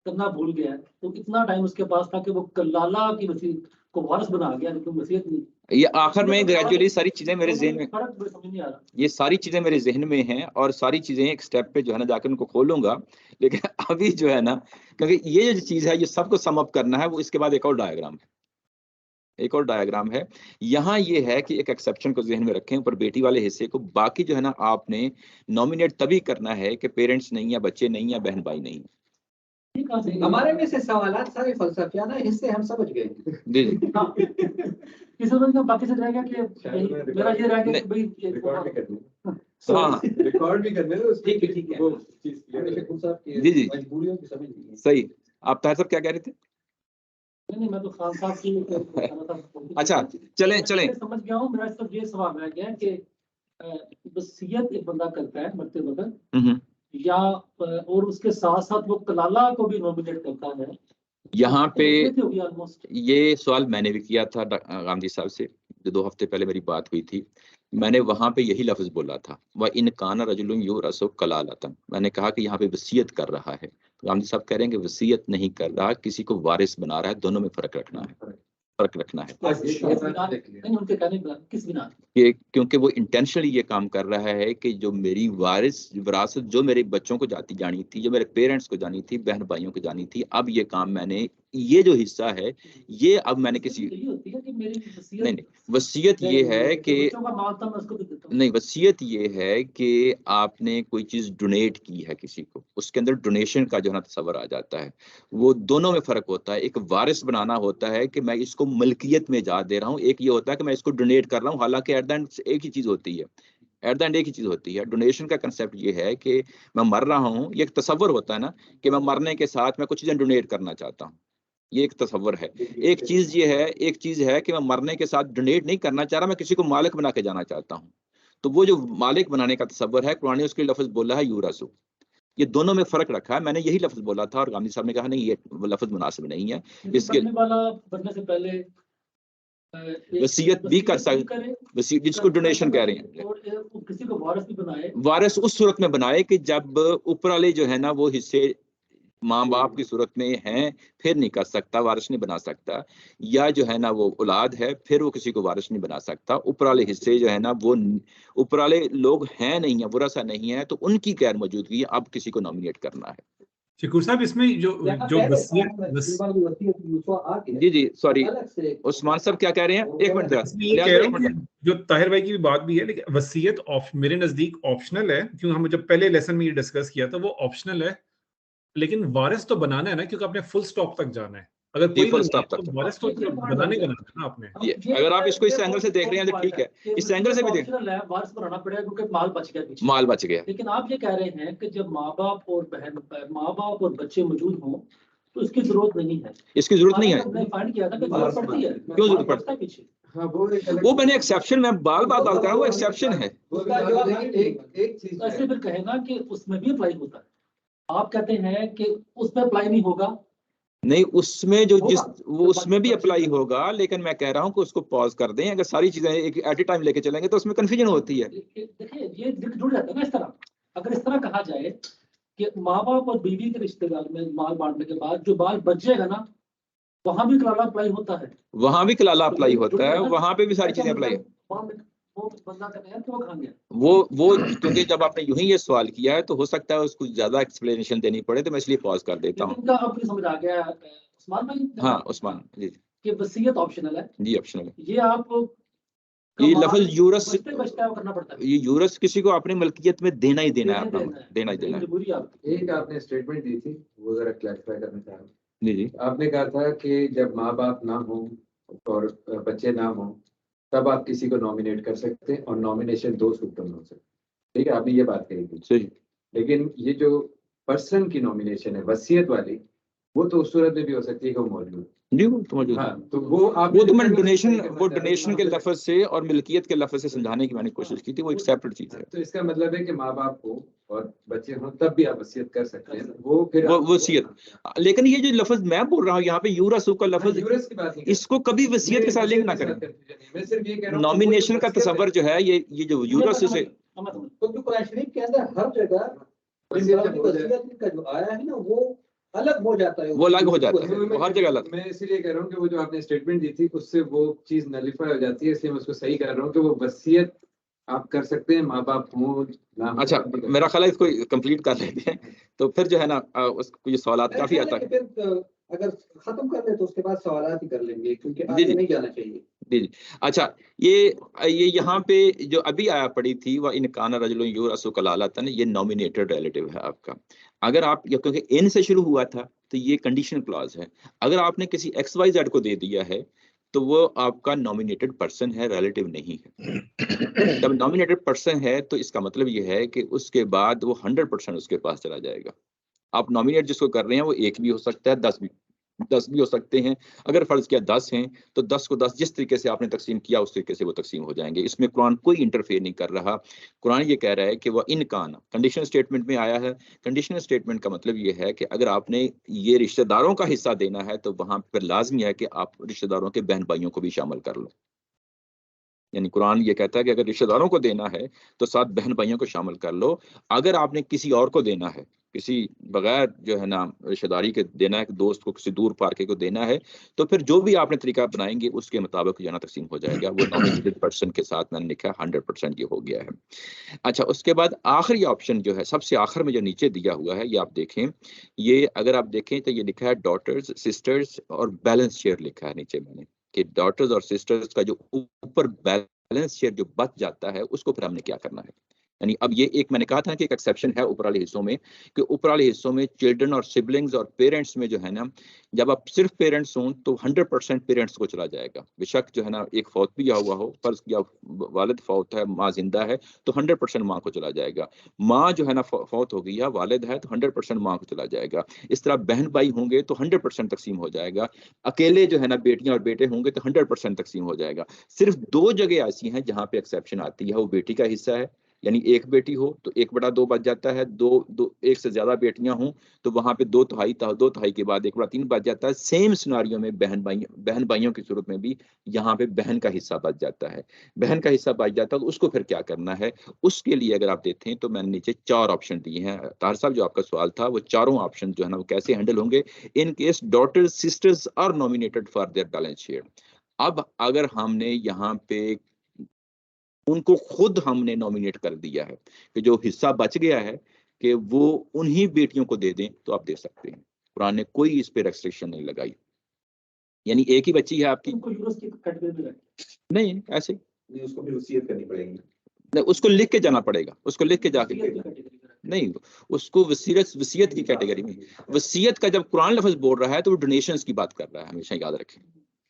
करना भूल गया है, तो इतना टाइम उसके पास था कि वो कलाला की वसीयत को वारिस बना गया, लेकिन वसीयत नहीं। ये आखिर में ग्रेजुअली सारी चीजें मेरे जहन में, समझ नहीं आ रहा। ये सारी चीजें मेरे जहन में हैं और सारी चीजें एक स्टेप पे जो है ना जाकर उनको खोलूंगा, लेकिन अभी जो है ना, क्योंकि ये जो चीज है ये सबको सम अप करना है, वो इसके बाद एक और डायग्राम है। यहाँ ये है कि एक एक्सेप्शन को जहन में रखें ऊपर बेटी वाले हिस्से को, बाकी जो है ना आपने नॉमिनेट तभी करना है कि पेरेंट्स नहीं है, बच्चे नहीं है, बहन भाई नहीं है। हमारे में से सवालात सारे फलसफियाना हिस्से हम समझ गए। जी किस समझ में बाकी से रहेगा कि मेरा ये रहेगा कि भाई रिकॉर्ड भी करना। हाँ, रिकॉर्ड भी करना है, ठीक है वो चीज क्लियर है। जी मजबूरियों की समझ नहीं है। सही। आप ताहिर साहब क्या कह रहे थे? नहीं, मैं तो खान साहब की अच्छा, चलें समझ गया हूँ। मेरा सिर्फ ये सवाल रह गया कि वसीयत एक बंदा करता है मरते वक्त, या और उसके साथ साथ वो कलाला को भी नॉमिनेट करता है। यहाँ पे ऑलमोस्ट ये सवाल मैंने भी किया था गांधी साहब से, जो 2 हफ्ते पहले मेरी बात हुई थी। मैंने वहां पे यही लफ्ज बोला था, वह इन काना रजुलुन युरसु कलालतन। मैंने कहा कि यहाँ पे वसीयत कर रहा है, तो गांधी साहब कह रहे हैं कि वसीयत नहीं कर रहा, किसी को वारिस बना रहा है। दोनों में फर्क रखना है। किस बिना? क्योंकि वो इंटेंशनली ये काम कर रहा है कि जो मेरी विरासत जो मेरे बच्चों को जानी थी, जो मेरे पेरेंट्स को जानी थी, बहन भाइयों को जानी थी, अब ये काम मैंने, ये जो हिस्सा है ये अब मैंने किसी नहीं, वसीयत ये है कि नहीं, वसीयत ये है कि आपने कोई चीज डोनेट की है किसी को, उसके अंदर डोनेशन का जो है ना तस्वर आ जाता है। वो दोनों में फर्क होता है। एक वारिस बनाना होता है कि मैं इसको मलकियत में जा दे रहा हूँ, एक ये होता है कि मैं इसको डोनेट कर रहा हूँ, हालांकि एट द एंड एक ही चीज होती है। एक ही चीज होती है। डोनेशन का कंसेप्ट ये है कि मैं मर रहा हूँ, ये एक तस्वर होता है ना कि मैं मरने के साथ मैं कुछ चीजें डोनेट करना चाहता हूँ, ये एक तस्वर है। एक चीज है कि मैं मरने के साथ डोनेट नहीं करना चाह रहा, मैं किसी को मालिक बना के जाना चाहता हूँ। तो वो जो मालिक बनाने का तस्वर है, कुरान ने उसके लफ्ज बोला है यूरसु। ये दोनों में फर्क रखा है। मैंने यही लफ्ज बोला था और गांधी साहब ने कहा नहीं, ये लफ्ज मुनासिब नहीं है। इसके वाला बनने से पहले वसीयत भी कर सकते, वसीयत जिसको डोनेशन कह रहे हैं, किसी को वारिस भी बनाए। वारिस उस सूरत में बनाए कि जब ऊपर वाले जो है ना वो हिस्से माँ बाप की सूरत में हैं, फिर नहीं कर सकता, वारिस नहीं बना सकता। या जो है ना वो औलाद है, फिर वो किसी को वारिस नहीं बना सकता। ऊपर वाले हिस्से जो है ना वो ऊपर वाले लोग हैं नहीं है, वरसा नहीं है, तो उनकी गैर मौजूदगी अब किसी को नॉमिनेट करना है। शिकूर साहब, इसमें जो जी सॉरी, उस्मान साहब क्या कह रहे हैं? एक मिनट ये कह रहा हूँ कि जो ताहिर भाई की भी बात भी है, लेकिन वसीयत मेरे नजदीक ऑप्शनल है, क्योंकि हम जब पहले लेसन में ये डिस्कस किया था वो ऑप्शनल है, लेकिन वारिस तो बनाना है ना, क्योंकि आपने फुल स्टॉप तक जाना है। अगर कोई फुल स्टॉप तक, तो वारिस तो बनाने का ना आपने। अगर आप इसको इस एंगल से देख रहे हैं तो ठीक है, इस एंगल से भी देख, वारिस बनाना पड़ेगा क्योंकि माल बच गया, माल बच गया। लेकिन आप ये कह रहे हैं कि जब माँ बाप और बच्चे मौजूद हों तो इसकी जरूरत नहीं है। इसकी जरूरत नहीं है। हमने फाइंड किया था कि जरूरत पड़ती है। क्यों जरूरत पड़ता है पीछे? हाँ, वो मैंने एक्सेप्शन, मैं बाल बात कर रहा हूँ, वो एक्सेप्शन है। एक चीज ऐसे फिर कहेगा कि उसमें भी अप्लाई होता है। आप कहते हैं कि उसमें अप्लाई नहीं होगा। नहीं, उसमें जो वो उसमें भी अप्लाई होगा, लेकिन मैं कह रहा हूँ कि उसको पॉज कर दें। अगर सारी चीजें एक एट ए टाइम लेके चलेंगे तो उसमें कंफ्यूजन होती है। देखिए, ये जुड़ जाता है ना इस तरह। अगर इस तरह कहा जाए कि माँ बाप और बीवी के रिश्तेदार में माल बांटने के बाद जो माल बचेगा ना, वहां भी कलाला अप्लाई होता है। वहां भी कलाला अप्लाई होता है, वहां पे भी सारी चीजें अप्लाई। वो बंदा कहते हैं तो वो खा गया। वो क्योंकि जब आपने यूं ही ये सवाल किया है तो हो सकता है उसको ज्यादा एक्सप्लेनेशन देनी पड़े, तो मैं इसलिए पॉज कर देता हूँ। इनका अब समझ आ गया उस्मान भाई। हाँ उस्मान जी, कि वसीयत ऑप्शनल है। जी ऑप्शनल है। ये आप ये लफ्ज यूरस, बचता करना पड़ता है। ये यूरस किसी को अपनी मलकियत में देना ही देना है, अपना देना ही देना है। जरूरी है। एक आपने स्टेटमेंट दी थी, वो जरा क्लैरिफाई करना चाह रहा हूँ। जी जी, आपने कहा था कि जब माँ बाप ना हो और बच्चे ना हो तब आप किसी को नॉमिनेट कर सकते हैं और नॉमिनेशन 2 सूत्रों में हो सकते, ठीक है, आपने ये बात कही थी। सही। लेकिन ये जो पर्सन की नॉमिनेशन है वसीयत वाली, वो तो उस सूरत में भी हो सकती है कि वो मौजूद। जी वो तो मौजूद। हाँ, तो वो आप वो तो मैंने डोनेशन के लफ्ज से और मिल्कियत के लफ्ज से समझाने की मैंने कोशिश की थी, वो एक सेपरेट चीज है। तो इसका मतलब है कि माँ बाप हो और बच्चे हों तब भी आप वसीयत कर सकते हैं, वो फिर वो वसीयत। लेकिन ये जो लफ्ज मैं बोल रहा हूँ यहाँ पे यूरस का लफ्ज, यूरस की बात नहीं, इसको कभी वसीयत के साथ लिंक ना करें। मैं सिर्फ ये कह रहा हूँ नॉमिनेशन का तस्वर जो है ये जो यूरस से, क्योंकि कुरान शरीफ के अंदर हर जगह वसीयत का जो आया है ना वो अलग हो जाता है, वो अलग हो जाता है, वो हर जगह अलग। मैं इसीलिए कह रहा हूँ कि वो जो आपने स्टेटमेंट दी थी उससे वो चीज नलिफाई हो जाती है, इसलिए मैं उसको सही कर रहा हूँ कि वो वसीयत आप कर सकते हैं माँ बाप हो ना हो। अच्छा, मेरा ख्याल है इसको कंप्लीट कर लेते हैं, तो फिर जो है ना उसको ये सवाल काफी आता है। अगर खत्म कर ले तो उसके बाद सवाल ही कर लेंगे, क्योंकि आगे नहीं जाना चाहिए। जी जी। अच्छा, ये यहाँ पे जो अभी आया पड़ी थी वह इनकाना रजुलन यूरसु कलालतन, ये नॉमिनेटेड रिलेटिव है आपका। अगर आप, क्योंकि इन से शुरू हुआ था तो ये कंडीशन क्लॉज है, अगर आपने किसी XYZ को दे दिया है तो वो आपका नॉमिनेटेड पर्सन है, रिलेटिव नहीं है। जब नॉमिनेटेड पर्सन है तो इसका मतलब ये है कि उसके बाद वो 100% उसके पास चला जाएगा। आप नॉमिनेट जिसको कर रहे हैं वो 1 भी हो सकता है, 10 भी हो सकते हैं। अगर फर्ज किया 10 हैं तो 10 को 10 जिस तरीके से आपने तकसीम किया उस तरीके से वो तकसीम हो जाएंगे। इसमें कुरान कोई इंटरफेयर नहीं कर रहा। कुरान ये कह रहा है कि वह इनकान कंडीशनल स्टेटमेंट में आया है। कंडीशनल स्टेटमेंट का मतलब ये है कि अगर आपने ये रिश्तेदारों का हिस्सा देना है तो वहां पर लाजमी है कि आप रिश्तेदारों के बहन भाइयों को भी शामिल कर लो। यानी कुरान ये कहता है कि अगर रिश्तेदारों को देना है तो साथ बहन भाइयों को शामिल कर लो। अगर आपने किसी और को देना है, किसी बगैर जो है ना रिश्तेदारी के देना है, दोस्त को किसी दूर पार्के को देना है, तो फिर जो भी आपने तरीका बनाएंगे उसके मुताबिक जो है ना तकसीम हो जाएगा। वो नॉमिनेटेड पर्सन के साथ मैंने लिखा 100% ये हो गया है। अच्छा, उसके बाद आखिरी ऑप्शन जो है सबसे आखिर में जो नीचे दिया हुआ है, ये आप देखें, ये अगर आप देखें तो ये लिखा है डॉटर्स, सिस्टर्स और बैलेंस शेयर लिखा है नीचे मैंने, कि डॉटर्स और सिस्टर्स का जो ऊपर बैलेंस शेयर जो बच जाता है उसको फिर हमने क्या करना है। यानी अब ये एक मैंने कहा था कि एक एक्सेप्शन है ऊपर वाले हिस्सों में, कि ऊपर वाले हिस्सों में चिल्ड्रन और सिबलिंग्स और पेरेंट्स में जो है ना, जब आप सिर्फ पेरेंट्स हों तो 100% पेरेंट्स को चला जाएगा। बेशक जो है ना एक फौत भी हुआ हो, पर या वालिद फौत है, माँ जिंदा है तो 100% माँ को चला जाएगा। माँ जो है ना फौत हो गई है, वालिद है तो 100% माँ को चला जाएगा। इस तरह बहन भाई होंगे तो 100% तकसीम हो जाएगा। अकेले जो है ना बेटियां और बेटे होंगे तो 100% तकसीम हो जाएगा। सिर्फ 2 जगह ऐसी हैं जहां पे एक्सेप्शन आती है, वो बेटी का हिस्सा है, यानी एक बेटी हो तो 1/2 बच जाता है, एक से ज्यादा बेटियां हों तो वहां पे 2/3 के बाद 1/3 बच जाता है। सेम सिनारियो में बहन भाइयों की सूरत में भी यहाँ पे बहन का हिस्सा बच जाता है। बहन का हिस्सा बच जाता है तो उसको फिर क्या करना है, उसके लिए अगर आप देखें हैं तो मैंने नीचे 4 ऑप्शन दिए हैं। तार साहब जो आपका सवाल था वो चारों ऑप्शन जो है ना वो कैसे हैंडल होंगे in case daughters sisters are nominated for their balance share. अब अगर हमने यहाँ पे उनको खुद हमने नॉमिनेट कर दिया है कि जो हिस्सा बच गया है कि वो उन्हीं बेटियों को दे दें तो आप दे सकते हैं। कुरान ने कोई इस पे रेस्ट्रिक्शन नहीं लगाई। यानी एक ही बच्ची है आपकी, नहीं ऐसे नहीं, उसको भी वसीयत करनी पड़ेगी, नहीं उसको लिख के जाना पड़ेगा, उसको लिख के जाके नहीं, उसको वसीयत की कैटेगरी में। वसीयत का जब कुरान लफ्ज बोल रहा है तो वो डोनेशंस की बात कर रहा है, हमेशा याद रखें।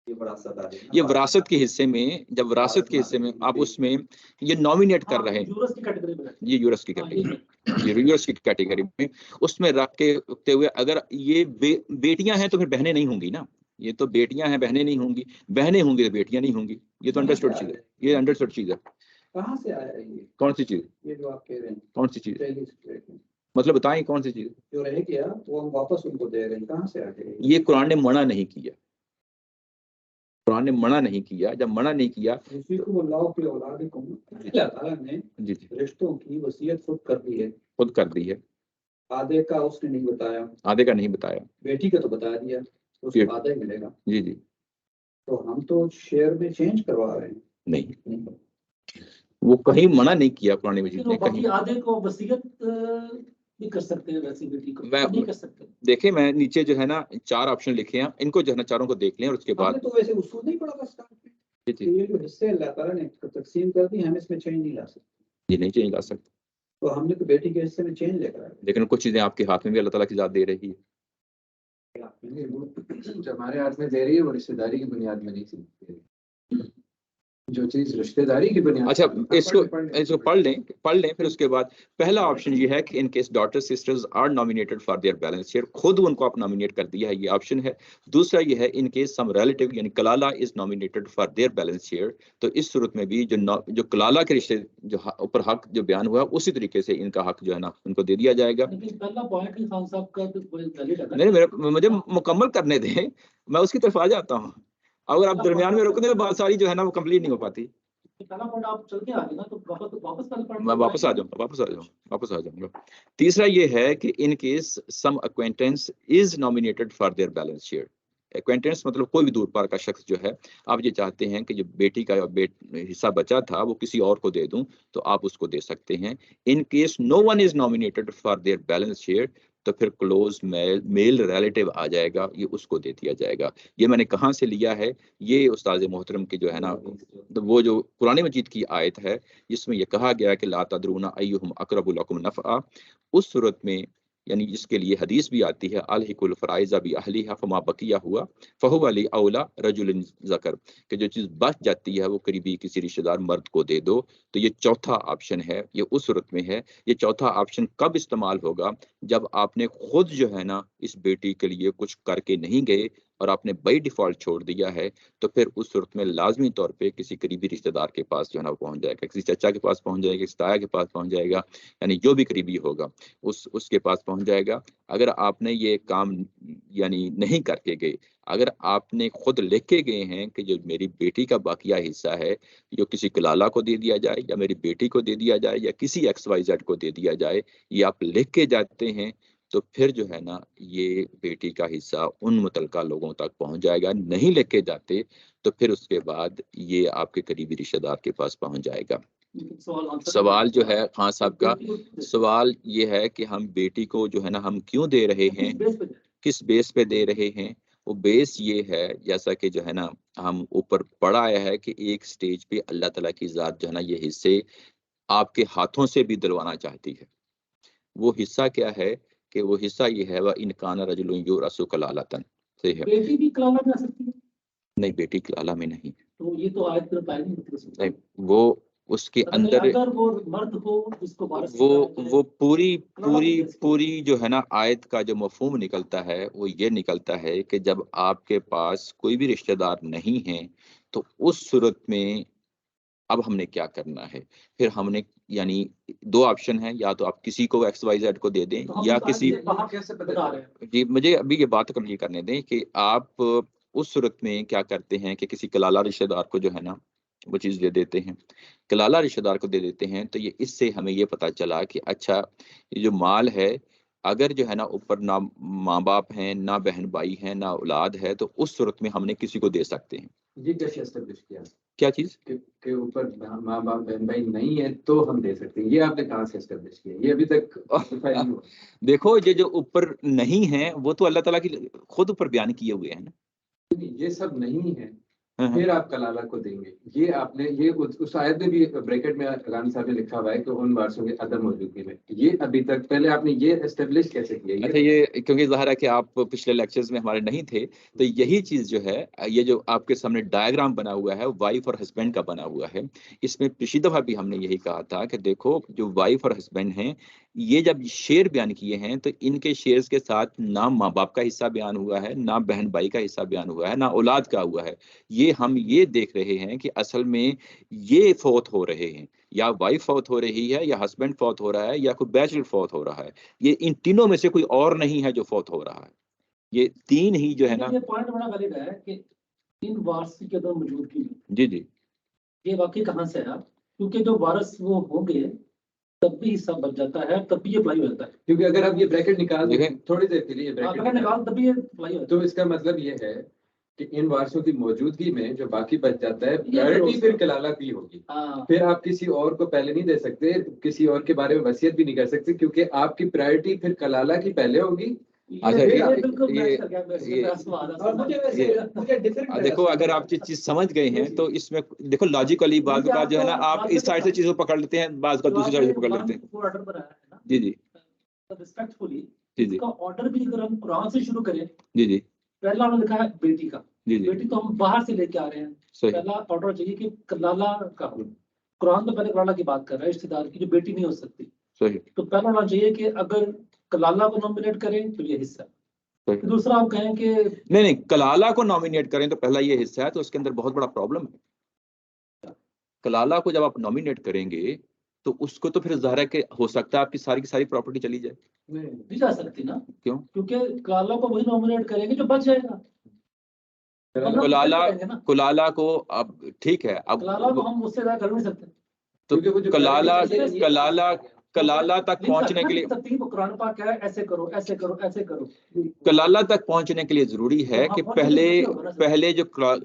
ये विरासत के हिस्से में, जब विरासत के हिस्से में आप उसमें ये नॉमिनेट कर रहे हैं, ये यूरस की कैटेगरी में उसमें रख के रखते हुए, अगर ये बेटियां हैं तो फिर बहनें नहीं होंगी ना। ये तो बेटियां हैं, बहनें नहीं होंगी, बहनें होंगी तो बेटियां नहीं होंगी। ये तो अंडरस्टूड चीज है, ये अंडरस्टूड चीज है। कहाँ से आया ये? कौन सी चीज? ये जो आप कह रहे हैं कौन सी चीज, मतलब बताएं कौन सी चीज जो रह गया वो हम वापस उनको दे रहे हैं, कहाँ से आ गया? ये कुरान ने मना नहीं किया, कुरान ने मना नहीं किया। जब मना नहीं किया ने रिश्तों की वसीयत खुद कर दी है। आधे का उसने नहीं बताया, आधे का नहीं बताया, बेटी का तो बता दिया, उसको आधा ही मिलेगा। जी जी, तो हम तो शेयर में चेंज करवा रहे हैं। नहीं, वो कहीं मना नहीं किया कुरान मजीद ने कहीं। आधे को वसीयत भी कर सकते हैं, वैसी बेटी को नहीं कर सकते। देखें मैं नीचे जो है ना 4 ऑप्शन लिखे हैं, इनको जो है ना चारों को देख लें और उसके बाद तो वैसे उसूल नहीं पड़ा बस जी तो जी ये जो हिस्से अल्लाह ताला ने तकसीम कर दी, हम इसमें चेंज नहीं ला सकते। ये नहीं चेंज ला सकते, तो हमने तो बेटी के हिस्से में चेंज लेकर आए। लेकिन कुछ चीजें आपके हाथ में भी अल्लाह ताला की जात दे रही है। नहीं, वो जो हमारे हाथ में दे रही है वो रिश्तेदारी की बुनियाद में नहीं थी, जो चीज रिश्तेदारी की बुनियाद अच्छा, पर- इसको पढ़ इसको पढ़ लें फिर उसके बाद पहला ऑप्शन ये है कि in case daughter sisters are nominated for their balance share, खुद उनको आप नॉमिनेट कर दिया है, ये ऑप्शन है। दूसरा ये है इन केस सम रिलेटिव यानी कलाला is nominated for their balance share, तो इस सूरत में भी जो कलाला के रिश्ते जो ऊपर हक जो बयान हुआ उसी तरीके से इनका हक जो है ना उनको दे दिया जाएगा। लेकिन पहला पॉइंट ही खान साहब का तो कोई वैलिड है ना। नहीं मुझे मुकम्मल करने दें, मैं उसकी तरफ आ जाता हूँ। अगर आप दरमियान में रोकने तो बात सारी जो है ना वो कंप्लीट नहीं हो पाती। पहला पॉइंट आप चल के आ गए ना, तो वापस पहले पॉइंट मैं वापस आ जाऊंगा। तीसरा ये है कि in case some acquaintance is nominated for their balance share, acquaintance मतलब कोई भी दूर पार का शख्स जो है, आप ये चाहते हैं कि जो बेटी का हिस्सा बचा था वो किसी और को दे दूं तो आप उसको दे सकते हैं। In case no one is nominated for their balance share, तो फिर क्लोज मेल रिलेटिव आ जाएगा, ये उसको दे दिया जाएगा। ये मैंने कहाँ से लिया है, ये उस्ताद मोहतरम की जो है ना, तो वो जो कुरान मजीद की आयत है जिसमें ये कहा गया कि ला तदरूना अय्युहुम अक़रबु लकुम नफ़अ, उस सूरत में यानी जिसके लिए हदीस भी आती है अलहिकुल फराइज़ा बि अहलिहा फमा बकिया हुआ फहुवा लि औला रजुलिन ज़कर, कि जो चीज़ बच जाती है वो करीबी किसी रिश्तेदार मर्द को दे दो। तो ये चौथा ऑप्शन है, ये उस सूरत में है। ये चौथा ऑप्शन कब इस्तेमाल होगा, जब आपने खुद जो है ना इस बेटी के लिए कुछ करके नहीं गए और आपने बाई डिफॉल्ट छोड़ दिया है, तो फिर उस सूरत में लाजमी तौर पे किसी करीबी रिश्तेदार के पास जो है ना वो पहुंच जाएगा, किसी चचा के पास पहुंच जाएगा, किसी ताया के पास पहुंच जाएगा, यानी जो भी करीबी होगा उसके पास पहुंच जाएगा। अगर आपने ये काम यानी नहीं करके गए, अगर आपने खुद लिख के गए हैं कि जो मेरी बेटी का बाकिया हिस्सा है जो किसी कलाला को दे दिया जाए या मेरी बेटी को दे दिया जाए या किसी XYZ को दे दिया जाए, ये आप लिख के जाते हैं, तो फिर जो है ना ये बेटी का हिस्सा उन मुतलका लोगों तक पहुंच जाएगा। नहीं लेके जाते तो फिर उसके बाद ये आपके करीबी रिश्तेदार के पास पहुंच जाएगा। सवाल जो है खान साहब का सवाल ये है कि हम बेटी को जो है ना हम क्यों दे रहे हैं, किस बेस पे दे रहे हैं। वो बेस ये है जैसा कि जो है ना हम ऊपर पढ़ा आया है कि एक स्टेज पे अल्लाह ताला की ज़ात जो है ना ये हिस्से आपके हाथों से भी दिलवाना चाहती है। वो हिस्सा क्या है कि वो हिस्सा ये है वह इनकान रजुलुन युरसु कलालतन से है। बेटी भी कलाला में आ सकती है? नहीं, बेटी कलाला में नहीं, तो ये तो आयत में नहीं होती। नहीं वो उसके अंदर अगर वो मर्द हो जिसको वारिस वो पूरी जो है ना आयत का जो मफहूम निकलता है वो ये निकलता है कि जब आपके पास कोई भी रिश्तेदार नहीं है तो उस सूरत में अब हमने क्या करना है। फिर हमने यानी दो ऑप्शन है, या तो आप किसी को XYZ को दे दें या किसी कैसे बता रहे हैं? जी मुझे अभी ये बात कंप्लीट करने दें कि आप उस सूरत में क्या करते हैं कि किसी कलाला रिश्तेदार को जो है ना वो चीज़ दे देते हैं, कलाला रिश्तेदार को दे देते हैं। तो ये इससे हमें ये पता चला कि अच्छा ये जो माल है अगर जो है ना ऊपर ना माँ बाप हैं ना बहन भाई हैं ना औलाद है तो उस सूरत में हमने किसी को दे सकते हैं। ये कैसे एस्टेब्लिश किया क्या चीज़ के ऊपर माँ बाप बहन भाई नहीं है तो हम दे सकते हैं, ये आपने कहाँ से एस्टेब्लिश किया? ये अभी तक justify नहीं हुआ। देखो ये जो ऊपर नहीं है वो तो अल्लाह ताला की खुद ऊपर बयान किए हुए हैं ना। ये सब नहीं है फिर आप कलाला को देंगे, ये आपने ये उस आयत में भी ब्रैकेट में रानी साहब ने लिखा हुआ है कि उन वारसों के अदम मौजूदगी में, ये अभी तक पहले आपने ये एस्टेब्लिश कैसे किया? अच्छा ये क्योंकि ज़ाहिर है कि आप पिछले लेक्चर्स में हमारे नहीं थे, तो यही चीज़ जो है ये जो आपके सामने डायग्राम बना हुआ है वाइफ और हस्बैंड का बना हुआ है, इसमें पिछली दफ़ा भी हमने यही कहा था कि देखो जो वाइफ और हस्बैंड हैं ये जब शेयर बयान किए हैं तो इनके शेयर्स के साथ ना माँ बाप का हिस्सा बयान हुआ है ना बहन भाई का हिस्सा बयान हुआ है ना औलाद का हुआ है। ये हम ये देख रहे हैं कि असल में ये फौत हो रहे हैं, या वाइफ फौत हो रही है या हस्बैंड फौत हो रहा है या कोई बैचलर फौत हो रहा है, ये इन तीनों में से कोई और नहीं है जो फौत हो रहा है। ये तीन ही जो है ना। ये पॉइंट बड़ा वैलिड है कि इन वारसी के अदम मौजूदगी में जी जी ये वाकई कहाँ से आया, क्योंकि जो वारस वो होंगे तब भी हिस्सा बच जाता है, तब भी ये अप्लाई हो जाता है। क्योंकि अगर आप ये ब्रैकेट निकाल दें देखें थोड़ी देर के लिए अगर निकाल तब भी ये अप्लाई हो जाता तो इसका मतलब ये है कि इन वारसों की मौजूदगी में जो बाकी बच जाता है ये प्रायोरिटी जरूर फिर कलाला की होगी। है। फिर आप किसी और को पहले नहीं दे सकते, किसी और के बारे में वसीयत भी नहीं कर सकते, क्योंकि आपकी प्रायोरिटी फिर कलाला की पहले होगी अच्छा, ये बिल्कुल ये- मैच कर गया मेरे से, ये- मैं सवाल और मुझे वैसे ये- मुझे डिफरेंट देखो, अगर आप चीज समझ गए हैं तो इसमें देखो लॉजिकली बात का जो है ना, आप इस साइड से चीजों को पकड़ लेते हैं, बात का दूसरी साइड से पकड़ लेते हैं। ऑर्डर बनाया है ना, जी जी रिस्पेक्टफुली जी जी इसका ऑर्डर भी अगर हम कुरान से शुरू करें, जी जी पहला उन्होंने लिखा है बेटी का, जी जी बेटी तो हम बाहर से लेके आ रहे हैं, सही पहला ऑर्डर चाहिए कि कलाला का हो। कुरान तो पहले कलाला की बात कर रहा है, रिश्तेदार की जो बेटी नहीं हो सकती, सही तो पहला होना चाहिए कि अगर कलाला को नॉमिनेट करें तो ये हिस्सा, सही। फिर दूसरा आप कहें कि नहीं, कलाला को नॉमिनेट करें तो पहला ये हिस्सा है, तो उसके अंदर बहुत बड़ा प्रॉब्लम है। कलाला को जब आप नॉमिनेट करेंगे तो उसको तो फिर ज़ाहिर है कि हो सकता है आपकी सारी की सारी प्रॉपर्टी चली जाए। नहीं जा सकती ना, क्यों? क्योंकि कलाला को वही नॉमिनेट करेंगे जो बच जाएगा। वरना कलाला तो करेंगे ना, कलाला को अब ठीक है, अब कलाला को हम उससे ज्यादा कर नहीं सकते। तो क्योंकि वो जो कलाला ये- कलाला कलाला तक नहीं पहुंचने सकते के ना, लिए तरतीब कुरान पाक क्या है, ऐसे करो ऐसे करो ऐसे करो। कलाला तक पहुंचने के लिए जरूरी है तो कि हाँ, पहले पहुंचने के लिए होगा ना सर। पहले जो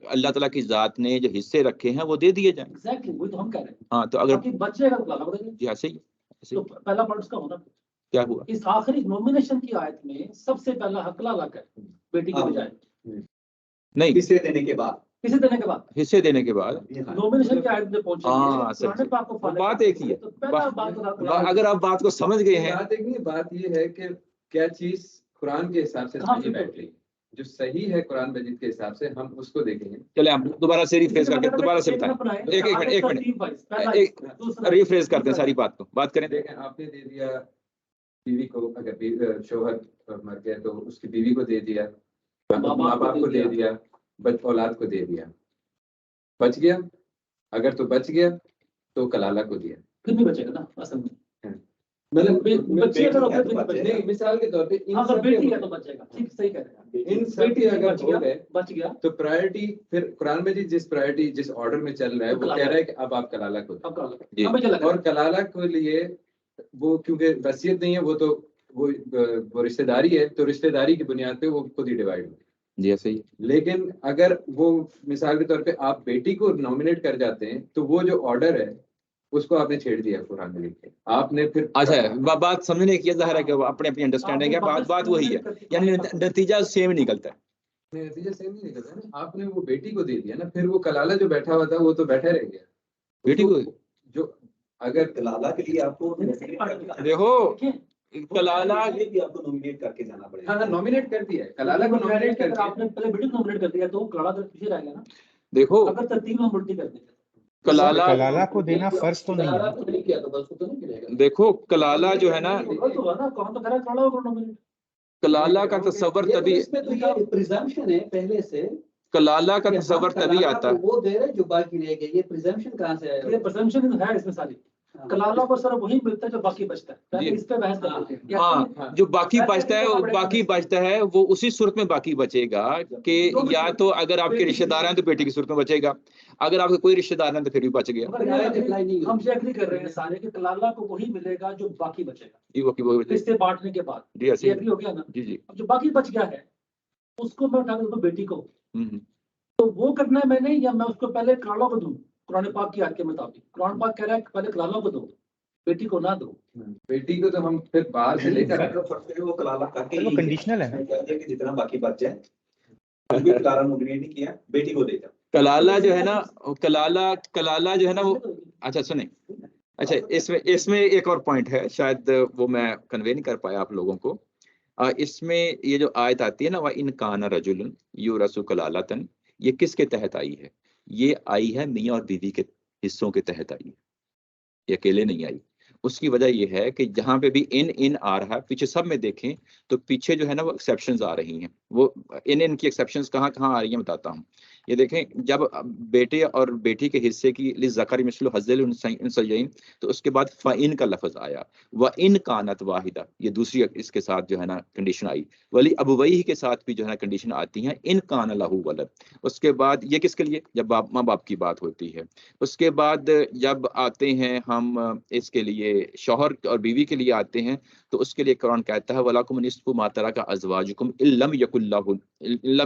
अल्लाह ताला की जात ने जो हिस्से रखे हैं वो दे दिए जाएं। एग्जैक्टली वही तो हम कह रहे हैं। हाँ, तो अगर बाकी बच जाएगा तो कलाला को देंगे। जी ऐसे ही तो पहला पॉइंट उसका होना, क्या हुआ? इस आखिरी नॉमिनेशन की आयत में सबसे पहला हक कलाला का है, बेटी के बजाय। नहीं, हिस्से देने के बाद किसी देने के बाद हिस्से देने के बाद नॉमिनेशन की आयत में पहुंचेंगे, हाँ, कुरान सही। पाक को वो follow बात एक ही है। तो पहला बात अगर आप बात को समझ गए हैं, बात एक नहीं, बात ये है कि क्या चीज कुरान के हिसाब से हाँ, सही बिल्कुल। बैठ रही है, जो सही है कुरान मजीद के हिसाब से, हम उसको देखेंगे। चले हम दोबारा से रिफ्रेश करके दोबारा से बताएं। एक मिनट रिफ्रेश करते हैं सारी बात को, बात करें। देखें, आपने दे दिया बीवी को, अगर शोहर मर गया तो उसकी बीवी को दे दिया, माँ बाप को दे दिया, औलाद को दे दिया, बच गया। अगर तो बच गया तो कलाला को दिया। फिर भी बचेगा ना असल में, मतलब बच्चे अगर होते तो नहीं, मिसाल के तौर पे इन हाँ, अगर सब बेटी के- है तो बचेगा, ठीक सही कह रहे हैं। इन सब के अगर हो गए बच गया तो प्रायोरिटी फिर कुरान में जिस प्रायोरिटी जिस ऑर्डर में चल रहा है वो कह रहा है कि अब आप कलाला को दो। अब कलाला जी। हमें क्या लग रहा और कलाला के लिए वो क्योंकि वसीयत नहीं है, वो तो वो रिश्तेदारी है, तो रिश्तेदारी की बुनियाद पे वो खुद ही डिवाइड हो। जी ऐसे ही। लेकिन अगर वो मिसाल के तौर पे आप बेटी को नॉमिनेट कर जाते हैं तो वो जो ऑर्डर है उसको आपने छेड़ दिया कुरान में लिख के, आपने फिर अच्छा, बात समझने की ज़ाहिर है कि वो अपनी अपनी अंडरस्टैंडिंग है, बात वही है, यानी नतीजा सेम निकलता है। नतीजा सेम नहीं निकलता ना। आपने वो बेटी को दे दिया ना, फिर वो कलाला जो बैठा हुआ था वो तो बैठा रह गया। बेटी को जो अगर कलाला के लिए आपको देखो, कलाला भी आपको नॉमिनेट करके जाना पड़ेगा। हाँ नॉमिनेट कर दिया है, कलाला को नॉमिनेट कर दिया। आपने पहले बेटी को नॉमिनेट कर दिया तो कलाला तो पीछे रह गया ना, देखो अगर तरतीब हम उल्टी कर देते कलाला को देना फर्ज तो नहीं है। कलाला को नहीं किया तो बस उसको नहीं मिलेगा। देखो कलाला जो है ना, गलत हुआ ना, कौन तो कह रहा है कलाला को नॉमिनेट। कलाला का तस्वर तभी इसमें तो ये प्रिजम्पशन है पहले से, कलाला का कि हम तस्वर तभी कलाला आता को है। वो दे रहे जो बाकी रह गए, ये प्रिजम्पशन कहाँ से आया? ये प्रेजम्पशन है इसमें सारी, कलाला को सर वही मिलता है जो बाकी बचता है। पहले जी। इस पे बहस कर लेते हैं। हाँ, जो बाकी बचता है वो बाकी बचता है, वो उसी सूरत में बाकी बचेगा कि या तो अगर आपके रिश्तेदार हैं तो बेटी की सूरत में बचेगा, अगर आपके कोई रिश्तेदार हैं तो फिर भी बच गया। मगर हम ये एग्री कर रहे हैं सारे कि कलाला को वही मिलेगा जो बाकी बचेगा जी वो बचेगा। रिश्ते बांटने के बाद। जी ऐसे ये ही। एग्री हो गया ना। जी जी। अब जो बाकी बच गया है उसको मैं उठा के दूं बेटी को, हम्म। तो वो करना है मैंने, या मैं उसको पहले कलाला को दूं? कुरान पाक की आयत के मुताबिक कुरान पाक कह रहा है कि पहले कलाला को दो, बेटी को ना दो। बेटी को तो हम फिर बाहर से लेकर आए। वो कलाला करके वो ही कंडीशनल है ना। कह दिया कि जितना बाकी बच जाए, कोई कलाला नॉमिनेट नहीं किया, बेटी को दे दिया। कलाला जो है ना, कलाला जो है ना वो, अच्छा सुने, अच्छा इसमें एक और पॉइंट है, शायद वो मैं कन्वे नहीं कर पाया आप लोगों को। इसमें ये जो आयत आती है ना, वह इन काना रजुलन यूरसु कलालतन, ये किसके तहत आई है? ये आई है मियाँ और बीवी के हिस्सों के तहत आई है, ये अकेले नहीं आई। उसकी वजह यह है कि जहाँ पे भी इन आ रहा है, पीछे सब में देखें तो पीछे जो है ना वो एक्सेप्शंस आ रही हैं। वो इन की एक्सेप्शंस कहाँ कहाँ आ रही हैं बताता हूँ। ये देखें, जब बेटे और बेटी के हिस्से की लिज़्ज़करि मिस्लु हज़्ज़िल उन्सयैन, तो उसके बाद फ़इन का लफ्ज़ आया, व इन कानत वाहिदा, ये दूसरी इसके साथ जो है ना कंडीशन आई। वली अबवैहि के साथ भी जो है ना कंडीशन आती हैं, इन कान लहू वलद। उसके बाद ये किसके लिए? जब माँ बाप की बात होती है। उसके बाद जब आते हैं हम इसके लिए शौहर और बीवी के लिए आते हैं, तो उसके लिए कुरान कहता है वलाकुम निस्फु मा तरका अज़वाजुकुम इल्लम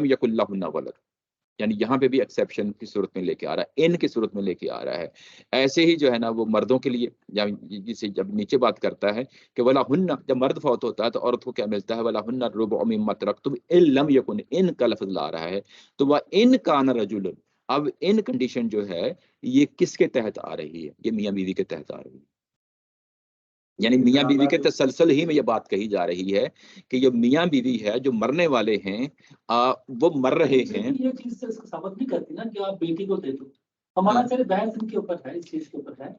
यकुल्लहुन्ना वलद। यानी यहाँ पे भी एक्सेप्शन की सूरत में लेके आ रहा है, इन की सूरत में लेके आ रहा है। ऐसे ही जो है ना वो मर्दों के लिए, या जिसे जब नीचे बात करता है कि वला हुन्ना, जब मर्द फौत होता है तो औरत को क्या मिलता है, वला हुन्ना रुबउ मिम्मा तरक्तुम इन लम यकुन, इन का लफ्ज ला रहा है, तो वह इन कान रजुलन, अब इन कंडीशन जो है ये किसके तहत आ रही है, ये मियाँ बीवी के तहत आ रही है। यानी मियाँ बीवी के तसलसल ही में ये बात कही जा रही है कि जो मियाँ बीवी है जो मरने वाले हैं वो मर रहे हैं। ये चीज से साबित नहीं करती ना कि आप बेटी को दे दो। हमारा सिर्फ बहस इनके ऊपर है, इस चीज के ऊपर है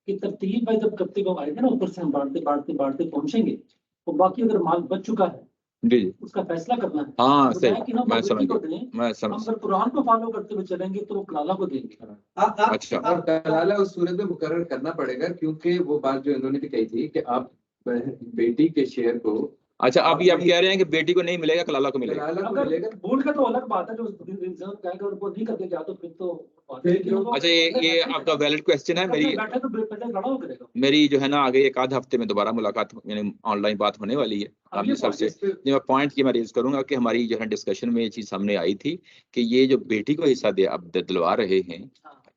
कि तरतीब है, जब करते हम आएंगे ना ऊपर से हम बांटते पहुंचेंगे, तो बाकी अगर माल बच चुका है जी उसका फैसला करना है। हाँ तो सही, कि हम मैं बेटी समझ को गया, दें, मैं हम समझ। अगर कुरान को फॉलो करते हुए चलेंगे तो वो कलाला को देंगे। अच्छा, और कलाला उस सूरत में मुकर्रर करना पड़ेगा, क्योंकि वो बात जो इन्होंने भी कही थी कि आप बेटी के शेयर को, अच्छा आप ये कह रहे हैं कि बेटी को नहीं मिलेगा, कलाला को मिलेगा। कलाला को अगर मिलेगा। भूल का तो अलग बात है, जो रिजर्व कहेगा और वो नहीं करके गया तो फिर तो अच्छा ये आपका वैलिड क्वेश्चन है। मेरी बैठे तो पहले लड़ा हो करेगा। मेरी जो है ना आगे एक आध हफ्ते में दोबारा मुलाकात, यानी ऑनलाइन बात होने वाली है आपके सबसे। जो पॉइंट ये मैं रेज करूंगा कि हमारी जो है डिस्कशन में ये चीज सामने आई थी कि ये जो बेटी को हिस्सा दे अब दिलवा रहे हैं,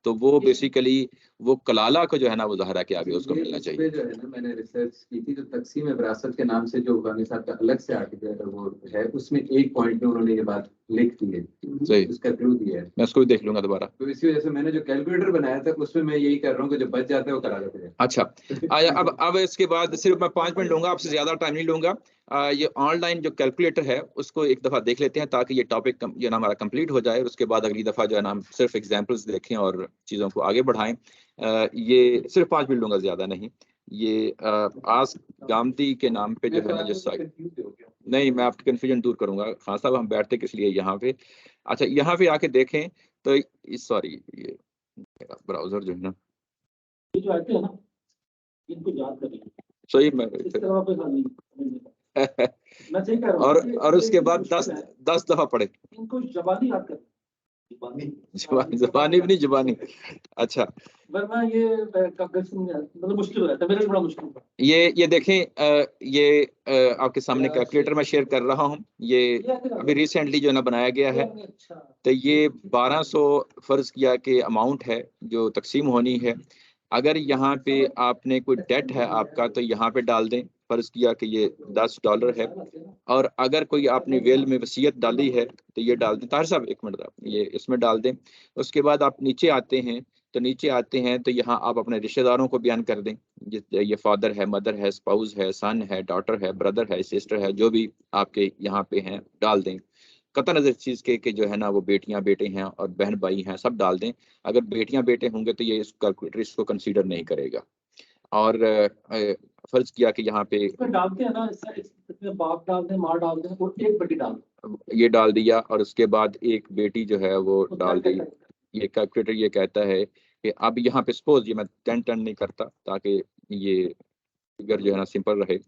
तो वो बेसिकली वो कलाला को जो है ना वो ज़हरा के आगे उसको मिलना चाहिए। जो है ना मैंने रिसर्च की थी, जो तकसीम विरासत के नाम से जो गानी साहब का अलग से आर्टिकल वो है, उसमें एक पॉइंट में उन्होंने ये बात लिख दी है, सही, उसका क्लू दिया है। मैं उसको भी देख लूंगा दोबारा। तो इसी वजह से मैंने जो कैलकुलेटर बनाया था उसमें मैं यही कर रहा हूँ कि जो बच जाता है वो करा देते हैं। अच्छा आया, अब इसके बाद सिर्फ मैं 5 मिनट लूंगा, आपसे ज्यादा टाइम नहीं लूंगा। ये ऑनलाइन जो कैलकुलेटर है उसको एक दफा देख लेते हैं ताकि ये टॉपिक जो ना हमारा कंप्लीट हो जाए। उसके बाद अगली दफा जो है ना हम सिर्फ एग्जांपल्स देखें और चीज़ों को आगे बढ़ाएं। ये सिर्फ 5 मिनट लूंगा, ज्यादा नहीं। ये आज गामती के नाम पे जो है ना जो साइट, नहीं मैं आपकी कन्फ्यूजन दूर करूंगा। खान साहब हम बैठते किस लिए यहाँ पे, अच्छा यहाँ पे आके देखें तो सॉरी ये ब्राउजर जो है ना ये जो आते हैं ना इनको याद करें, सही में इस तरह कोई हाल नहीं मैं सही कह रहा हूं। और उसके बाद 10 दफा पढ़े, इनको जबानी याद करें, जबानी भी नहीं, जुबानी। अच्छा वरना ये मतलब मुश्किल हो जाता है, मेरे लिए बड़ा मुश्किल था। ये देखें, ये आपके सामने कैलकुलेटर मैं शेयर कर रहा हूँ। ये अभी रिसेंटली जो है ना बनाया गया है। तो ये 1200 फर्ज किया कि अमाउंट है जो तकसीम होनी है। अगर यहाँ पे आपने कोई डेट है आपका तो यहाँ पे डाल दें, फर्ज किया कि ये $10 है। और अगर कोई आपने वेल में वसीयत डाली है तो ये डाल दें। ताहिर साहब 1 मिनट, ये इसमें डाल दें। उसके बाद आप नीचे आते हैं तो यहाँ आप अपने रिश्तेदारों को बयान कर दें। ये फादर है, मदर है, स्पाउस है, सन है, डॉटर है, ब्रदर है, सिस्टर है, जो भी आपके यहाँ पे हैं डाल दें। कतई नज़र चीज़ के जो है ना वो बेटियां बेटे हैं और बहन भाई हैं, सब डाल दें। अगर बेटियां बेटे होंगे तो ये इस कैलकुलेटर इसको कंसीडर नहीं करेगा। और फर्ज किया कि यहाँ पे डालते हैं ना, इसमें बाप डाल दें, माँ डाल दें और एक बेटी डाल दें, ये डाल दिया और उसके बाद एक बेटी जो है वो डाल दी। ये कैलकुलेटर ये कहता है कि अब यहाँ पे सपोज ये मैं 10 नहीं करता ताकि ये फिगर जो है ना सिंपल रहे।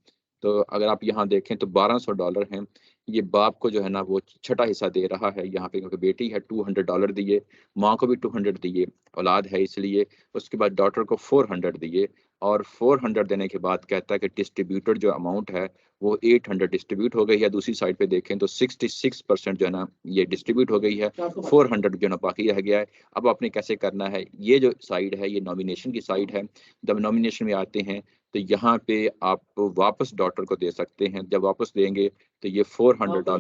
तो अगर आप यहाँ देखें तो $1200 हैं। ये बाप को जो है ना वो छठा हिस्सा दे रहा है यहाँ पे, क्योंकि बेटी है $200 दिए, माँ को भी 200 दिए, औलाद है इसलिए। उसके बाद डॉटर को 400 दिए और 400 देने के बाद कहता है कि डिस्ट्रीब्यूटेड जो अमाउंट है वो 800 डिस्ट्रीब्यूट हो गई है। दूसरी साइड पे देखें तो 66% जो है ना ये डिस्ट्रीब्यूट हो गई है, 400 जो है ना बाकी रह गया है। अब आपने कैसे करना है, ये जो साइड है ये नॉमिनेशन की साइड है। जब नॉमिनेशन में आते हैं तो यहाँ पे आप वापस डॉटर को दे सकते हैं। जब वापस देंगे तो ये $400।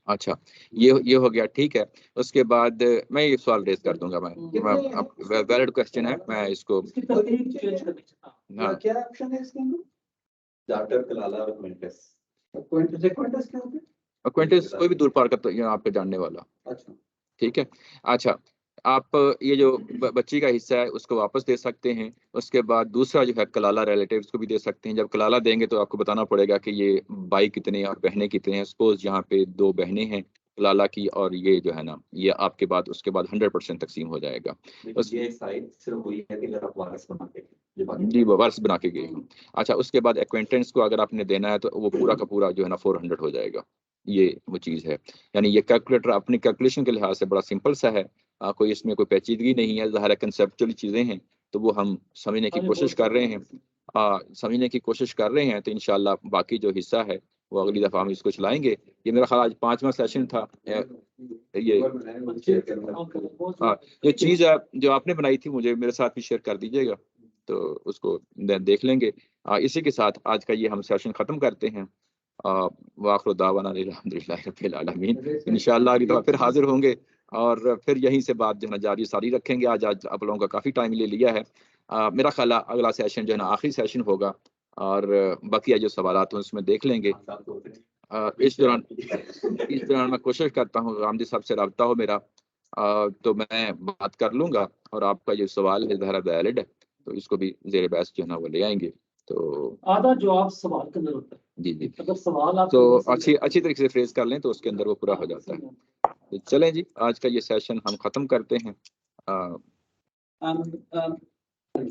अच्छा ये हो गया, ठीक है। उसके बाद मैं ये सवाल रेज कर दूंगा, मैं वैलिड क्वेश्चन है, मैं इसको क्या ऑप्शन है इसके अंदर? डॉटर कलाला और क्विंटस। क्विंटस क्या होता है? क्विंटस कोई भी दूर पार का तो आपके जानने वाला। अच्छा ठीक है। अच्छा आप ये जो बच्ची का हिस्सा है उसको वापस दे सकते हैं। उसके बाद दूसरा जो है कलाला रिलेटिव्स को भी दे सकते हैं। जब कलाला देंगे तो आपको बताना पड़ेगा कि ये भाई कितने और बहनें कितने हैं। सपोज यहाँ पे 2 बहनें हैं कलाला की, और ये जो है ना ये आपके बाद उसके बाद 100% तकसीम हो जाएगा। ये साइड सिर्फ वही है कि अगर आप वारिस बना के जी वारिस बना के गए हूँ। अच्छा उसके बाद एक्वेंटेंस को अगर आपने देना है तो वो पूरा का पूरा जो है ना 400 हो जाएगा। ये वो चीज़ है। यानी ये कैलकुलेटर अपनी कैलकुलेशन के लिहाज से बड़ा सिंपल सा है। कोई इसमें कोई पेचीदगी नहीं है। ज़ाहिर कंसेप्चुअल चीज़ें हैं तो वो हम समझने की कोशिश कर रहे हैं। समझने की कोशिश कर रहे हैं तो इंशाल्लाह बाकी जो हिस्सा है वो अगली दफ़ा हम इसको चलाएंगे। ये मेरा ख्याल आज 5वां सेशन था। ये हाँ, ये चीज़ जो आपने बनाई थी मुझे मेरे साथ भी शेयर कर दीजिएगा, तो उसको देख लेंगे। इसी के साथ आज का ये हम सेशन ख़त्म करते हैं। वाखिर दावाना अल्हम्दुलिल्लाहि रब्बिल आलमीन। इंशाअल्लाह अगली दफ़ा फिर हाजिर होंगे और फिर यहीं से बात जो है ना जारी सारी रखेंगे। आज आप लोगों का काफ़ी टाइम ले लिया है। मेरा ख्याल है अगला सेशन जो है ना आखिरी सेशन होगा और बकिया जो सवालात हैं उसमें देख लेंगे। इस दौरान मैं कोशिश करता हूँ रामजी साहब से रब्ता हो मेरा, तो मैं बात कर लूँगा और आपका जो सवाल है ज़ाहिर वैलिड है, तो इसको भी ज़ेर बहस जो है ना वो ले आएंगे। तो आधा जवाब सवाल के अंदर होता है। जी अगर सवाल आप तो अच्छी तरीके से फ्रेज कर लें तो उसके अंदर वो पूरा हो जाता है। तो चलें जी, आज का ये सेशन हम ख़त्म करते हैं।